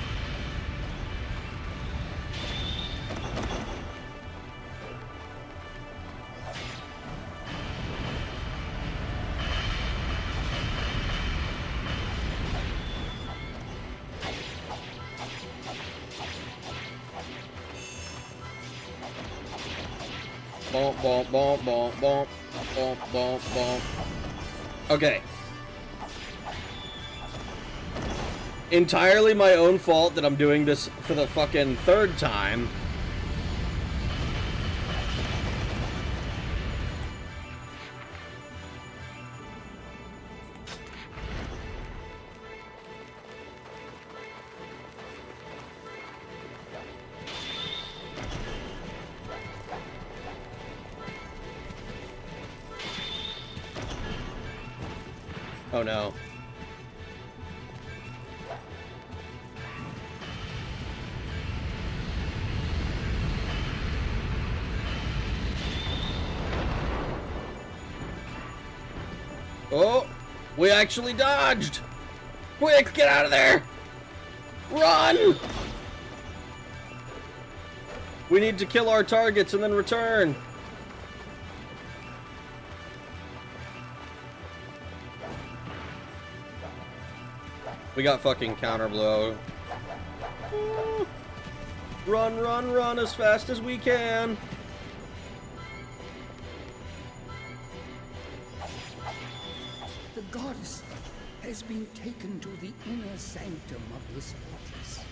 Bonk, bonk, bonk, bonk, bonk, bonk, bonk, bonk. Okay. Entirely my own fault that I'm doing this for the fucking third time. Oh no. Oh, we actually dodged! Quick, get out of there! Run! We need to kill our targets and then return. We got fucking counter blow. Run, run, run as fast as we can. The goddess has been taken to the inner sanctum of this fortress.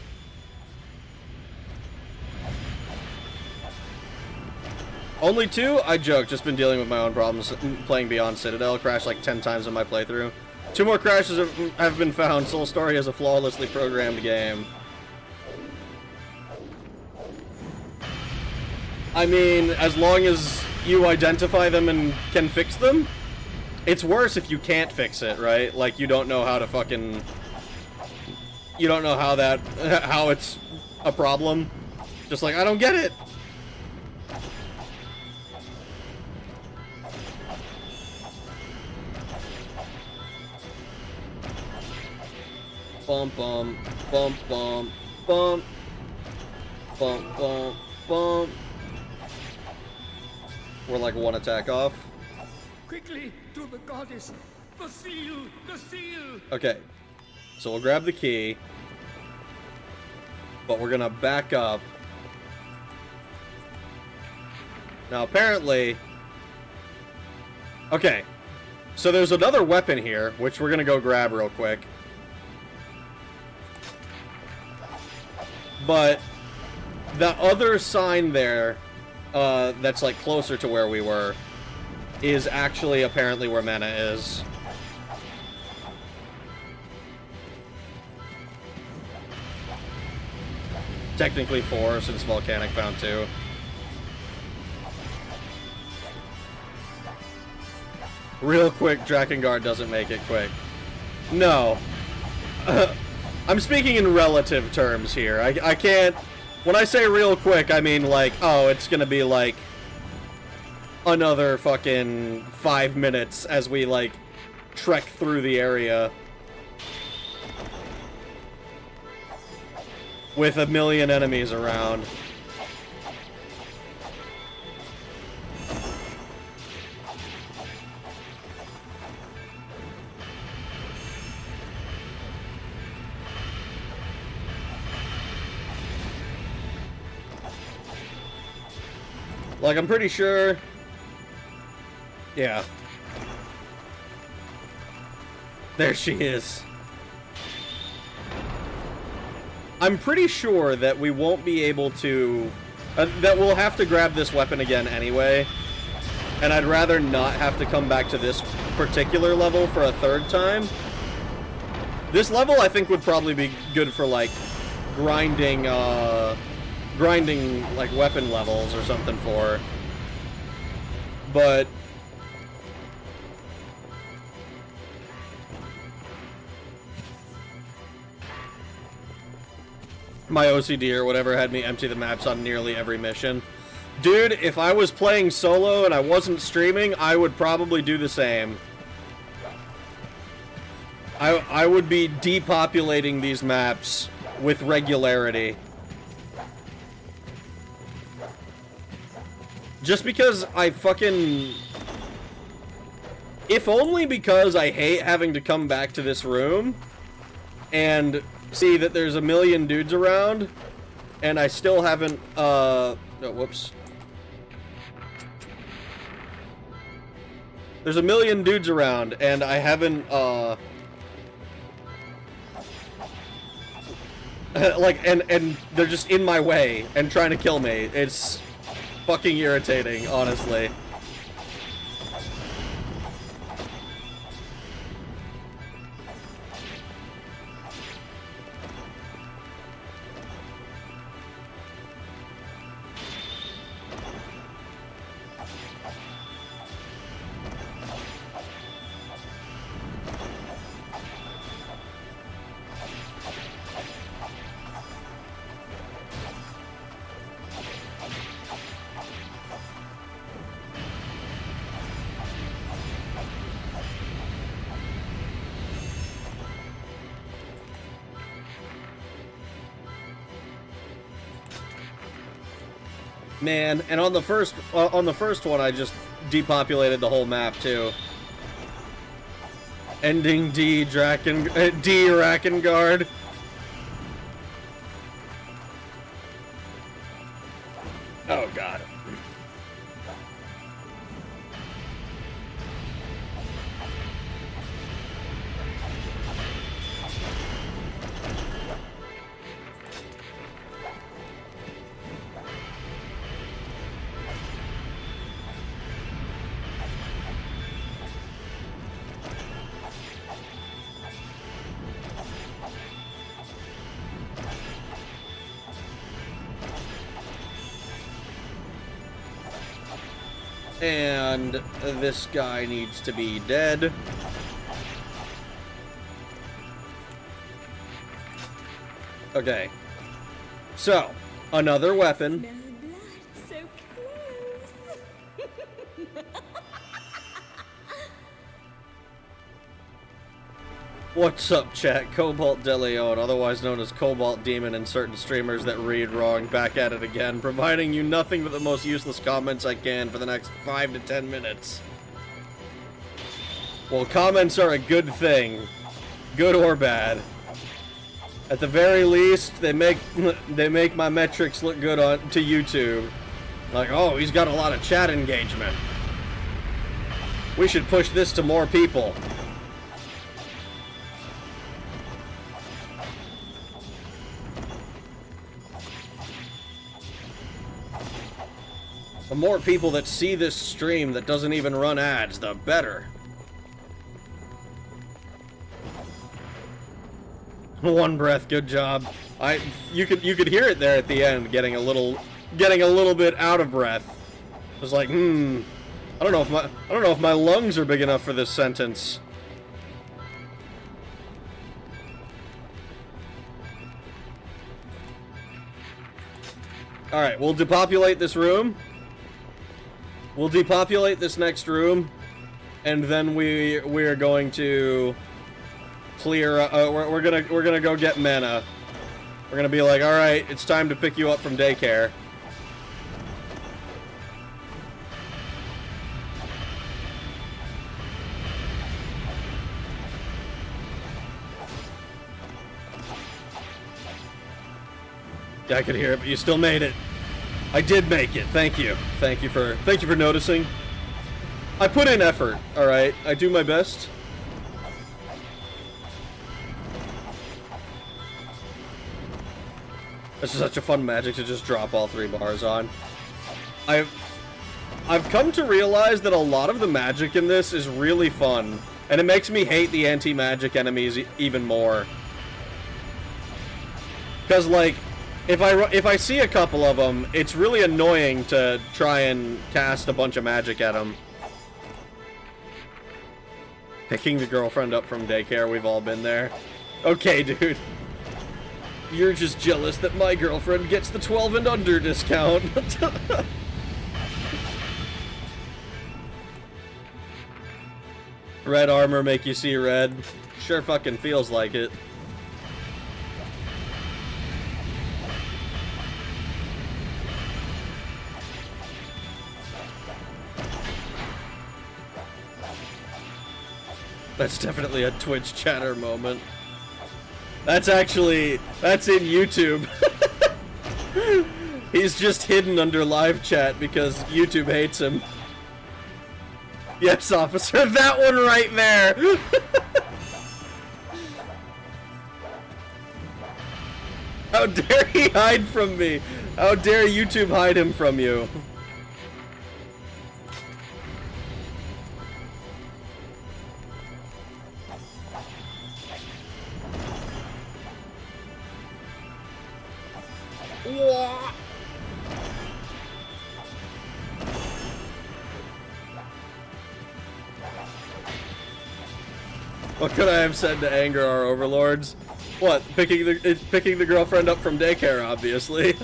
Only two? I joke, just been dealing with my own problems playing Beyond Citadel. Crashed like 10 times in my playthrough. 2 more crashes have been found. Soul Story is a flawlessly programmed game. I mean, as long as you identify them and can fix them. It's worse if you can't fix it, right? Like, you don't know how to fucking... You don't know how that... how it's a problem. Just like, I don't get it! Bump, bump, bump, bump, bump. Bump, bump, bump. We're like 1 attack off. Quickly, to the goddess! The seal! The seal! Okay. So we'll grab the key. But we're gonna back up. Now apparently... Okay. So there's another weapon here, which we're gonna go grab real quick. But the other sign there, that's like closer to where we were, is actually apparently where Mana is. Technically 4, since Volcanic found 2. Real quick, Drakengard doesn't make it quick. No. I'm speaking in relative terms here. I can't... When I say real quick, I mean like, oh, it's gonna be like... another fucking 5 minutes as we, like, trek through the area. With a million enemies around. Like, I'm pretty sure... Yeah. There she is. I'm pretty sure that we won't be able to... that we'll have to grab this weapon again anyway. And I'd rather not have to come back to this particular level for a 3rd time. This level, I think, would probably be good for, like, grinding, like, weapon levels or something for. But... my OCD or whatever had me empty the maps on nearly every mission. Dude, if I was playing solo and I wasn't streaming, I would probably do the same. I would be depopulating these maps with regularity. Just because I fucking... If only because I hate having to come back to this room and see that there's a million dudes around and I still haven't, oh, whoops. There's a million dudes around and I haven't, like, and they're just in my way and trying to kill me. It's fucking irritating, honestly. Man, and on the first one, I just depopulated the whole map too. Ending Drakengard. Oh god. And this guy needs to be dead. Okay. So, another weapon. Smell blood so close. What's up, chat? Cobalt DeLeon, otherwise known as Cobalt Demon, and certain streamers that read wrong, back at it again, providing you nothing but the most useless comments I can for the next 5 to 10 minutes. Well, comments are a good thing, good or bad. At the very least, they make my metrics look good to YouTube. Like, oh, he's got a lot of chat engagement. We should push this to more people. The more people that see this stream that doesn't even run ads, the better. One breath, good job. You could hear it there at the end, getting a little bit out of breath. It was like, I don't know if my lungs are big enough for this sentence. All right, we'll depopulate this room. We'll depopulate this next room, and then we're going to clear. We're gonna go get mana. We're gonna be like, all right, it's time to pick you up from daycare. Yeah, I could hear it, but you still made it. I did make it. Thank you. Thank you for noticing. I put in effort, all right? I do my best. This is such a fun magic to just drop all 3 bars on. I've come to realize that a lot of the magic in this is really fun, and it makes me hate the anti-magic enemies even more. Because, like, if I see a couple of them, it's really annoying to try and cast a bunch of magic at them. Picking the girlfriend up from daycare, we've all been there. Okay, dude. You're just jealous that my girlfriend gets the 12 and under discount. Red armor make you see red. Sure fucking feels like it. That's definitely a Twitch chatter moment. That's in YouTube. He's just hidden under live chat because YouTube hates him. Yes, officer, that one right there! How dare he hide from me? How dare YouTube hide him from you? What could I have said to anger our overlords? What? Picking the girlfriend up from daycare, obviously.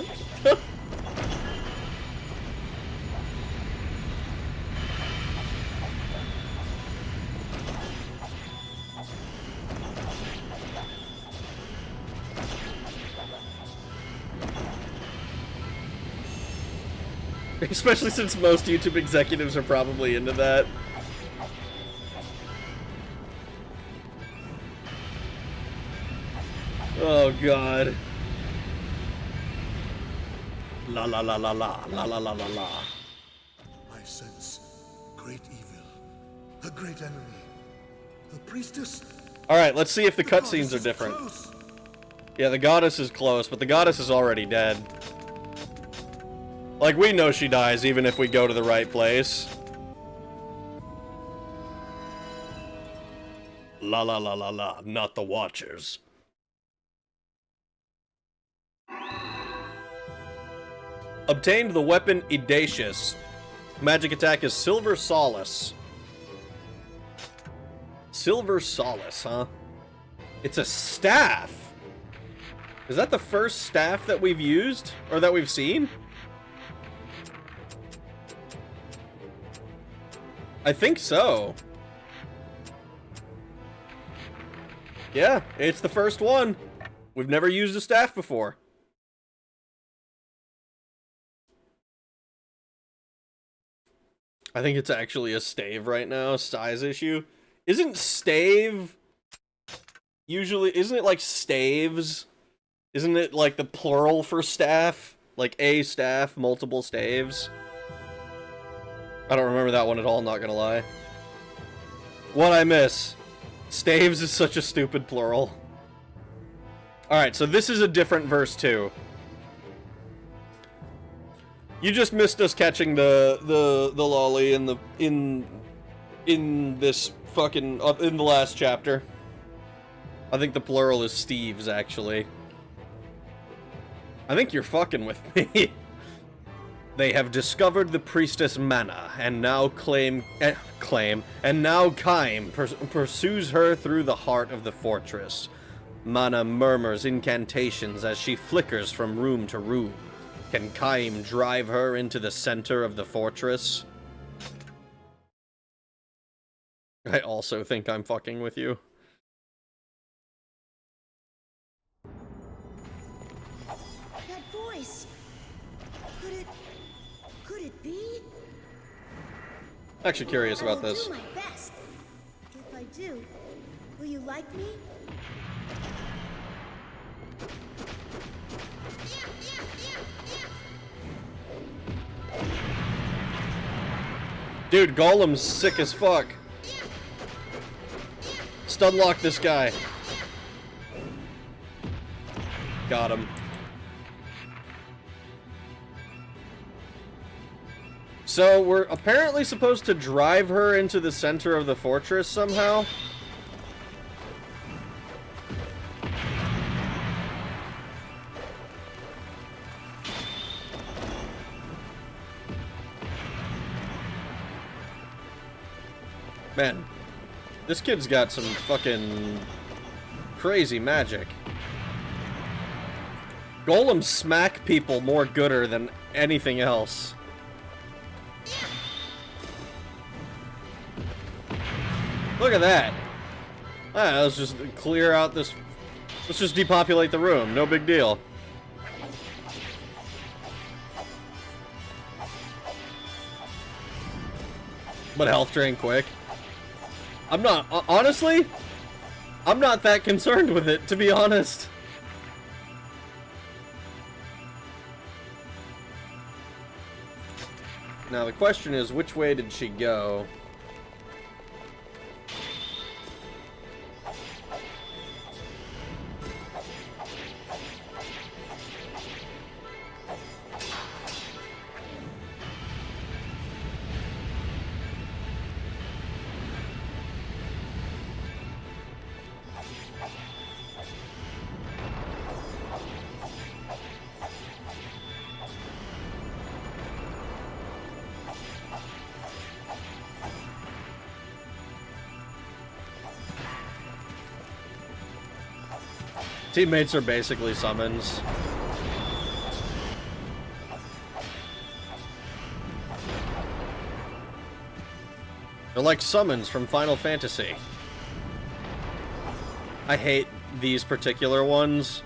Especially since most YouTube executives are probably into that. Oh god. La la la la la la la la la la. I sense great evil, a great enemy. The priestess. Alright, let's see if the goddess cutscenes are is different. close. Yeah, the goddess is close, but the goddess is already dead. Like, we know she dies even if we go to the right place. La la la la la, not the Watchers. Obtained the weapon Edacious. Magic attack is Silver Solace. Silver Solace, huh? It's a staff! Is that the first staff that we've used? Or that we've seen? I think so. Yeah, it's the first one. We've never used a staff before. I think it's actually a stave right now, size issue. Isn't stave usually, isn't it like staves? Isn't it like the plural for staff? Like a staff, multiple staves? I don't remember that one at all, not gonna lie. What I miss? Staves is such a stupid plural. Alright, so this is a different verse too. You just missed us catching the lolly in this fucking in the last chapter. I think the plural is Steves, actually. I think you're fucking with me. They have discovered the priestess Mana, and now Kaim pursues her through the heart of the fortress. Mana murmurs incantations as she flickers from room to room. Can Kaim drive her into the center of the fortress? I also think I'm fucking with you. That voice. Could it be? Actually curious about this. I will do my best. If I do, will you like me? Dude, Golem's sick as fuck. Stunlock this guy. Got him. So, we're apparently supposed to drive her into the center of the fortress somehow? Man, this kid's got some fucking crazy magic. Golems smack people more gooder than anything else. Look at that. Alright, let's just clear out this... Let's just depopulate the room. No big deal. But health drain quick. I'm not... honestly, I'm not that concerned with it, to be honest. Now the question is, which way did she go? Teammates are basically summons. They're like summons from Final Fantasy. I hate these particular ones.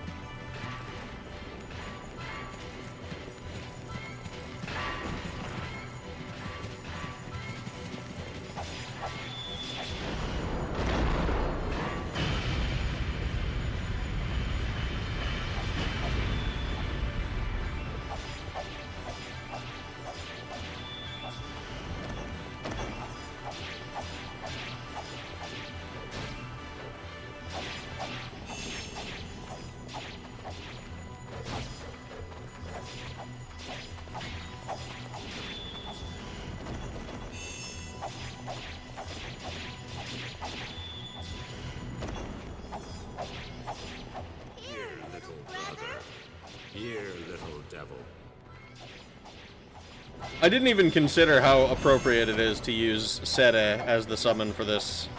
I didn't even consider how appropriate it is to use Sede as the summon for this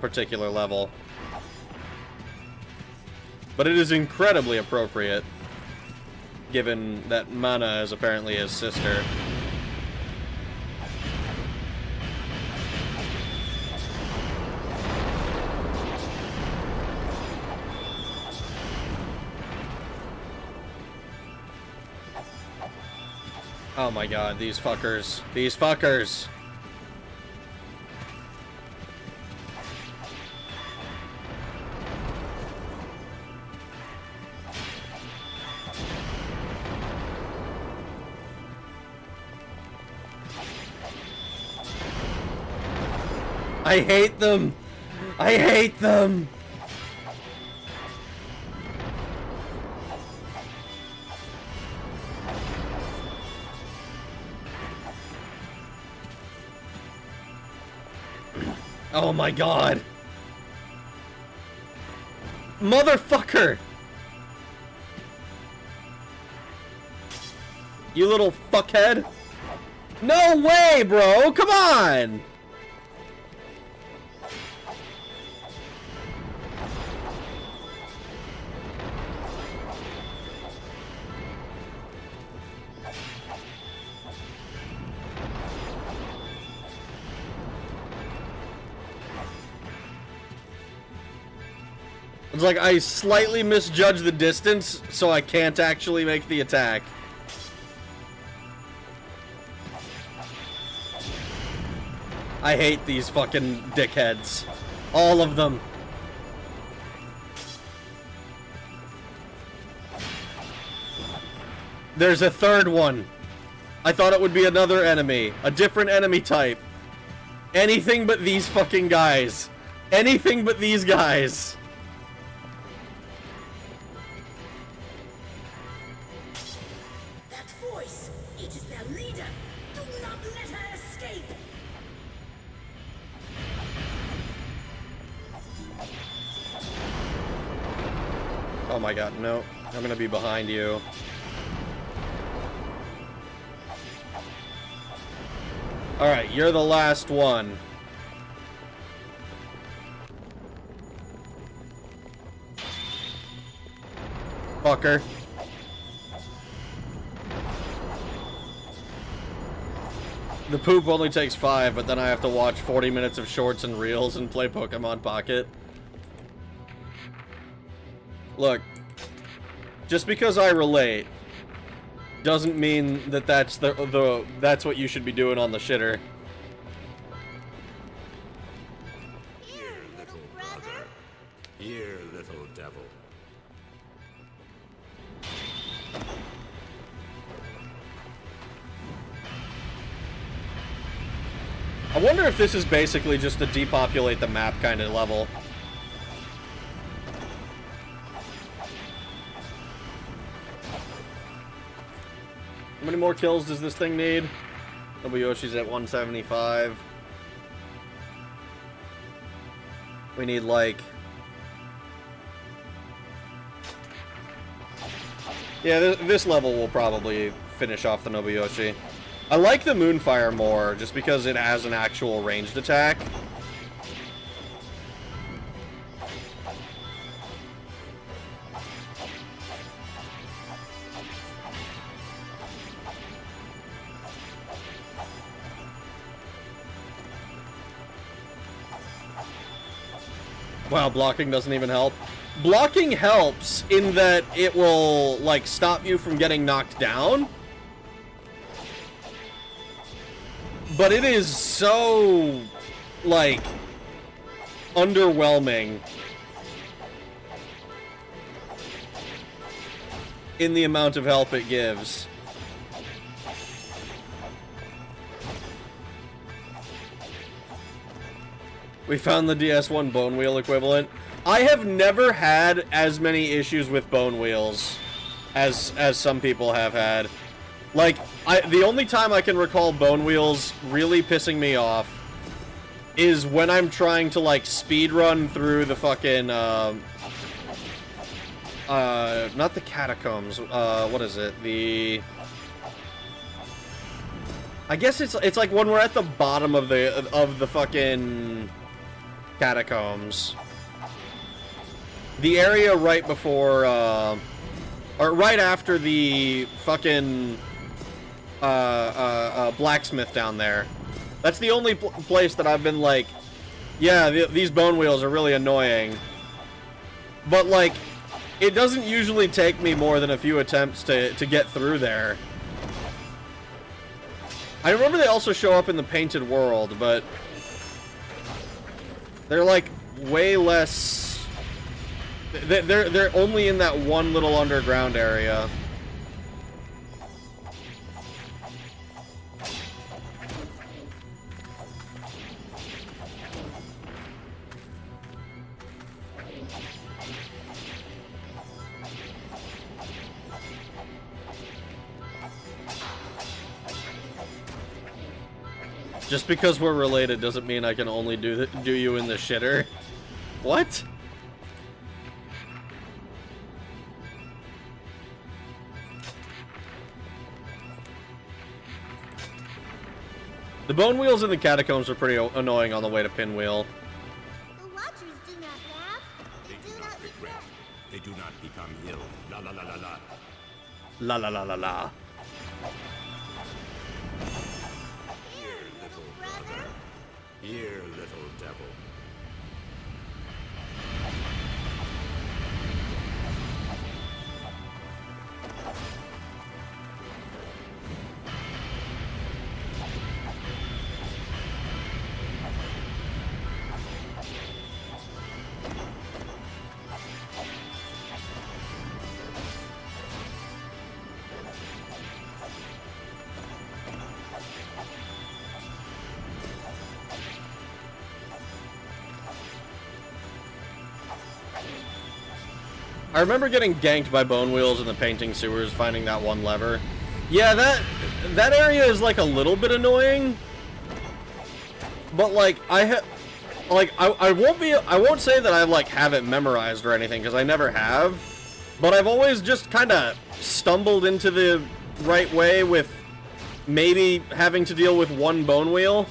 particular level. But it is incredibly appropriate, given that Mana is apparently his sister. Oh my god, these fuckers. These fuckers! I hate them! I hate them! Oh my god! Motherfucker! You little fuckhead! No way, bro! Come on! It's like I slightly misjudged the distance, so I can't actually make the attack. I hate these fucking dickheads. All of them. There's a third one. I thought it would be another enemy. A different enemy type. Anything but these fucking guys. Anything but these guys. Oh my god, no. I'm gonna be behind you. Alright, you're the last one. Fucker. The poop only takes 5, but then I have to watch 40 minutes of shorts and reels and play Pokemon Pocket. Look, just because I relate doesn't mean that that's that's what you should be doing on the shitter. Here, little brother. Here, little devil. I wonder if this is basically just a depopulate the map kind of level. How many more kills does this thing need? Nobuyoshi's at 175. We need like... Yeah, this level will probably finish off the Nobuyoshi. I like the Moonfire more, just because it has an actual ranged attack. Wow, blocking doesn't even help. Blocking helps in that it will, like, stop you from getting knocked down. But it is so, like, underwhelming in the amount of help it gives. We found the DS1 bone wheel equivalent. I have never had as many issues with bone wheels as some people have had. Like, the only time I can recall bone wheels really pissing me off is when I'm trying to, like, speed run through the fucking, not the catacombs, what is it? I guess it's like when we're at the bottom of the fucking catacombs. The area right before, or right after the fucking, blacksmith down there. That's the only place that I've been like, yeah, these bone wheels are really annoying. But, like, it doesn't usually take me more than a few attempts to get through there. I remember they also show up in the Painted World, but they're, like, way less... They're only in that one little underground area. Just because we're related doesn't mean I can only do you in the shitter. What? The bone wheels in the catacombs are pretty annoying on the way to Pinwheel. The Watchers do not laugh. They do not regret. They do not become ill. La la la la la. La la la la la. Here, little brother. Here, little devil. I remember getting ganked by bone wheels in the painting sewers, finding that one lever. Yeah, that area is like a little bit annoying. But like I won't say that I like have it memorized or anything, because I never have. But I've always just kind of stumbled into the right way with maybe having to deal with one bone wheel.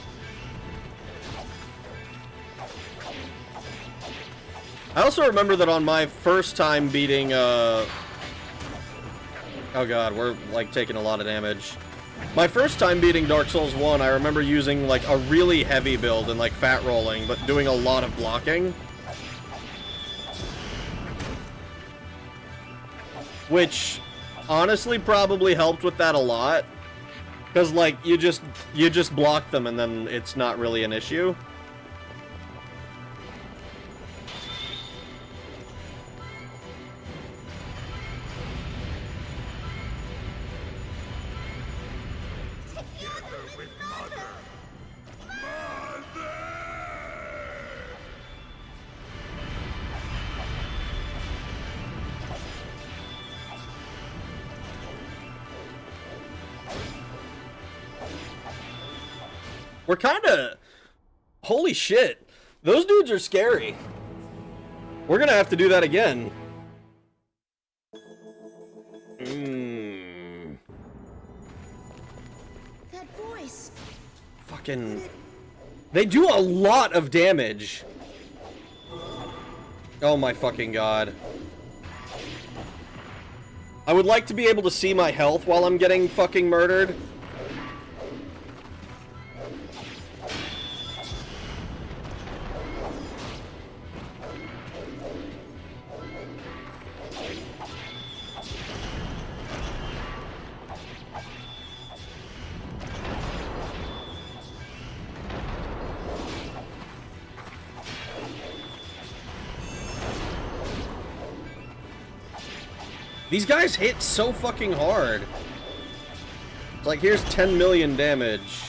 I also remember that on my first time beating, oh god, we're, like, taking a lot of damage. My first time beating Dark Souls 1, I remember using, like, a really heavy build and, like, fat rolling, but doing a lot of blocking. Which, honestly, probably helped with that a lot. Because, like, you just block them and then it's not really an issue. We're kinda... Holy shit. Those dudes are scary. We're gonna have to do that again. That voice. Fucking... They do a lot of damage. Oh my fucking god. I would like to be able to see my health while I'm getting fucking murdered. These guys hit so fucking hard. It's like, here's 10 million damage.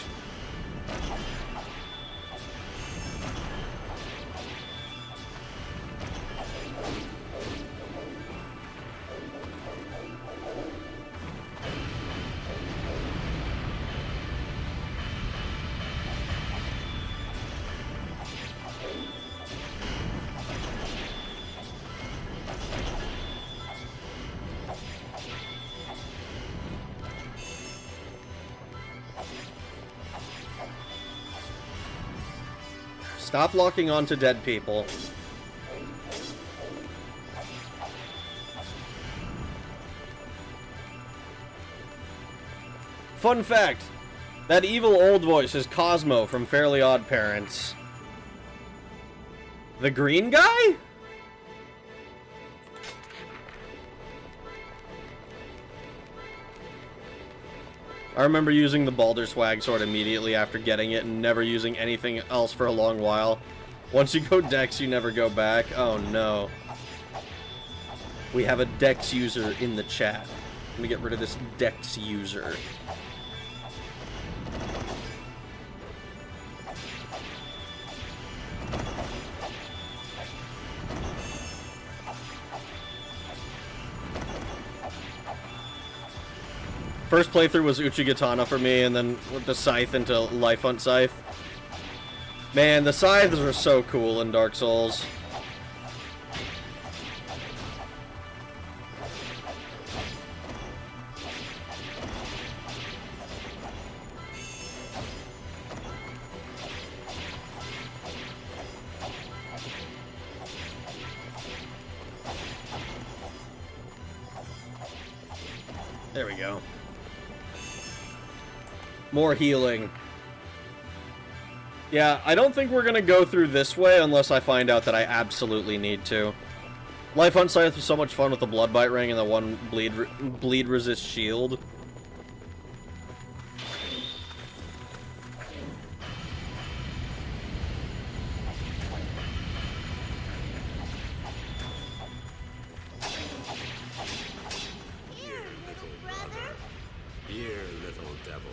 Stop locking onto dead people. Fun fact, that evil old voice is Cosmo from Fairly Odd Parents. The green guy? I remember using the Balder swag sword immediately after getting it and never using anything else for a long while. Once you go Dex, you never go back. Oh no. We have a Dex user in the chat. Let me get rid of this Dex user. First playthrough was Uchigatana for me, and then with the Scythe into Life Hunt Scythe. Man, the Scythes were so cool in Dark Souls. There we go. More healing. Yeah, I don't think we're gonna go through this way unless I find out that I absolutely need to. Life Hunt Scythe was so much fun with the Blood Bite Ring and the one bleed resist shield. Here, little brother. Here, little devil.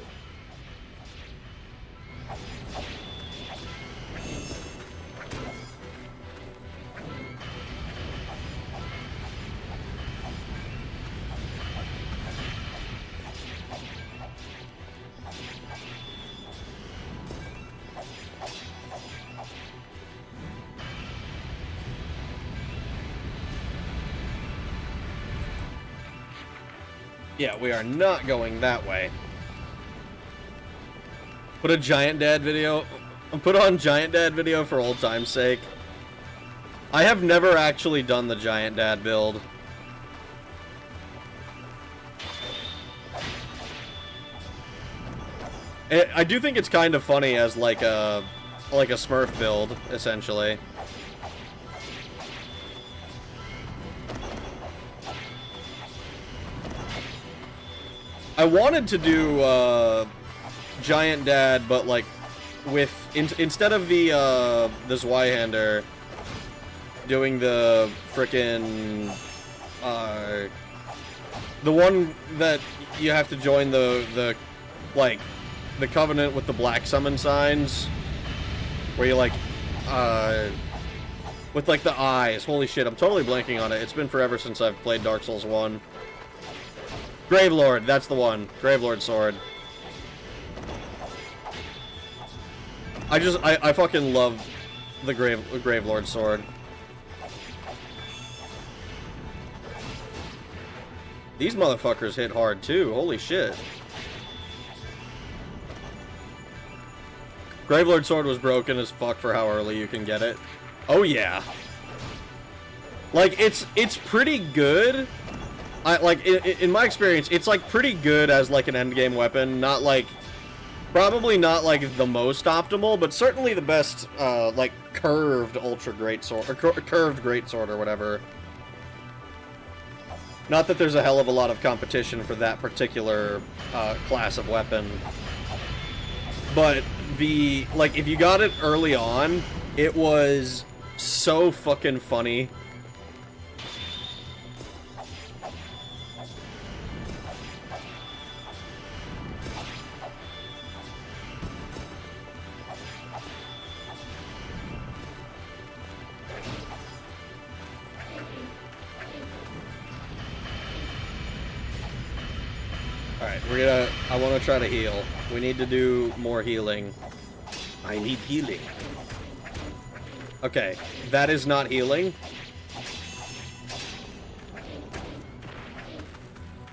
Yeah, we are not going that way. Put a Giant Dad video. Put on Giant Dad video for old time's sake. I have never actually done the Giant Dad build. I do think it's kind of funny as like a Smurf build, essentially. I wanted to do Giant Dad, but like with instead of the Zweihander doing the frickin' the one that you have to join the like the Covenant with the black summon signs, where you like with like the eyes. Holy shit, I'm totally blanking on it. It's been forever since I've played Dark Souls 1. Gravelord, that's the one. Gravelord sword. I fucking love the Gravelord sword. These motherfuckers hit hard too. Holy shit. Gravelord sword was broken as fuck for how early you can get it. Oh yeah. Like it's pretty good. In my experience, it's like pretty good as like an endgame weapon. Not like, probably not like the most optimal, but certainly the best like curved ultra great sword or curved great sword or whatever. Not that there's a hell of a lot of competition for that particular class of weapon, but like if you got it early on, it was so fucking funny. Alright, I want to try to heal. We need to do more healing. I need healing. Okay, that is not healing.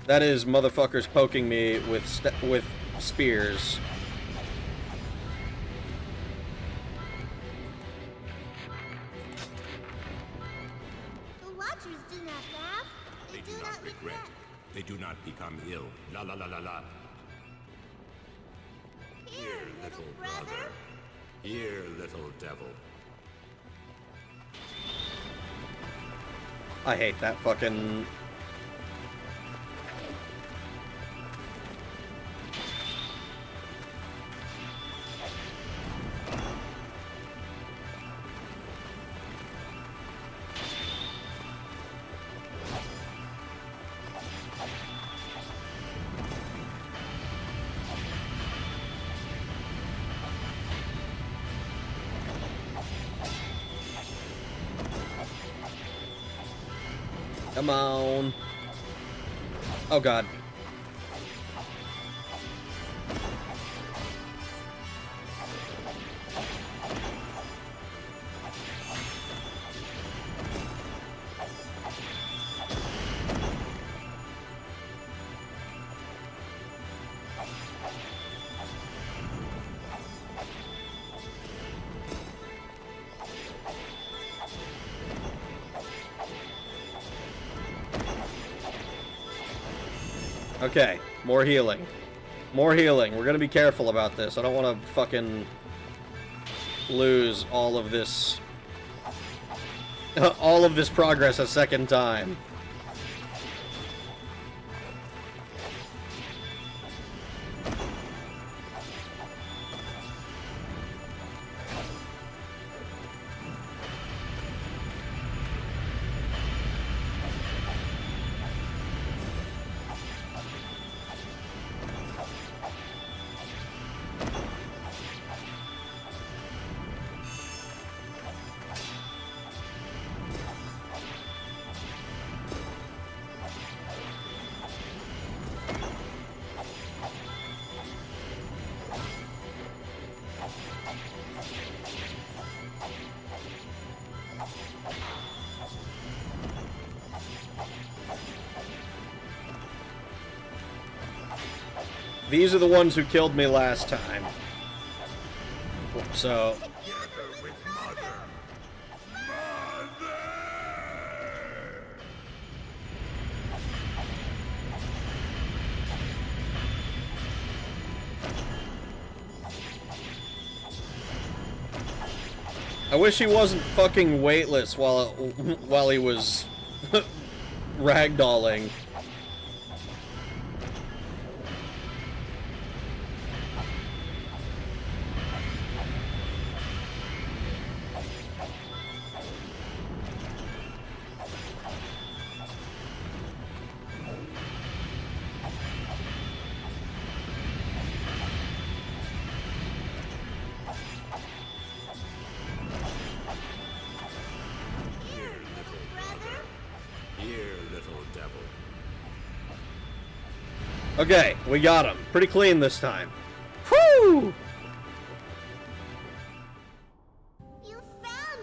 That is motherfuckers poking me with spears. The Watchers do not laugh. They do not regret. They do not become ill. La la la la la. Here, little brother. Here, little devil. I hate that fucking... Come on. Oh god. Okay, more healing. More healing. We're gonna be careful about this. I don't want to fucking lose all of this progress a second time. These are the ones who killed me last time. So... I wish he wasn't fucking weightless while he was ragdolling. Okay, we got him. Pretty clean this time. Whew!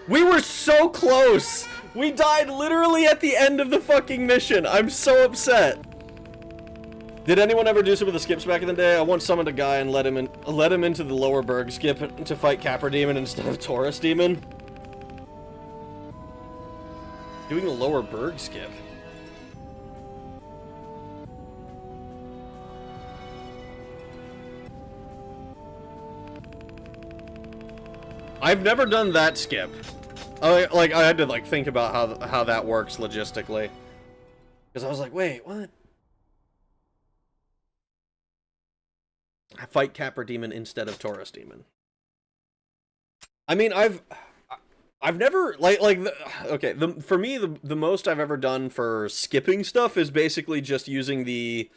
We were so close! We died literally at the end of the fucking mission. I'm so upset. Did anyone ever do some of the skips back in the day? I once summoned a guy and let him into the lower berg skip to fight Capra Demon instead of Taurus Demon. Doing a lower berg skip. I've never done that skip. I had to like think about how that works logistically, because I was like, wait, what? I fight Capra Demon instead of Taurus Demon. I mean, I've never for me the most I've ever done for skipping stuff is basically just using the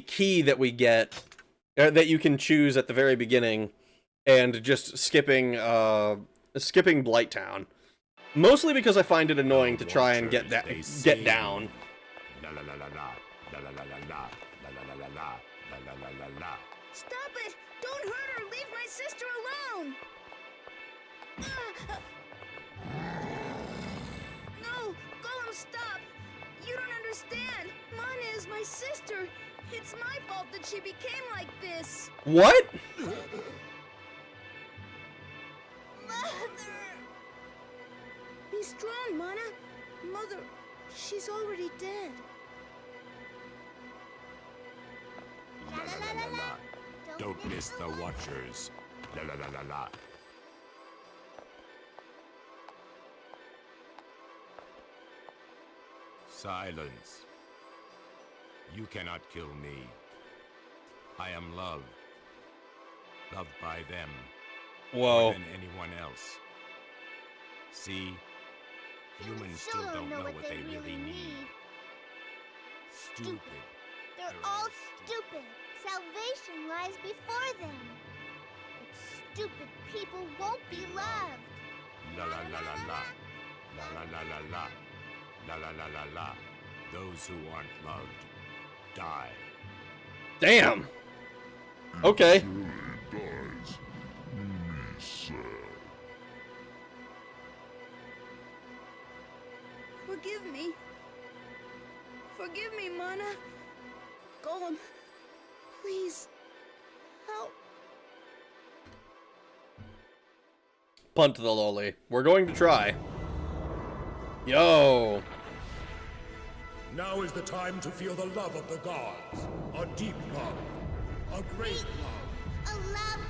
key that we get that you can choose at the very beginning. And just skipping Blighttown, mostly because I find it annoying to try and get down. La la la la la la la la la la la la la la la la. Stop it! Don't hurt her! Leave my sister alone! No! Golem, stop! You don't understand! Mana is my sister! It's my fault that she became like this! What? Mother! Be strong, Mana! Mother, she's already dead. La la la la la. Don't miss the Watchers. La la la la la. Silence. You cannot kill me. I am loved. Loved by them. Whoa. More than anyone else. See? Humans still don't know what they really need. Stupid. They're all stupid. Salvation lies before them. But stupid people won't be loved. La la la la la. La la la la la. La la la la la. Those who aren't loved die. Damn. Okay. Forgive me. Forgive me, Mana. Golem, please, help. Punt to the lowly. We're going to try. Yo. Now is the time to feel the love of the gods. A deep love. A great love. A love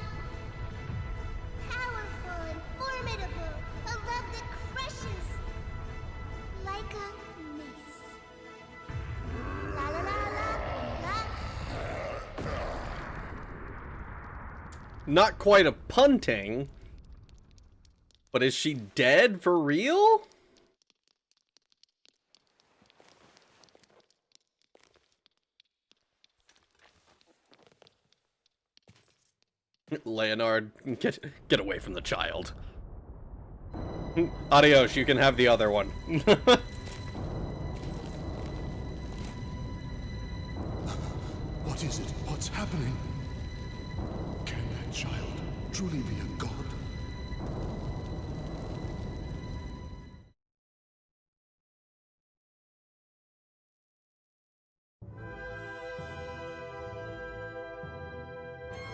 powerful and formidable. A love that crushes like a mace. La la la la la. Not quite a punting, but is she dead for real? Leonard, get away from the child. Adios, you can have the other one. What is it? What's happening? Can that child truly be a god?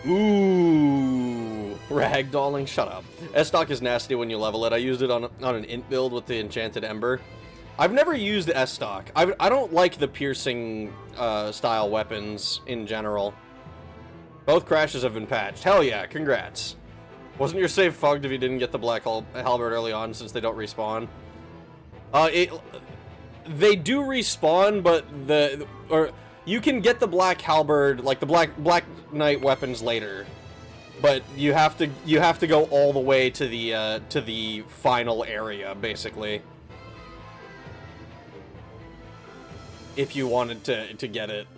Ooh, ragdolling. Shut up. S-Stock is nasty when you level it. I used it on an int build with the Enchanted Ember. I've never used S-Stock. I don't like the piercing style weapons in general. Both crashes have been patched. Hell yeah, congrats. Wasn't your save fucked if you didn't get the black halberd early on, since they don't respawn? They do respawn, but you can get the black halberd, like the black knight weapons later, but you have to go all the way to the final area, basically, if you wanted to get it.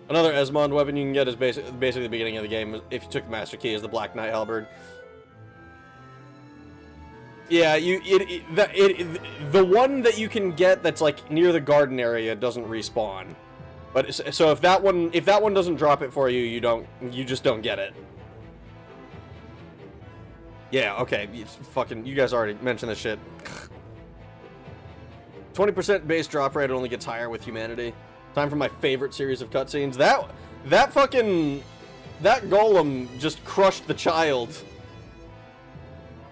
Another Esmond weapon you can get is basically the beginning of the game if you took the Master Key, is the Black Knight Halberd. Yeah, the one that you can get that's like near the garden area doesn't respawn. But so if that one doesn't drop it for you, you just don't get it. Yeah, okay, you guys already mentioned this shit. 20% base drop rate only gets higher with humanity. Time for my favorite series of cutscenes. That golem just crushed the child.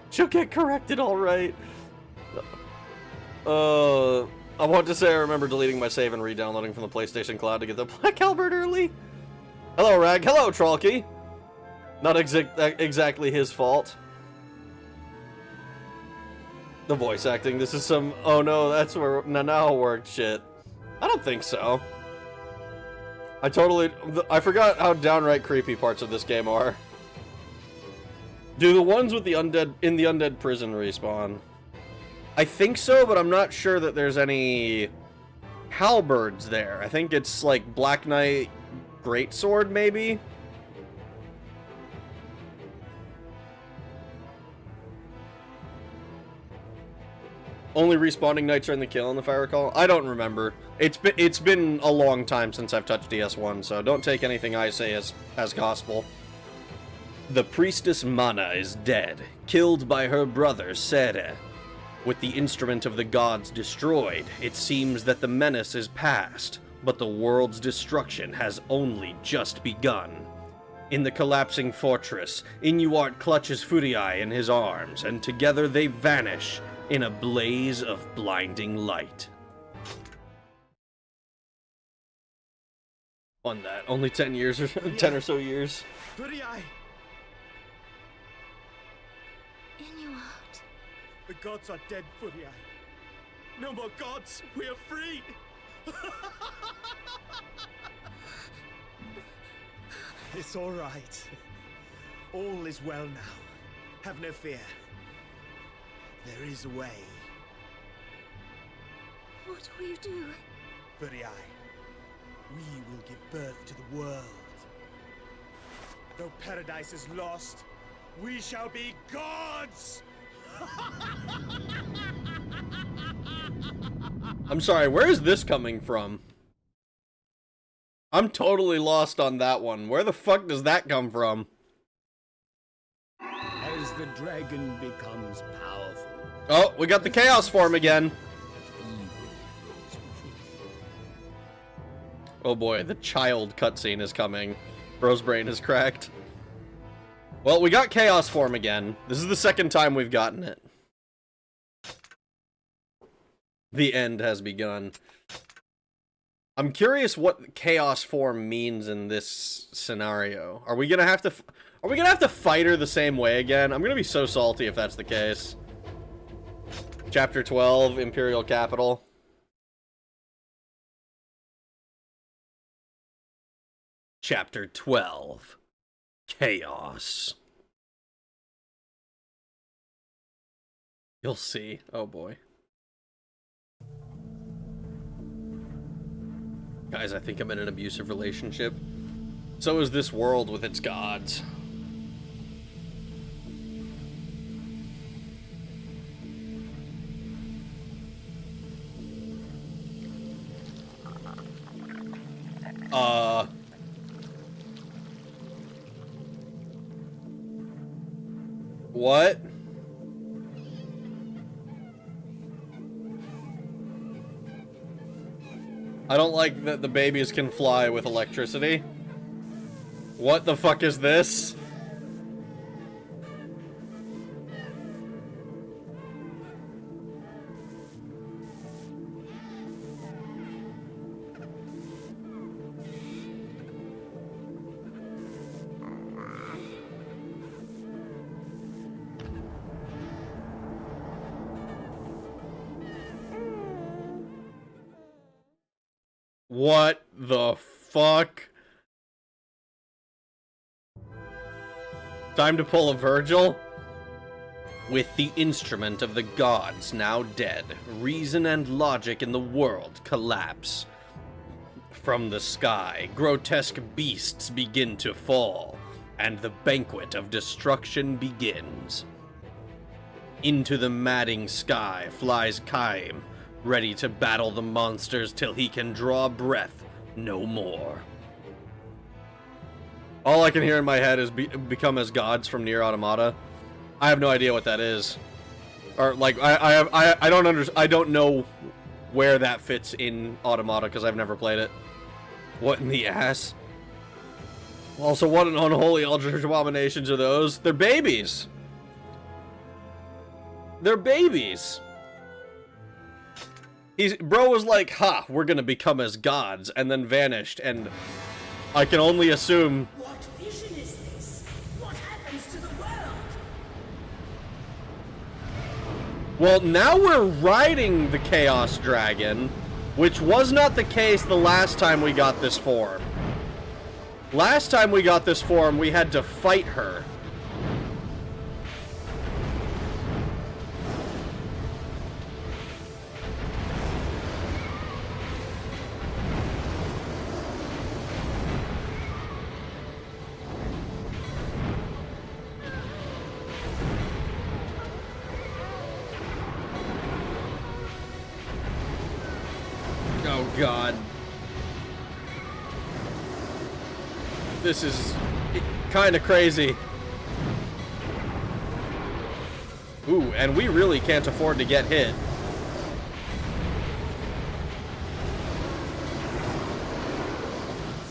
She'll get corrected, all right. I want to say I remember deleting my save and re-downloading from the PlayStation Cloud to get the Black Halberd early. Hello, Rag. Hello, Trollkey. Not exactly his fault. The voice acting. This is some, oh no, that's where Nanao worked shit. I don't think so. I forgot how downright creepy parts of this game are. Do the ones with the undead in the undead prison respawn? I think so, but I'm not sure that there's any halberds there. I think it's like Black Knight Greatsword, maybe? Only respawning knights are in the kiln, if I recall. I don't remember. It's been a long time since I've touched DS1, so don't take anything I say as gospel. The priestess Mana is dead, killed by her brother Sere. With the instrument of the gods destroyed, it seems that the menace is past, but the world's destruction has only just begun. In the collapsing fortress, Inuart clutches Furii in his arms, and together they vanish in a blaze of blinding light. On that, only 10 years or 10 or so years. Furii! Inuart. The gods are dead, Furii. No more gods. We are free. It's all right. All is well now. Have no fear. There is a way. What will you do? Furii, we will give birth to the world. Though paradise is lost, we shall be gods! I'm sorry, where is this coming from? I'm totally lost on that one. Where the fuck does that come from? As the dragon becomes powerful. Oh, we got the chaos form again. Oh boy, the child cutscene is coming. Bro's brain is cracked. Well, we got chaos form again. This is the second time we've gotten it. The end has begun. I'm curious what chaos form means in this scenario. Are we gonna have to fight her the same way again? I'm gonna be so salty if that's the case. Chapter 12, Imperial Capital. Chapter 12, Chaos. You'll see. Oh boy. Guys, I think I'm in an abusive relationship. So is this world with its gods. What? I don't like that the babies can fly with electricity. What the fuck is this? What the fuck? Time to pull a Virgil? With the instrument of the gods now dead, reason and logic in the world collapse. From the sky, grotesque beasts begin to fall, and the banquet of destruction begins. Into the madding sky flies Kaim, ready to battle the monsters till he can draw breath no more. All I can hear in my head is become as gods from Nier Automata. I have no idea what that is. Or like I don't know where that fits in Automata because I've never played it. What in the ass? Also, what an unholy eldritch abominations are those? They're babies. They're babies. Bro was like, ha, we're gonna become as gods, and then vanished, and I can only assume... What vision is this? What happens to the world? Well, now we're riding the Chaos Dragon, which was not the case the last time we got this form. Last time we got this form, we had to fight her. Oh god. This is kind of crazy. Ooh, and we really can't afford to get hit.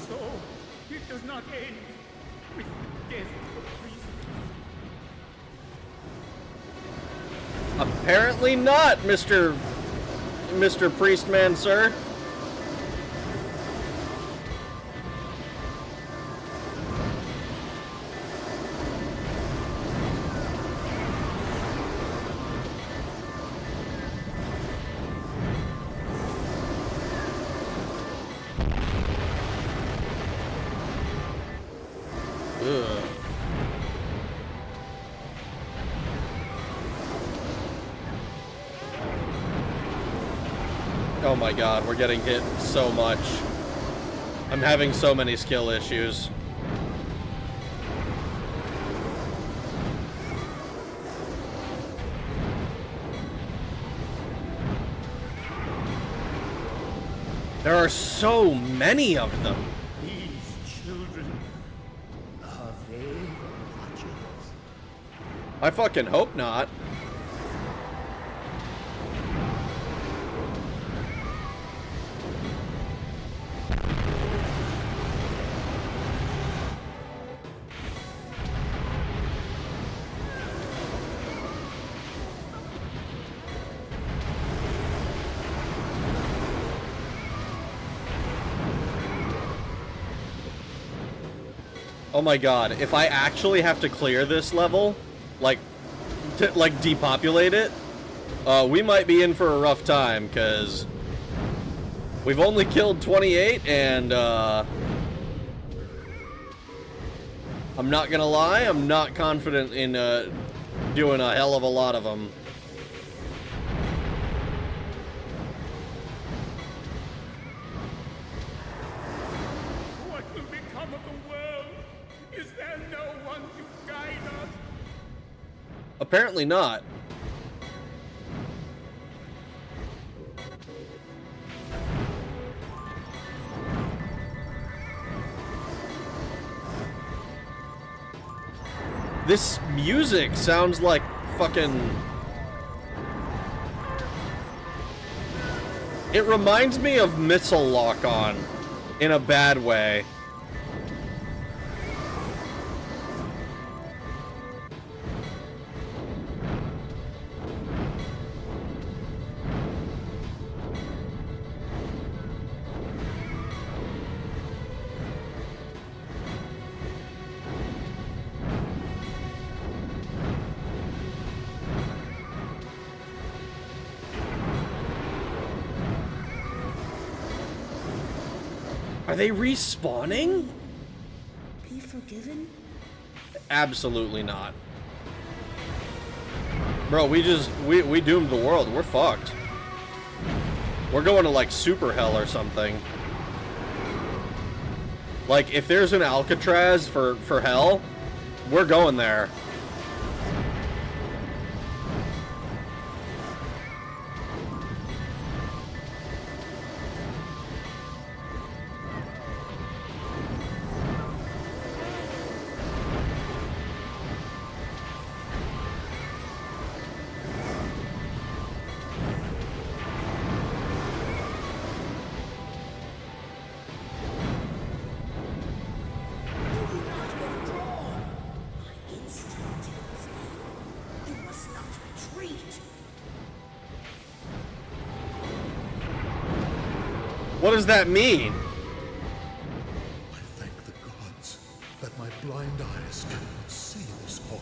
So, it does not end with the death of the priest. Apparently not, Mr. Priestman, sir. Ugh. Oh my god, we're getting hit so much. I'm having so many skill issues. There are so many of them. These children, are they watchers? I fucking hope not. Oh my god, if I actually have to clear this level, like depopulate it, we might be in for a rough time, because we've only killed 28, and I'm not gonna lie, I'm not confident in doing a hell of a lot of them. What will become of the world? Is there no one to guide us? Apparently not. This music sounds like fucking... It reminds me of Missile Lock-On in a bad way. Are they respawning? Be forgiven? Absolutely not. Bro, we doomed the world. We're fucked. We're going to, like, super hell or something. Like, if there's an Alcatraz for hell, we're going there. What does that mean? I thank the gods that my blind eyes cannot see this horror.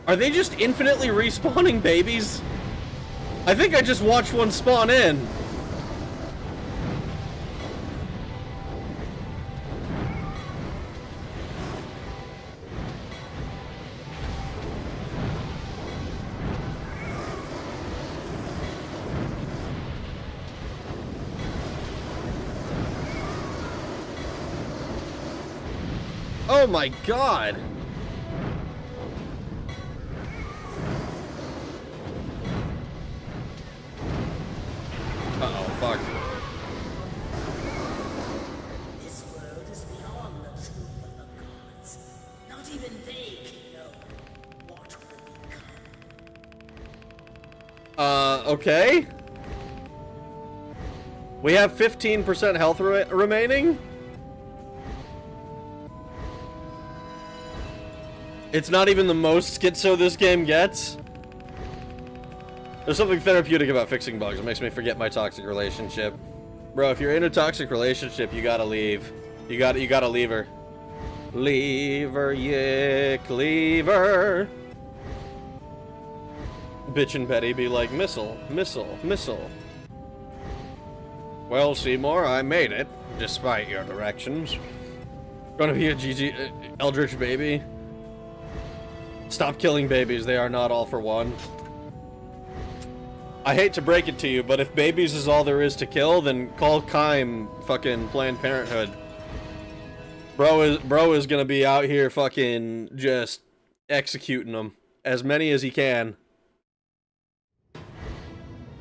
Are they just infinitely respawning babies? I think I just watched one spawn in. Oh my god! Uh-oh, fuck. This world is beyond the truth of the gods. Not even they can know what will become. Okay? We have 15% health remaining? It's not even the most schizo this game gets. There's something therapeutic about fixing bugs. It makes me forget my toxic relationship. Bro, if you're in a toxic relationship, you gotta leave. You gotta leave her. Leave her, yick, leave her. Bitch and Betty be like, missile, missile, missile. Well, Seymour, I made it, despite your directions. Gonna be a GG Eldritch baby. Stop killing babies, they are not all for one. I hate to break it to you, but if babies is all there is to kill, then call Kime fucking Planned Parenthood. Bro is gonna be out here fucking just executing them. As many as he can.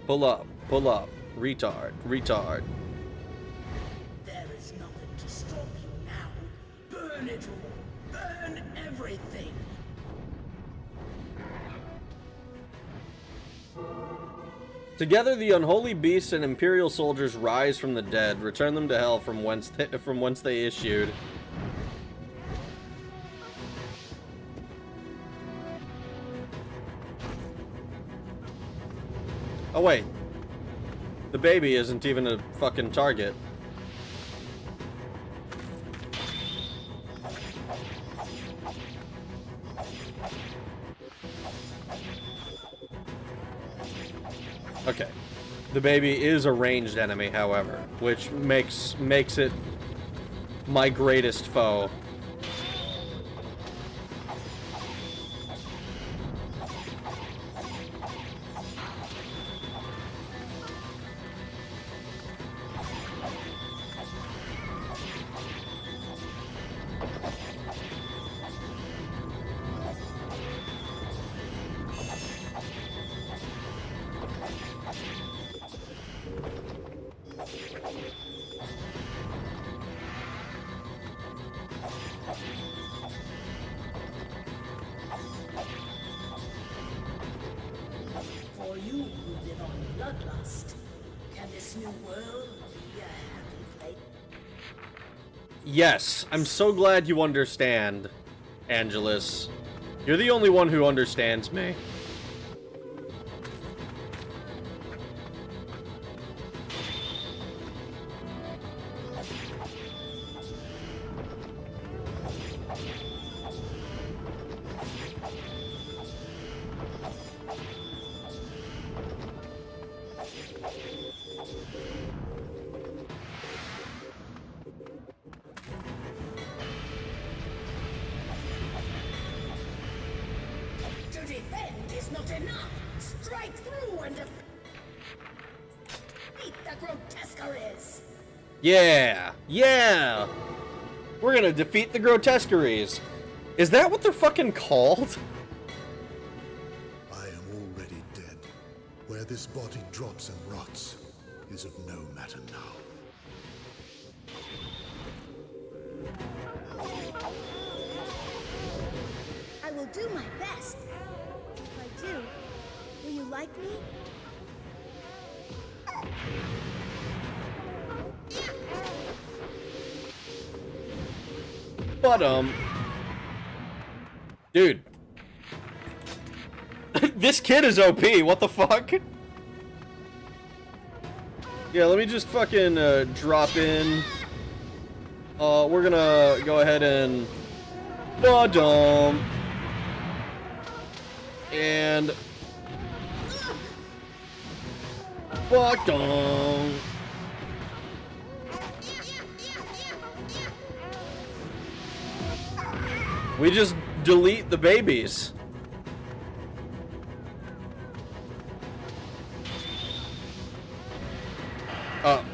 Pull up, retard, retard. There is nothing to stop you now. Burn it all. Burn everything. Together, the unholy beasts and imperial soldiers rise from the dead, return them to hell from whence they issued. Oh wait, the baby isn't even a fucking target. Okay. The baby is a ranged enemy, however, which makes it my greatest foe. For you who live on bloodlust, can this new world be a happy place? Yes, I'm so glad you understand, Angelus. You're the only one who understands me. defend is not enough. Strike through and defeat the grotesqueries. Yeah, yeah. We're gonna defeat the grotesqueries. Is that what they're fucking called? I am already dead. Where this body drops and rots is of no matter now. I will do my best. If I do, will you like me? But, dude. This kid is OP, what the fuck? Yeah, let me just fucking, drop in. We're gonna go ahead and... Ba-dum. And... Ba-dum. We just delete the babies.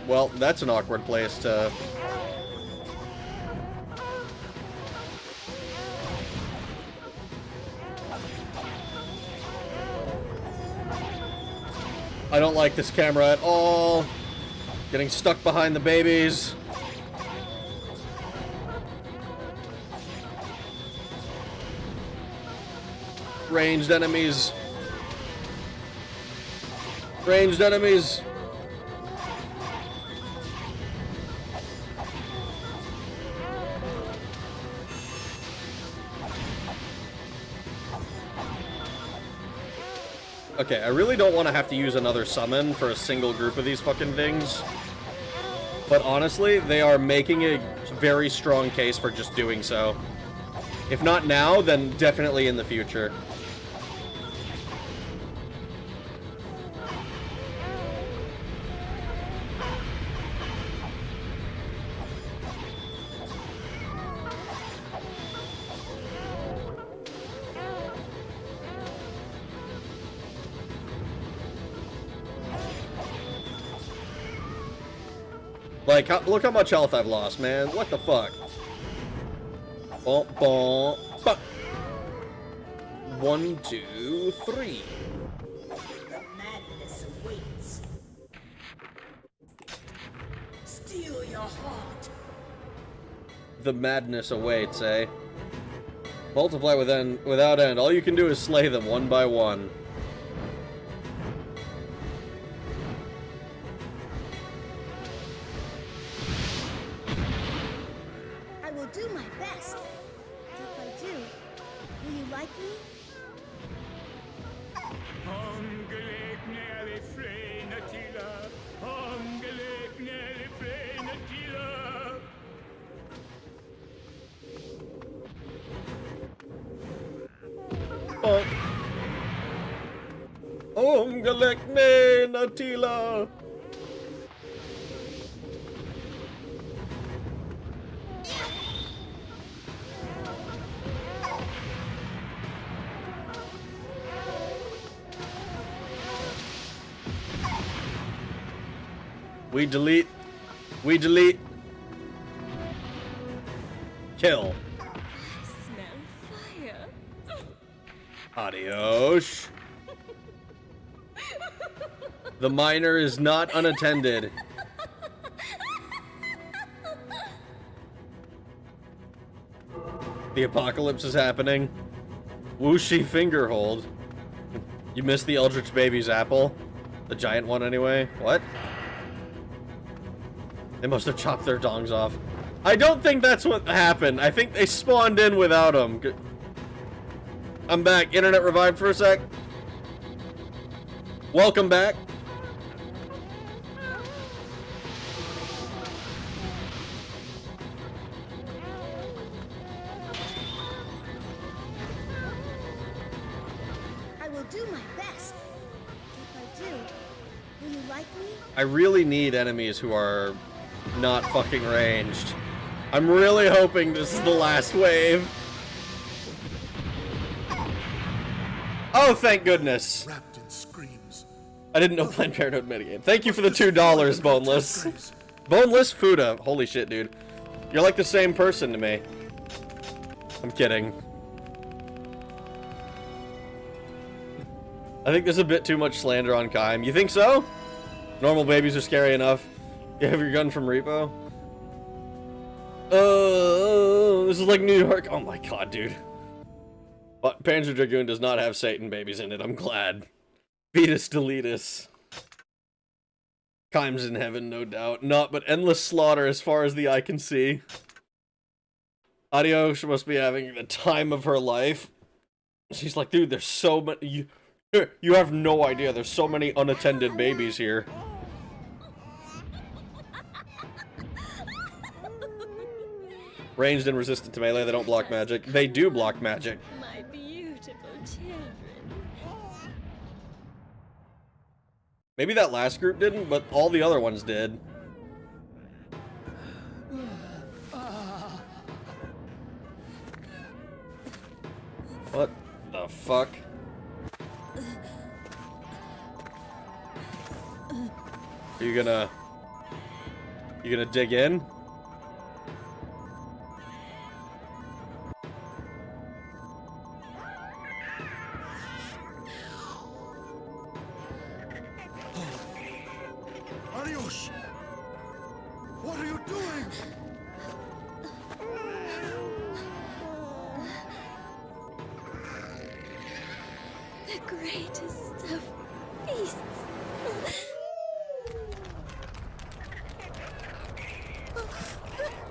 Well, that's an awkward place to... I don't like this camera at all. Getting stuck behind the babies. Ranged enemies. Ranged enemies. Okay, I really don't want to have to use another summon for a single group of these fucking things. But honestly, they are making a very strong case for just doing so. If not now, then definitely in the future. Like, look how much health I've lost, man. What the fuck? Bom, bom, bum. 1, 2, 3. The madness awaits. Steal your heart. The madness awaits, eh? Multiply without end. All you can do is slay them one by one. I will do my best. If I do, will you like me? Galekne Natila. We delete. We delete. Kill. Smell fire. Adios. The miner is not unattended. The apocalypse is happening. Whooshy fingerhold. You missed the Eldritch Baby's apple? The giant one anyway? What? They must have chopped their dongs off. I don't think that's what happened. I think they spawned in without them. I'm back. Internet revived for a sec. Welcome back. I will do my best. If I do, will you like me? I really need enemies who are not fucking ranged. I'm really hoping this is the last wave. Oh, thank goodness. wrapped in screams. I didn't know Planned Parenthood metagame. Thank you for the $2, Boneless. Boneless Fuda. Holy shit, dude. You're like the same person to me. I'm kidding. I think there's a bit too much slander on Kaim. You think so? Normal babies are scary enough. You have your gun from Repo? This is like New York. Oh my god, dude. But Panzer Dragoon does not have Satan babies in it. I'm glad. Fetus deletus. Kaim's in heaven, no doubt. Not but endless slaughter as far as the eye can see. Adio, she must be having the time of her life. She's like, dude, there's so many... You have no idea. There's so many unattended babies here. Ranged and resistant to melee, they don't block magic. They do block magic. My beautiful children. Maybe that last group didn't, but all the other ones did. What the fuck? You gonna dig in? Ariush! What are you doing? The greatest of feasts.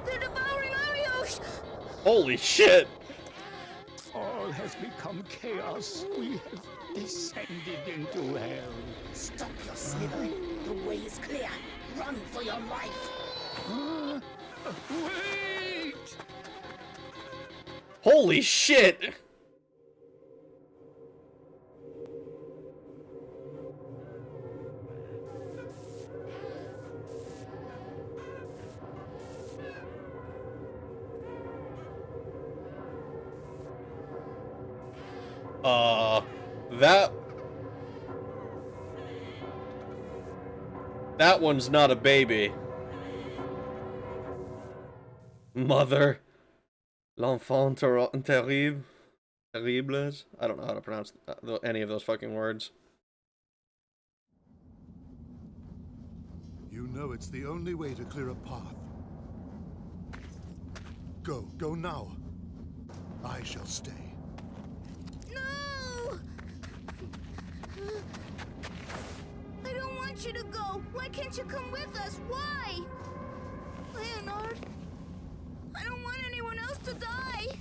They're devouring Arios! Holy shit! All has become chaos. We have descended into hell. Stop your slithering. The way is clear. Run for your life. Wait! Holy shit! That one's not a baby. Mother. L'enfant terrible. Terribles? I don't know how to pronounce any of those fucking words. You know it's the only way to clear a path. Go now. I shall stay. No! I don't want you to go. Why can't you come with us? Why? Leonard, I don't want anyone else to die.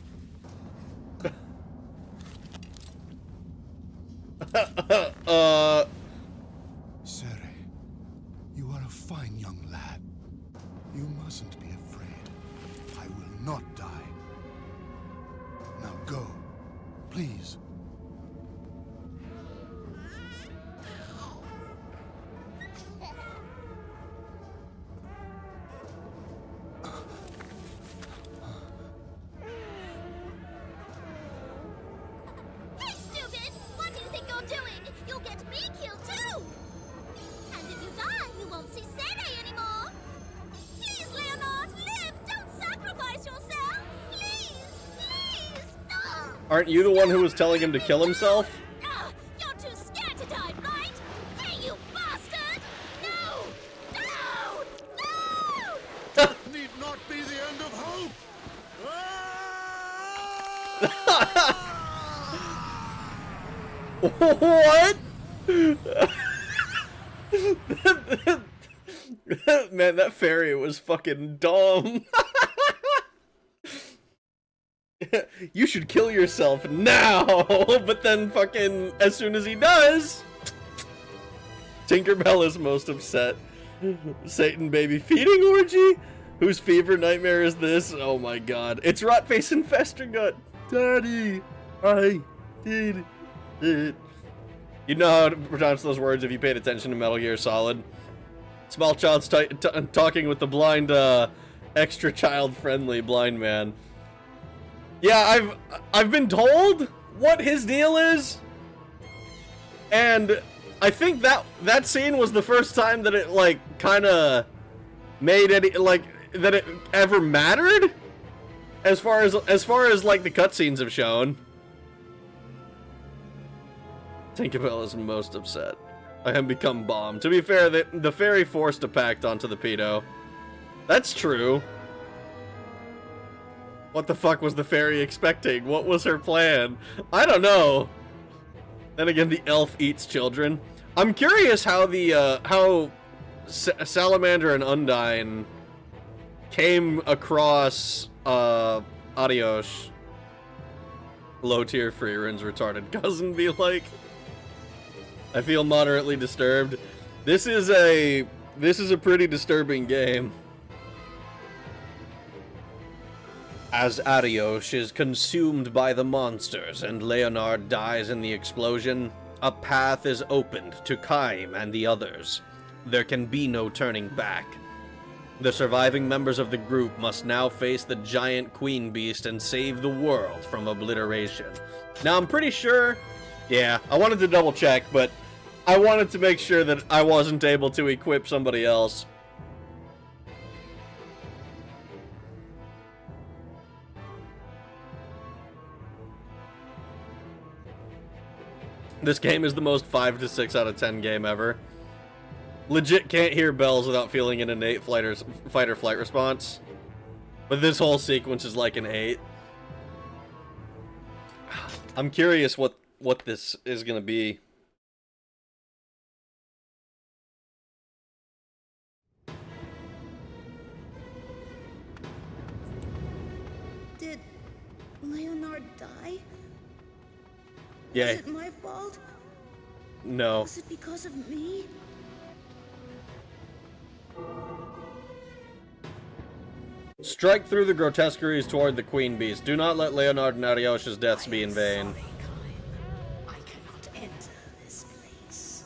Sere, you are a fine young lad. You mustn't be afraid. I will not die. Now go, please. Hey, stupid! What do you think you're doing? You'll get me killed too! And if you die, you won't see Sede anymore! Please, Leonard, live! Don't sacrifice yourself! Please! Please! No! Aren't you the one who was telling him to kill himself? You're too scared to die, right? Hey, you bastard! No! No! No! Need not be the end of hope. What? Man, that fairy was fucking dumb. You should kill yourself now. But then fucking as soon as he does, Tinkerbell is most upset. Satan baby feeding orgy? Whose fever nightmare is this? Oh my god. It's Rotface and Festergut. Daddy, I did it. You know how to pronounce those words if you paid attention to Metal Gear Solid. Small child's talking with the blind, extra child-friendly blind man. Yeah, I've been told what his deal is. And I think that scene was the first time that it, like, kind of made any, like, that it ever mattered as far as like the cutscenes have shown. Tinkerbell is most upset. I have become bomb. To be fair, the fairy forced a pact onto the pedo. That's true. What the fuck was the fairy expecting? What was her plan? I don't know. Then again, the elf eats children. I'm curious how the Salamander and Undyne came across Adios, low tier Freeren's retarded cousin, be like, I feel moderately disturbed. This is a pretty disturbing game. As Arios is consumed by the monsters and Leonard dies in the explosion, a path is opened to Kaim and the others. There can be no turning back. The surviving members of the group must now face the giant queen beast and save the world from obliteration. Now, I'm pretty sure... Yeah, I wanted to double check, but I wanted to make sure that I wasn't able to equip somebody else. This game is the most 5 to 6 out of 10 game ever. Legit can't hear bells without feeling an innate fight or flight response. But this whole sequence is like an 8. I'm curious what this is gonna be. Did Leonard die? Yeah. Was it my fault? No. Was it because of me? Strike through the grotesqueries toward the queen beast. Do not let Leonard and Arios's deaths be in vain. Sorry, Kaim. I cannot enter this place.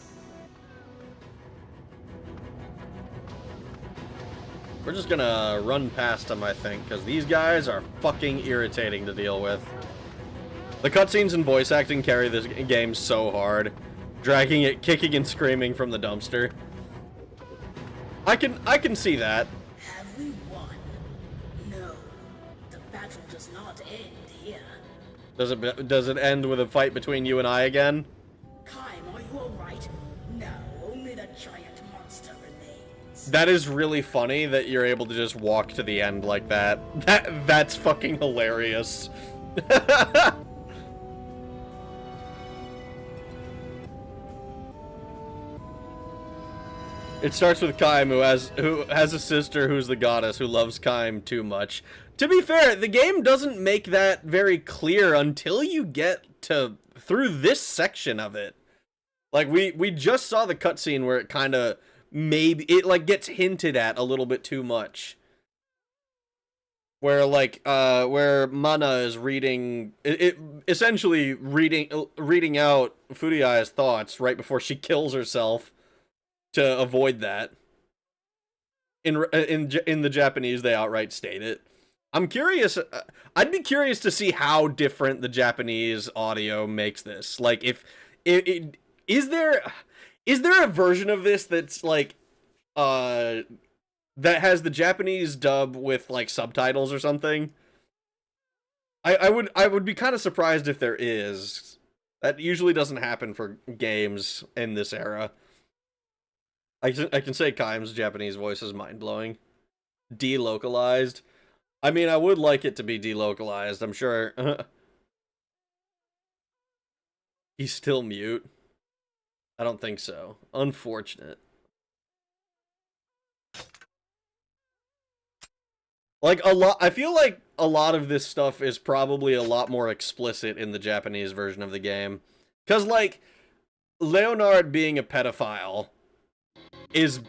We're just gonna run past them, I think, because these guys are fucking irritating to deal with. The cutscenes and voice acting carry this game so hard. Dragging it, kicking and screaming from the dumpster. I can see that. Have we won? No. The battle does not end here. Does it end with a fight between you and I again? Kaim, are you alright? No, only the giant monster remains. That is really funny that you're able to just walk to the end like that. That's fucking hilarious. It starts with Kaim, who has a sister who's the goddess, who loves Kaim too much. To be fair, the game doesn't make that very clear until you get through this section of it. Like, we just saw the cutscene where it kind of like gets hinted at a little bit too much. Where where Mana is essentially reading out Furia's thoughts right before she kills herself. To avoid that. In the Japanese, they outright state it. I'm curious. I'd be curious to see how different the Japanese audio makes this. Like, is there a version of this that's like, that has the Japanese dub with like subtitles or something? I would be kind of surprised if there is. That usually doesn't happen for games in this era. I can say Kaim's Japanese voice is mind-blowing. Delocalized. I mean, I would like it to be delocalized, I'm sure. He's still mute. I don't think so. Unfortunate. Like, I feel like a lot of this stuff is probably a lot more explicit in the Japanese version of the game. Because, like, Leonard being a pedophile... Is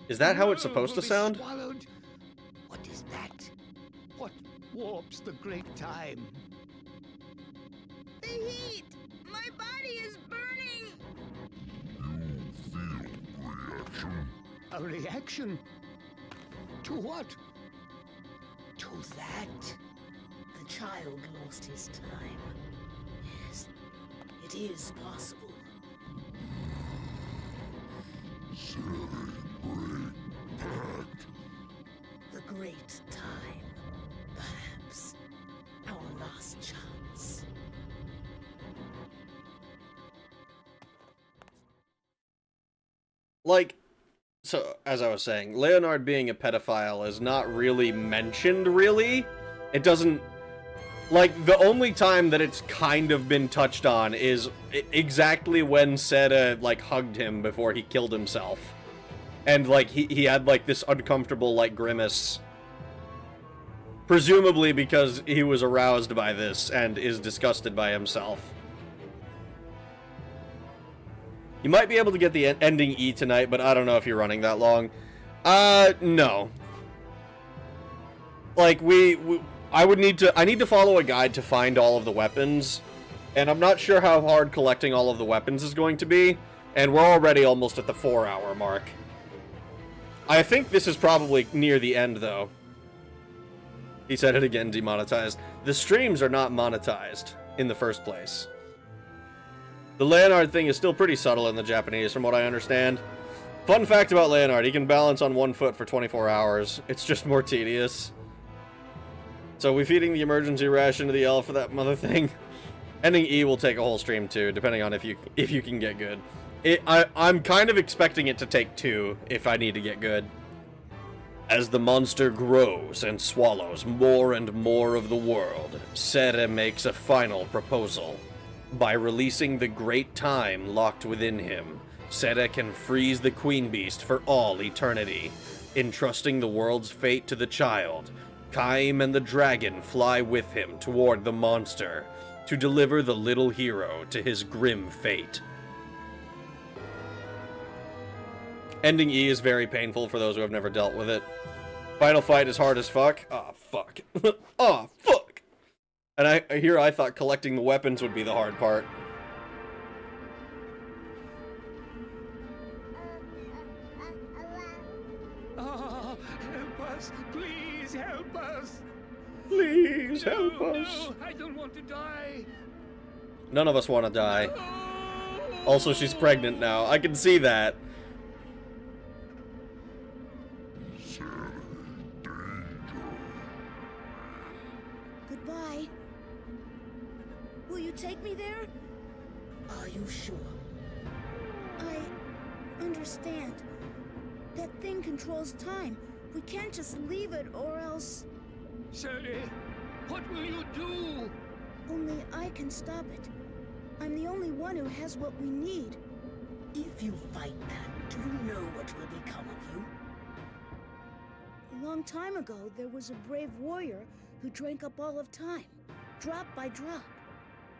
that how it's supposed to sound? Swallowed. What is that? What warps the great time? The heat! My body is burning! A reaction? To what? To that? The child lost his time. Yes, it It is possible. The great time, perhaps. Our last chance. Like, so, as I was saying, Leonard being a pedophile is not really mentioned, really. It doesn't... Like, the only time that it's kind of been touched on is exactly when Seda, like, hugged him before he killed himself. And, like, he had, like, this uncomfortable, like, grimace. Presumably because he was aroused by this and is disgusted by himself. You might be able to get the ending E tonight, but I don't know if you're running that long. No. Like, I need to follow a guide to find all of the weapons, and I'm not sure how hard collecting all of the weapons is going to be, and we're already almost at the 4-hour mark. I think this is probably near the end, though. He said it again, demonetized. The streams are not monetized in the first place. The Leonard thing is still pretty subtle in the Japanese, from what I understand. Fun fact about Leonard, he can balance on one foot for 24 hours. It's just more tedious. So we feeding the emergency ration to the elf for that mother thing. Ending E will take a whole stream too, depending on if you can get good. I'm kind of expecting it to take 2 if I need to get good. As the monster grows and swallows more and more of the world, Sere makes a final proposal. By releasing the great time locked within him, Sere can freeze the Queen Beast for all eternity. Entrusting the world's fate to the child, Kaim and the dragon fly with him toward the monster to deliver the little hero to his grim fate. Ending E is very painful for those who have never dealt with it. Final fight is hard as fuck. Aw, fuck. Aw, fuck! And I thought collecting the weapons would be the hard part. Oh, help us! Please help us! Please help us! No, I don't want to die! None of us want to die. Also, she's pregnant now. I can see that. Goodbye. Will you take me there? Are you sure? I understand. That thing controls time. We can't just leave it, or else... Sere, what will you do? Only I can stop it. I'm the only one who has what we need. If you fight that, do you know what will become of you? A long time ago, there was a brave warrior who drank up all of time, drop by drop.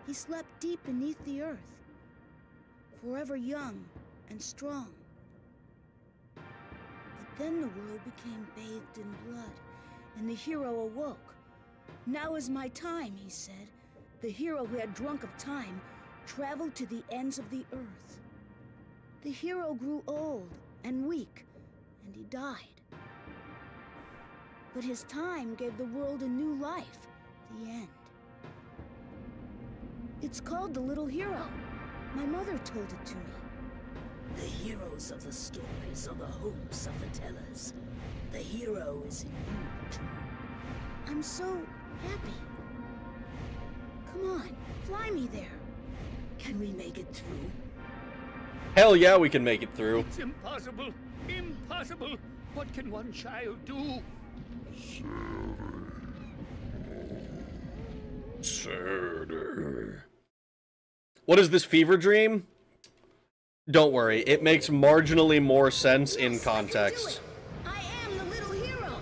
He slept deep beneath the earth, forever young and strong. But then the world became bathed in blood, and the hero awoke. Now is my time, he said. The hero who had drunk of time traveled to the ends of the earth. The hero grew old and weak, and he died. But his time gave the world a new life, the end. It's called The Little Hero. My mother told it to me. The heroes of the stories are the hopes of the tellers. The hero is in you, too. I'm so happy. Come on, fly me there. Can we make it through? Hell yeah, we can make it through. It's impossible! Impossible! What can one child do? What is this fever dream? Don't worry, it makes marginally more sense in context. I am the little hero.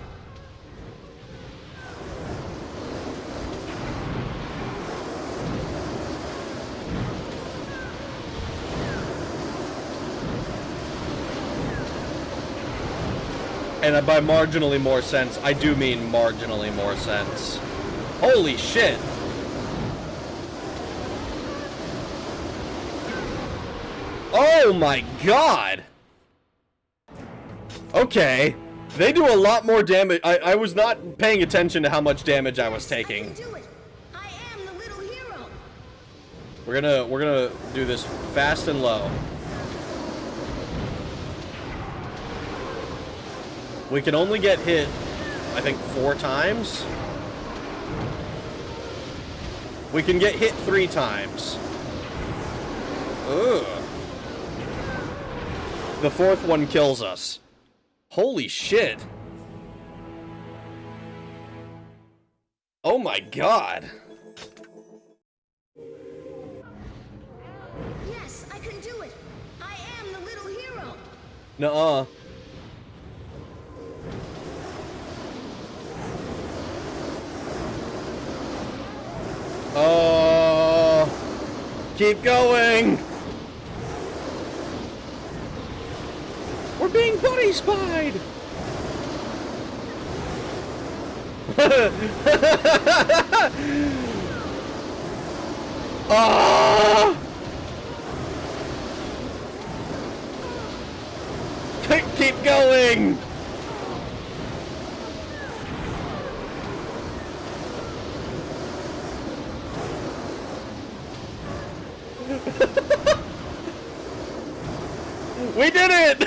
And by marginally more sense, I do mean marginally more sense. Holy shit! Oh my god! Okay. They do a lot more damage. I was not paying attention to how much damage I was taking. I can do it. I am the little hero. We're gonna do this fast and low. We can only get hit, I think, 4 times. We can get hit 3 times. Ugh. The 4th one kills us. Holy shit. Oh my god. Yes, I can do it. I am the little hero. Nuh-uh. Oh, keep going. We're being buddy spied. Ah! Keep going. We did it!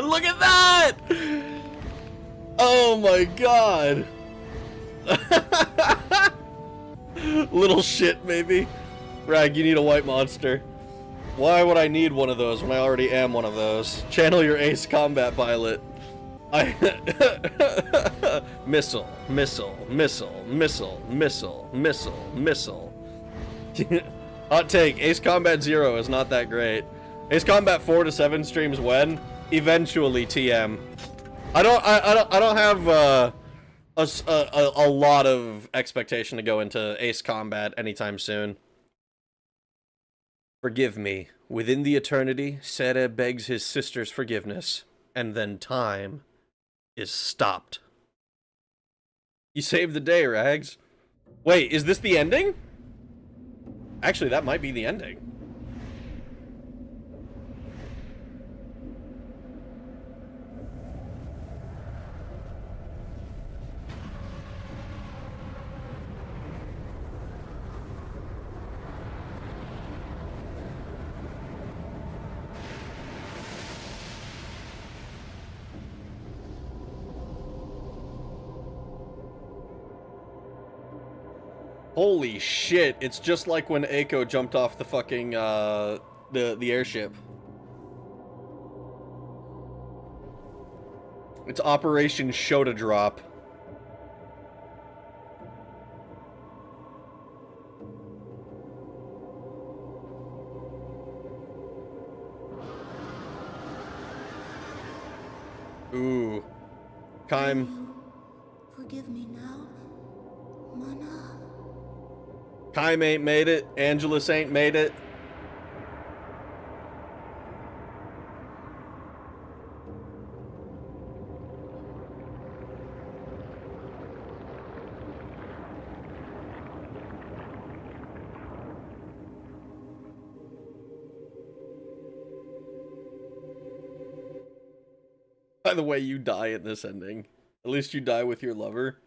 Look at that! Oh my god. Little shit, maybe. Rag, you need a white monster. Why would I need one of those when I already am one of those? Channel your ace combat pilot. Missile, missile, missile, missile, missile, missile, missile. Hot take, Ace Combat 0 is not that great. Ace Combat 4 to 7 streams when? Eventually TM. I don't have a lot of expectation to go into Ace Combat anytime soon. Forgive me. Within the eternity, Sere begs his sister's forgiveness, and then time is stopped. You saved the day, Rags. Wait, is this the ending? Actually, that might be the ending. Holy shit, it's just like when Eiko jumped off the fucking, the airship. It's Operation Shota Drop. Ooh. Kaim. Forgive me now, Mana. Kaim ain't made it. Angelus ain't made it. By the way, you die in this ending. At least you die with your lover.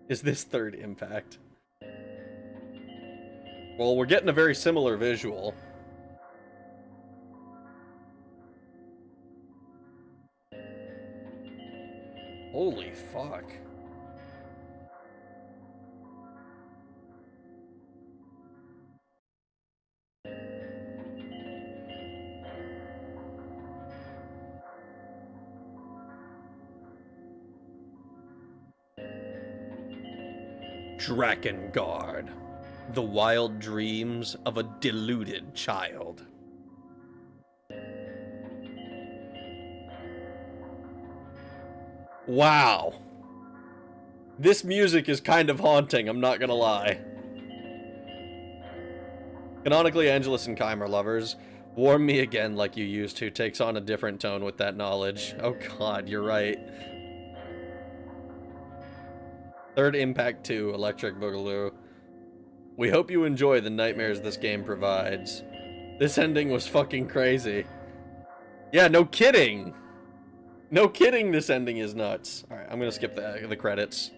Is this third impact? Well, we're getting a very similar visual. Holy fuck. Drakengard, the wild dreams of a deluded child. Wow. This music is kind of haunting, I'm not gonna lie. Canonically, Angelus and Kaim are lovers. Warm me again like you used to takes on a different tone with that knowledge. Oh god, you're right. Third Impact 2, Electric Boogaloo. We hope you enjoy the nightmares this game provides. This ending was fucking crazy. Yeah, no kidding. No kidding, this ending is nuts. Alright, I'm gonna skip the credits.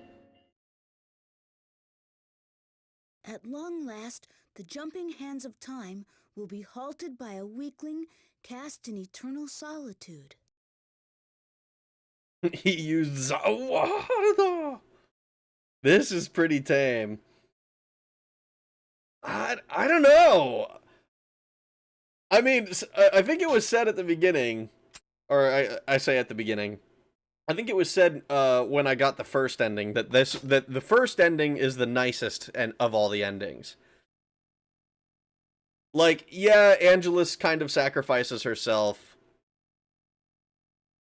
At long last, the jumping hands of time will be halted by a weakling cast in eternal solitude. He used Zawada. This is pretty tame. I don't know. I mean, I think it was said at the beginning, or I say at the beginning. I think it was said when I got the first ending that the first ending is the nicest of all the endings. Like, yeah, Angelus kind of sacrifices herself,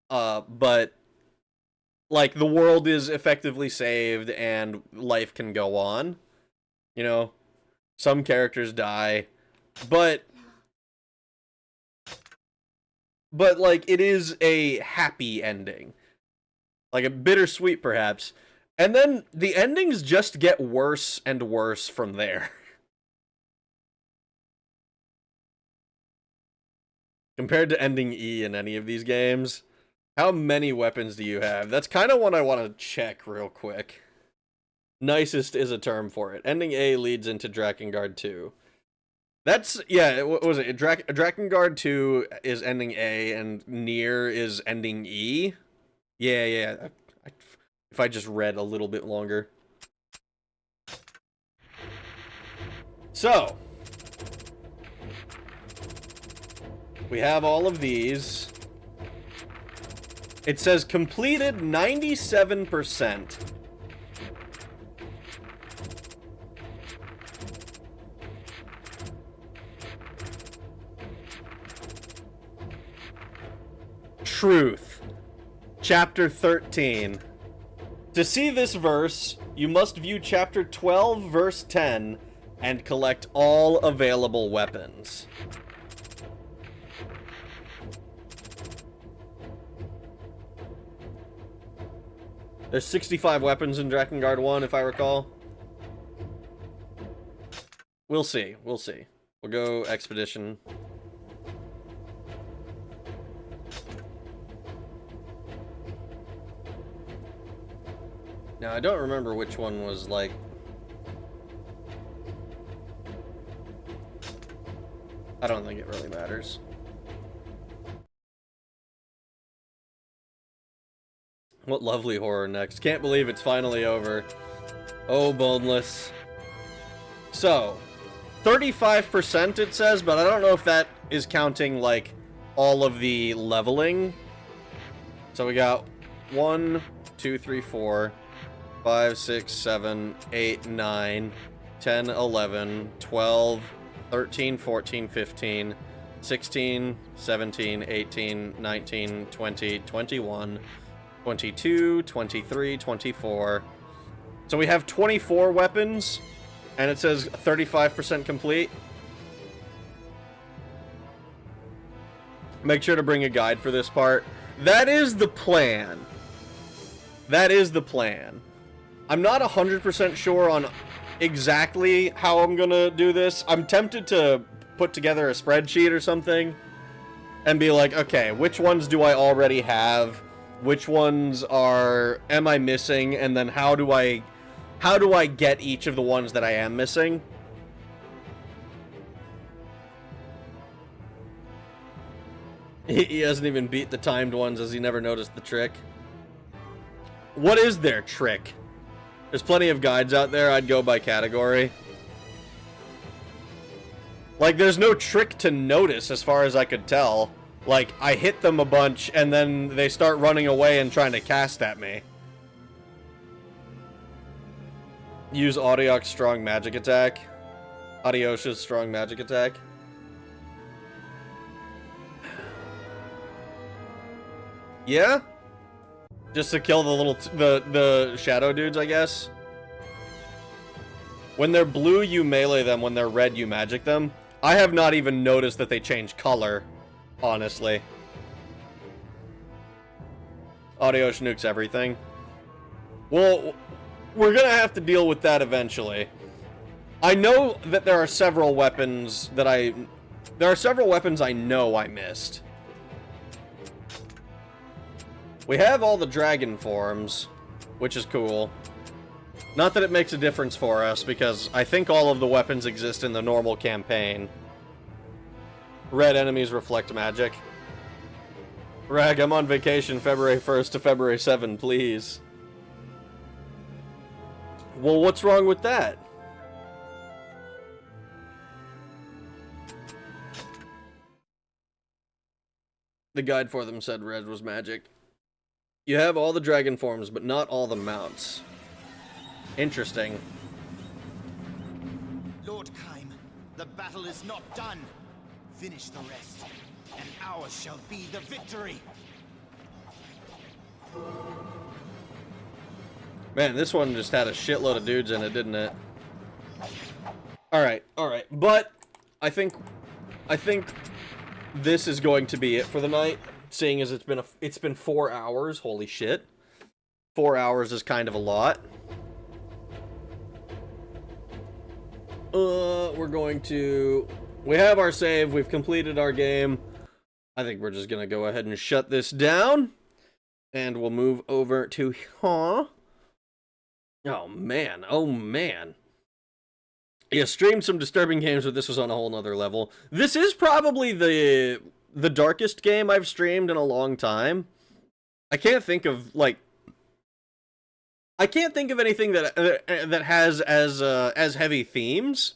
but like the world is effectively saved and life can go on. You know, some characters die, but like it is a happy ending. Like a bittersweet, perhaps. And then the endings just get worse and worse from there. Compared to ending E in any of these games. How many weapons do you have? That's kind of what I want to check real quick. Nicest is a term for it. Ending A leads into Drakengard 2. That's, yeah, what was it? Drakengard 2 is ending A, and Nier is ending E? Yeah. If I just read a little bit longer. So. We have all of these. It says completed 97%. Truth. Chapter 13. To see this verse, you must view chapter 12, verse 10, and collect all available weapons. There's 65 weapons in Drakengard 1, if I recall. We'll see. We'll see. We'll go Expedition. Now, I don't remember which one was, like... I don't think it really matters. What lovely horror next. Can't believe it's finally over. Oh, boneless. So, 35% it says, but I don't know if that is counting, like, all of the leveling. So we got 1, 2, 3, 4, 5, 6, 7, 8, 9, 10, 11, 12, 13, 14, 15, 16, 17, 18, 19, 20, 21, 22, 23, 24. So we have 24 weapons, and it says 35% complete. Make sure to bring a guide for this part. That is the plan. That is the plan. I'm not 100% sure on exactly how I'm gonna do this. I'm tempted to put together a spreadsheet or something and be like, okay, which ones do I already have? Which ones am I missing? And then how do I get each of the ones that I am missing? He hasn't even beat the timed ones as he never noticed the trick. What is their trick? There's plenty of guides out there. I'd go by category. Like, there's no trick to notice as far as I could tell. Like, I hit them a bunch, and then they start running away and trying to cast at me. Use Audiox's strong magic attack. Adiosha's strong magic attack. Yeah? Just to kill the little, the shadow dudes, I guess. When they're blue, you melee them. When they're red, you magic them. I have not even noticed that they change color, honestly. Audios nukes everything. Well, we're gonna have to deal with that eventually. I know that there are several weapons that I know I missed. We have all the dragon forms, which is cool. Not that it makes a difference for us, because I think all of the weapons exist in the normal campaign. Red enemies reflect magic. Rag, I'm on vacation February 1st to February 7, please. Well, what's wrong with that? The guide for them said red was magic. You have all the dragon forms, but not all the mounts. Interesting. Lord Kaim, the battle is not done. Finish the rest, and ours shall be the victory. Man, this one just had a shitload of dudes in it, didn't it? Alright. But I think this is going to be it for the night, seeing as it's been 4 hours. Holy shit. 4 hours is kind of a lot. We have our save, we've completed our game. I think we're just gonna go ahead and shut this down. And we'll move over to, oh man. Yeah, streamed some disturbing games, but this was on a whole nother level. This is probably the darkest game I've streamed in a long time. I can't think of anything that has as heavy themes.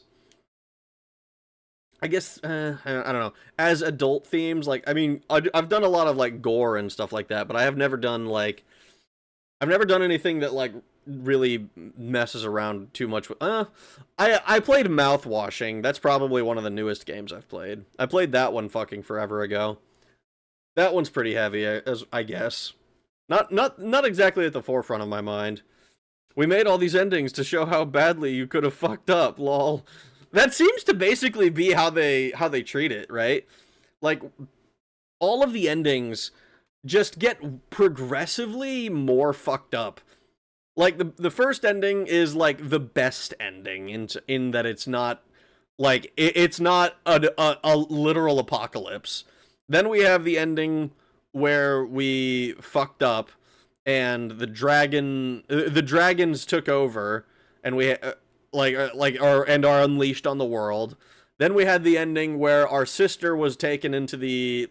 I guess I don't know, as adult themes. Like, I mean, I've done a lot of like gore and stuff like that, but I've never done anything that like really messes around too much with, I played Mouthwashing. That's probably one of the newest games I've played. I played that one fucking forever ago. That one's pretty heavy, I guess. Not exactly at the forefront of my mind. We made all these endings to show how badly you could have fucked up, lol. That seems to basically be how they treat it, right? Like, all of the endings just get progressively more fucked up. Like, the first ending is, like, the best ending in that it's not, like, it's not a literal apocalypse. Then we have the ending where we fucked up and the dragons took over and we are unleashed on the world. Then we had the ending where our sister was taken into the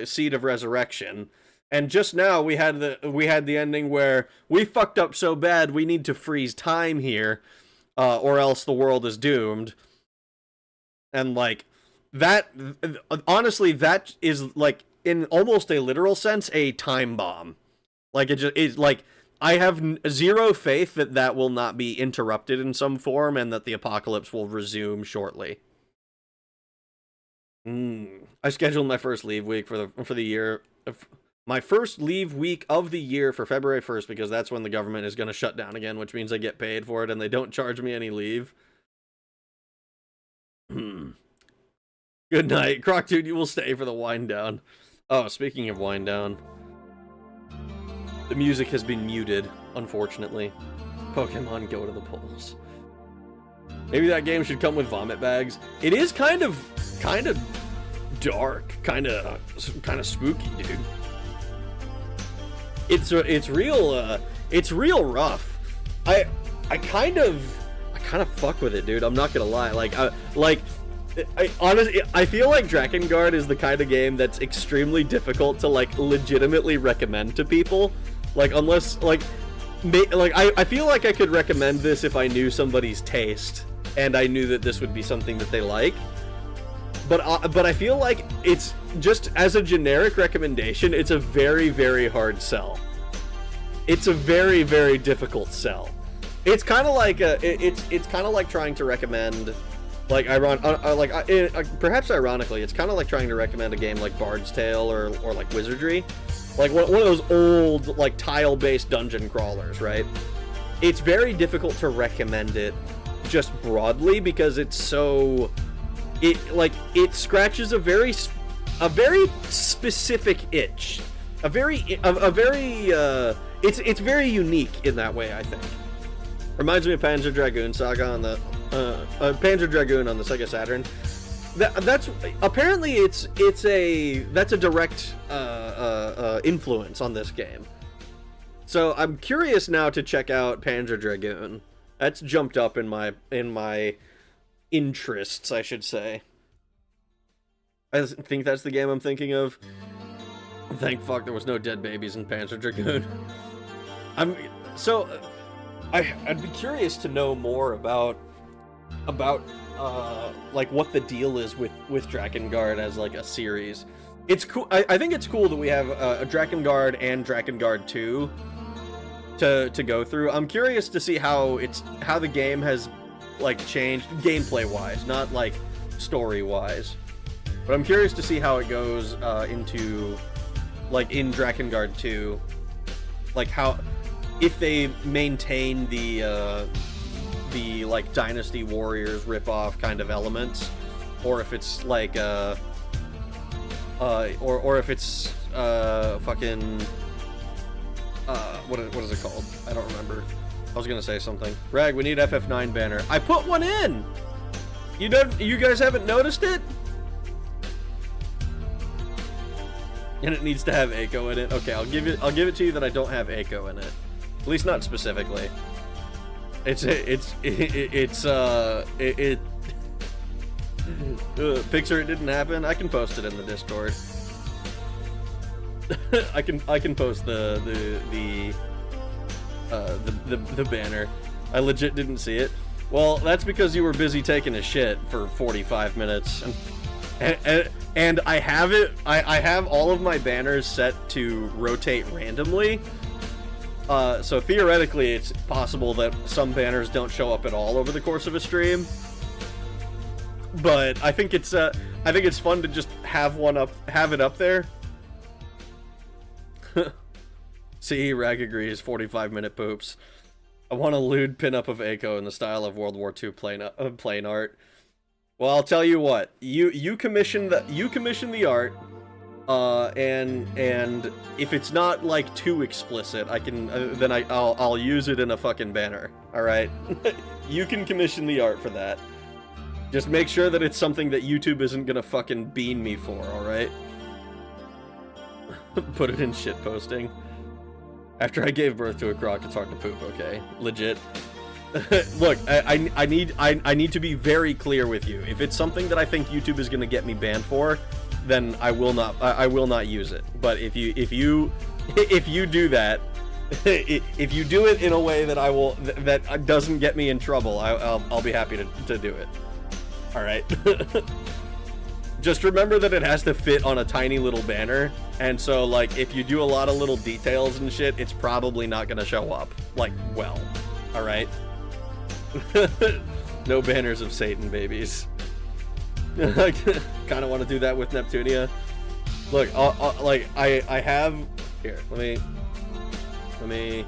seat of resurrection. And just now we had the ending where we fucked up so bad we need to freeze time here, or else the world is doomed. And like that, honestly, that is like in almost a literal sense a time bomb. Like it's like I have zero faith that will not be interrupted in some form and that the apocalypse will resume shortly. I scheduled my first leave week for the year. My first leave week of the year for February 1st, because that's when the government is going to shut down again, which means I get paid for it and they don't charge me any leave. Good night. Croc Dude, you will stay for the wind down. Oh, speaking of wind down. The music has been muted, unfortunately. Pokemon Go to the polls. Maybe that game should come with vomit bags. It is kind of dark, kind of spooky, dude. It's real rough. I kind of fuck with it, dude. I'm not gonna lie. Honestly, I feel like Drakengard is the kind of game that's extremely difficult to like legitimately recommend to people. Like, unless I feel like I could recommend this if I knew somebody's taste and I knew that this would be something that they like. But I feel like it's just as a generic recommendation, it's a very, very hard sell. It's a very, very difficult sell. It's kind of like it's kind of like trying to recommend, like perhaps ironically, it's kind of like trying to recommend a game like Bard's Tale or like Wizardry, like one of those old like tile-based dungeon crawlers, right? It's very difficult to recommend it just broadly because it's so. It scratches a very specific itch, it's very unique in that way, I think. Reminds me of Panzer Dragoon Saga on the Panzer Dragoon on the Sega Saturn. That's apparently that's a direct influence on this game. So I'm curious now to check out Panzer Dragoon. That's jumped up in my interests, I should say. I think that's the game I'm thinking of. Thank fuck there was no dead babies in Panzer Dragoon. I'd be curious to know more about like what the deal is with Drakengard as like a series. It's cool. I think it's cool that we have a Drakengard and Drakengard 2 to go through. I'm curious to see how the game has like changed gameplay wise, not like story wise. But I'm curious to see how it goes into like in Drakengard 2, like how if they maintain the like Dynasty Warriors ripoff kind of elements, or if it's like or if it's fucking what is it called? I don't remember. I was gonna say something. Rag, we need FF9 banner. I put one in. You guys haven't noticed it? And it needs to have Echo in it. Okay, I'll give it to you that I don't have Echo in it. At least not specifically. Pixar, it didn't happen. I can post it in the Discord. I can post the banner. I legit didn't see it. Well, that's because you were busy taking a shit for 45 minutes. And I have it. I have all of my banners set to rotate randomly. So theoretically, it's possible that some banners don't show up at all over the course of a stream. But I think it's fun to just have it up there. See, Rag agrees. 45-minute poops. I want a lewd pinup of Echo in the style of World War II plain art. Well, I'll tell you what. You commission the art. And if it's not like too explicit, I can then I'll use it in a fucking banner. All right, you can commission the art for that. Just make sure that it's something that YouTube isn't gonna fucking bean me for. All right. Put it in shit posting. After I gave birth to a croc, it's hard to poop. Okay, legit. Look, I need to be very clear with you. If it's something that I think YouTube is gonna get me banned for, then I will not use it. But if you do that, if you do it in a way that that doesn't get me in trouble, I'll be happy to do it. All right. Just remember that it has to fit on a tiny little banner, and so like if you do a lot of little details and shit, it's probably not gonna show up like well. All right. No banners of Satan babies. I kind of want to do that with Neptunia. Look, I have here. Let me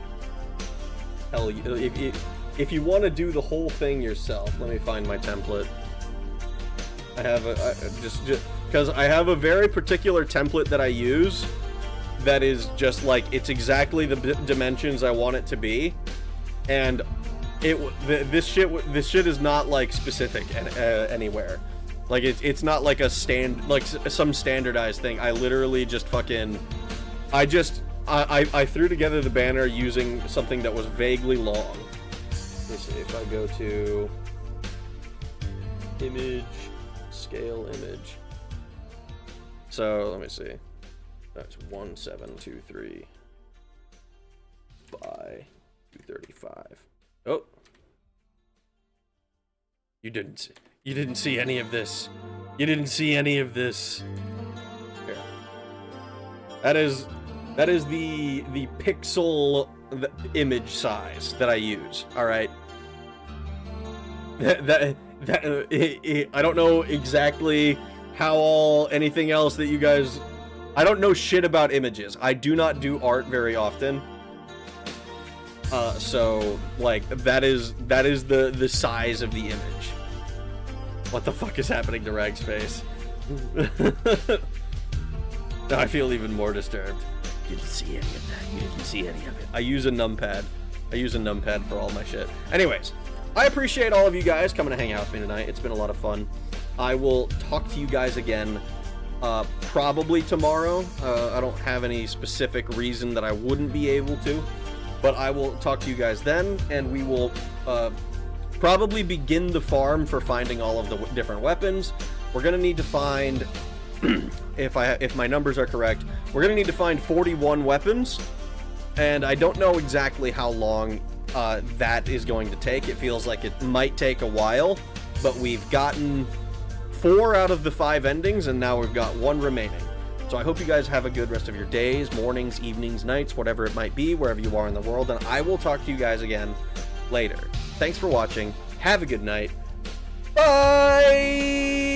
tell you. If you want to do the whole thing yourself, let me find my template. I have just because I have a very particular template that I use. That is just like it's exactly the dimensions I want it to be, and this shit is not like specific anywhere. Like it's not like some standardized thing. I literally just fucking I threw together the banner using something that was vaguely long. Let's see if I go to image, scale image. So let me see. That's 1723 by 235. Oh. You didn't see any of this. You didn't see any of this. Here. That is the pixel image size that I use. All right. I don't know exactly how anything else that you guys. I don't know shit about images. I do not do art very often. So like that is the size of the image. What the fuck is happening to Rag's face? Now I feel even more disturbed. You didn't see any of that. You didn't see any of it. I use a numpad. For all my shit. Anyways, I appreciate all of you guys coming to hang out with me tonight. It's been a lot of fun. I will talk to you guys again probably tomorrow. I don't have any specific reason that I wouldn't be able to. But I will talk to you guys then, and we will probably begin the farm for finding all of the different weapons. We're gonna need to find, if my numbers are correct, we're gonna need to find 41 weapons, and I don't know exactly how long that is going to take. It feels like it might take a while, but we've gotten 4 out of the 5 endings, and now we've got 1 remaining. So I hope you guys have a good rest of your days, mornings, evenings, nights, whatever it might be, wherever you are in the world, and I will talk to you guys again later. Thanks for watching. Have a good night. Bye!